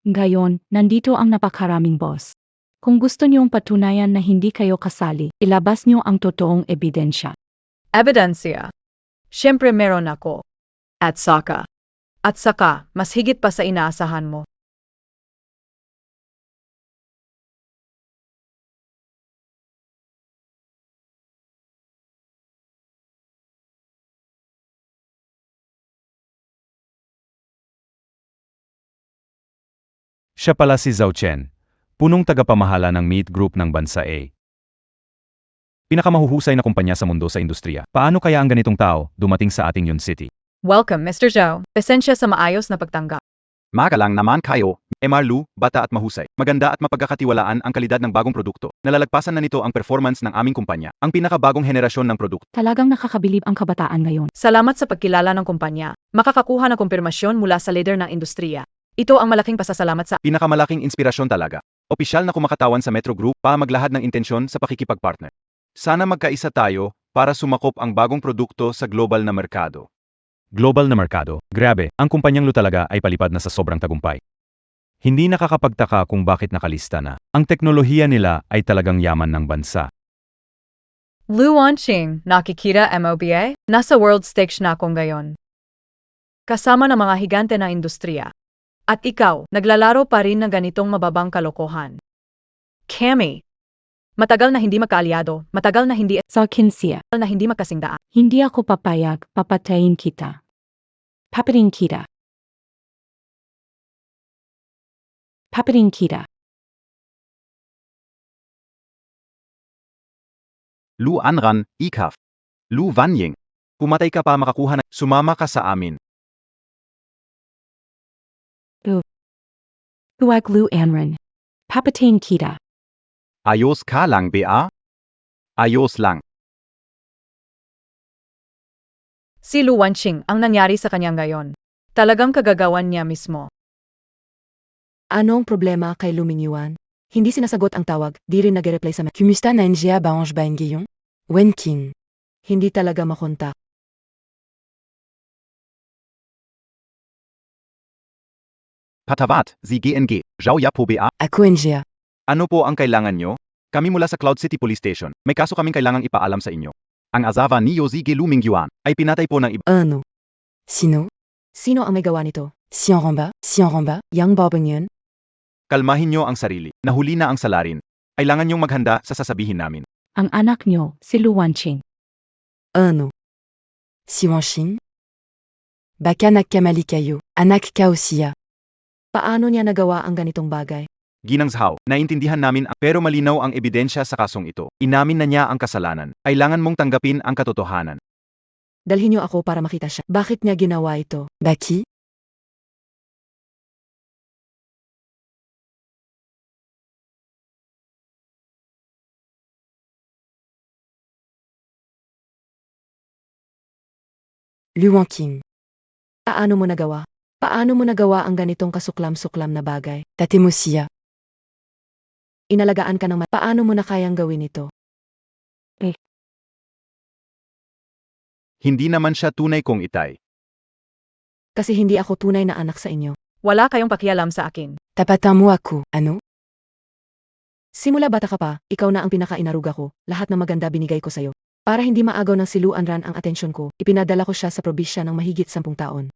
Ngayon, nandito ang napakaraming boss. Kung gusto niyong patunayan na hindi kayo kasali, ilabas niyo ang totoong ebidensya. Ebidensya. Siyempre meron ako. At saka, mas higit pa sa inaasahan mo. Siya pala si Zhao Chen, punong tagapamahala ng meat group ng bansa A. Pinakamahuhusay na kumpanya sa mundo sa industriya. Paano kaya ang ganitong tao dumating sa ating Yun City? Welcome, Mr. Zhao. Pasensya sa maayos na pagtanggap. Magalang naman kayo, MR Lu, bata at mahusay. Maganda at mapagkakatiwalaan ang kalidad ng bagong produkto. Nalalagpasan na nito ang performance ng aming kumpanya. Ang pinakabagong henerasyon ng produkto. Talagang nakakabilib ang kabataan ngayon. Salamat sa pagkilala ng kumpanya. Makakakuha ng kumpirmasyon mula sa leader ng industriya. Ito ang malaking pasasalamat sa Pinakamalaking inspirasyon talaga. Opisyal na kumakatawan sa Metro Group para maglahad ng intensyon sa pakikipagpartner. Sana magkaisa tayo para sumakop ang bagong produkto sa global na merkado. Global na merkado. Grabe, ang kumpanyang Lu talaga ay palipad na sa sobrang tagumpay. Hindi nakakapagtaka kung bakit nakalista na. Ang teknolohiya nila ay talagang yaman ng bansa. Lu Wanqing, nakikita MOBA? Nasa world stage na ako ngayon. Kasama ng mga higante ng industriya. At ikaw, naglalaro pa rin ng ganitong mababang kalokohan. Cammy, matagal na hindi magkaalyado, matagal na hindi Siya. makasingdaan. Hindi ako papayag, papatayin kita. Paparin kita. Paparin kita. Lu Anran, Ikaf. Lu Wanying. Pumatay ka pa makakuha na, sumama ka sa amin. Huwag Lu Anran. Papatayin kita. Ayos ka lang, ba? Ayos lang. Si Lu Wanqing ang nangyari sa kanya ngayon. Talagang kagagawan niya mismo. Anong problema kay Lumingyuan? Hindi sinasagot ang tawag, di rin nag-reply sa Kumusta na NGA Baonge Baingiyong? Wenking. Hindi talaga makontak. Patavat, ZGNG, Zhao ya po ba? Ako NGA. Ano po ang kailangan nyo? Kami mula sa Cloud City Police Station. May kaso kaming kailangang ipaalam sa inyo. Ang asawa ni Yozige Lumingyuan ay pinatay po ng iba. Ano? Sino? Sino ang may gawa nito? Xianromba? Xianromba? Yang Babang yun? Kalmahin nyo ang sarili. Nahuli na ang salarin. Kailangan nyong maghanda sa sasabihin namin. Ang anak niyo, si Lu Wanqing. Ano? Si Wanqing? Baka nagkamali kayo. Anak ka o siya. Paano niya nagawa ang ganitong bagay? Ginang Zhao, naintindihan namin pero malinaw ang ebidensya sa kasong ito. Inamin na niya ang kasalanan. Kailangan mong tanggapin ang katotohanan. Dalhin niyo ako para makita siya. Bakit niya ginawa ito? Baki? Lu Wanqing. Paano mo nagawa? Paano mo nagawa ang ganitong kasuklam-suklam na bagay? Tate mo siya. Inalagaan ka ng paano mo na kayang gawin ito? Hindi naman siya tunay kong itay. Kasi hindi ako tunay na anak sa inyo. Wala kayong pakialam sa akin. Tapatan mo ako, ano? Simula bata ka pa, ikaw na ang pinaka-inaruga ko, lahat ng maganda binigay ko sa'yo. Para hindi maagaw ng si Lu Anran ang atensyon ko, ipinadala ko siya sa probisya ng mahigit 10 taon.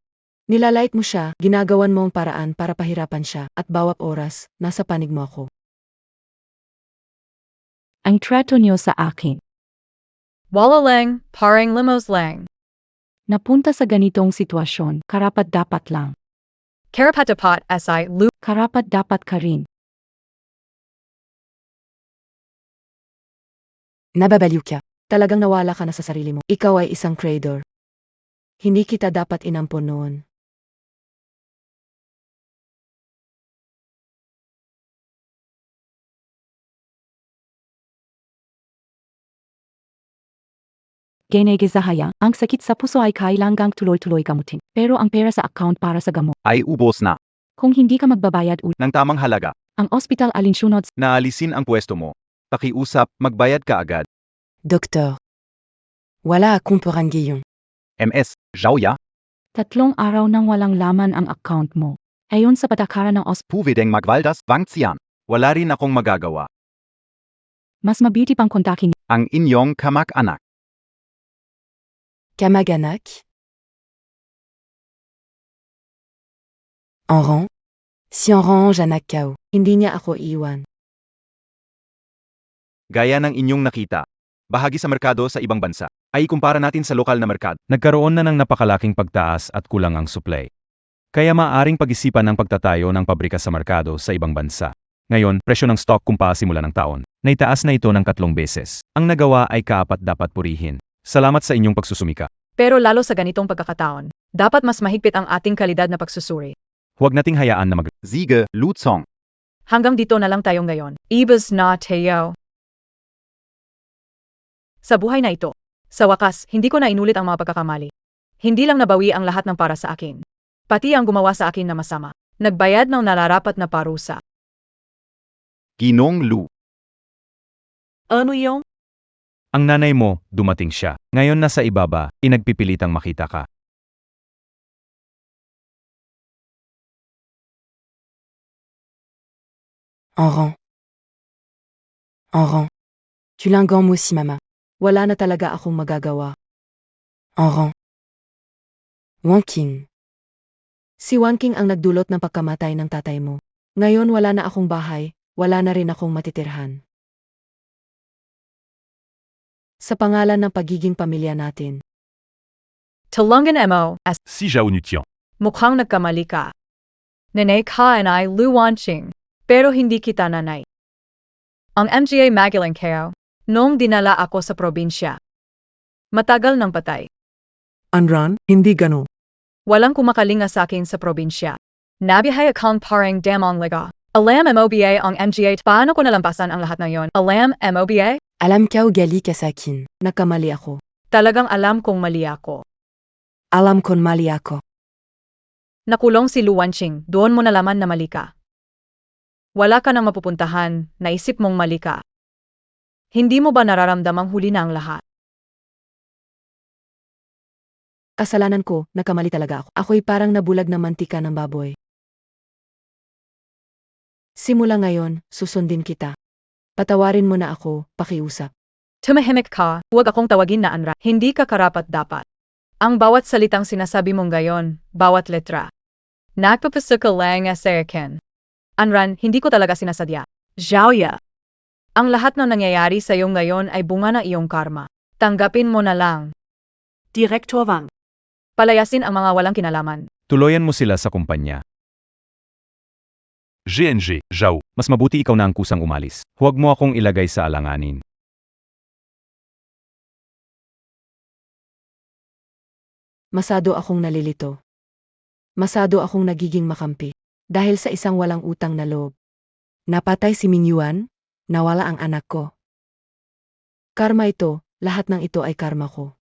Nilalait mo siya, ginagawan mo ang paraan para pahirapan siya, at bawat oras, nasa panig mo ako. Ang trato niyo sa akin. Wala lang, parang limos lang. Napunta sa ganitong sitwasyon, karapat-dapat lang. Karapatapat si Lu. Karapat-dapat ka rin. Nababaliw ka. Talagang nawala ka na sa sarili mo. Ikaw ay isang traitor. Hindi kita dapat inampon noon. Genegizahaya, ang sakit sa puso ay kailangang tuloy-tuloy gamutin. Pero ang pera sa account para sa gamot. Ay ubos na. Kung hindi ka magbabayad ulit, Ng tamang halaga. ang ospital alinsunod Naalisin ang pwesto mo. Pakiusap, magbayad ka agad. Doktor. Wala akong paranggiyong. MS, Zhao ya, 3 araw nang walang laman ang account mo. Ayon sa patakaran ng puwedeng magvaldas, Wangzian. Wala rin akong magagawa. mas mabuti pang kontakin Ang inyong kamag-anak. Kamag-anak? Enran? Si Orange anak kao, hindi niya ako iwan. Gaya ng inyong nakita. Bahagi sa merkado sa ibang bansa. Ay kumpara natin sa lokal na merkado. Nagkaroon na ng napakalaking pagtaas at kulang ang supply. Kaya maaaring pag-isipan ng pagtatayo ng pabrika sa merkado sa ibang bansa. Ngayon, presyo ng stock kumpara simula ng taon. Naitaas na ito ng 3 beses. Ang nagawa ay kaapat dapat purihin. Salamat sa inyong pagsusumika. Pero lalo sa ganitong pagkakataon, dapat mas mahigpit ang ating kalidad na pagsusuri. Huwag nating hayaan na Ziege, Lutsong. Hanggang dito na lang tayo ngayon. Ibas na tayo. Sa buhay na ito, sa wakas, hindi ko na inulit ang mga pagkakamali. Hindi lang nabawi ang lahat ng para sa akin. Pati ang gumawa sa akin na masama. Nagbayad ng nararapat na parusa. Ginong Lu. Ano yung? Ang nanay mo, dumating siya. Ngayon nasa ibaba, inagpipilitang makita ka. Enran. Enran. Tu lingues moi aussi, maman. Wala na talaga akong magagawa. Oron. Wanking. Si Wanking ang nagdulot ng pagkamatay ng tatay mo. Ngayon wala na akong bahay, wala na rin akong matitirhan. Sa pangalan ng pagiging pamilya natin, Talungan mo, as Si Zhao Nutian. mukhang nagkamali ka. Nanay ka and I luwanching, pero hindi kita nanay. Ang MGA magaling kayo, noong dinala ako sa probinsya. Matagal nang patay. Anran, hindi gano. Walang kumakalinga sa akin sa probinsya. Nabihay akong parang damon liga. Alam MOBA ang MGA, paano ko nalampasan ang lahat na yon? Alam MOBA? Alam kau gali ka sa akin, nakamali ako. Talagang alam kong mali ako. Alam kon mali ako. Nakulong si Lu Wanqing, doon mo nalaman na mali ka. Wala ka nang mapupuntahan, naisip mong mali ka. Hindi mo ba nararamdamang huli na ang lahat? Kasalanan ko, nakamali talaga ako. Ako'y parang nabulag na mantika ng baboy. Simula ngayon, susundin kita. Patawarin mo na ako, pakiusap. Tumahimik ka, huwag akong tawagin na Anran. Hindi ka karapat-dapat. Ang bawat salitang sinasabi mong gayon, bawat letra. Nagpapasuka lang sa akin. Anran, hindi ko talaga sinasadya. Xiaoya. Ang lahat ng nangyayari sa iyo ngayon ay bunga ng iyong karma. Tanggapin mo na lang. Direktor Wang. Palayasin ang mga walang kinalaman. Tuloyan mo sila sa kumpanya. GNG, Zhao, mas mabuti ikaw na ang kusang umalis. Huwag mo akong ilagay sa alanganin. Masado akong nalilito. Masado akong nagiging makampi. Dahil sa isang walang utang na loob. Napatay si Mingyuan, nawala ang anak ko. Karma ito, lahat ng ito ay karma ko.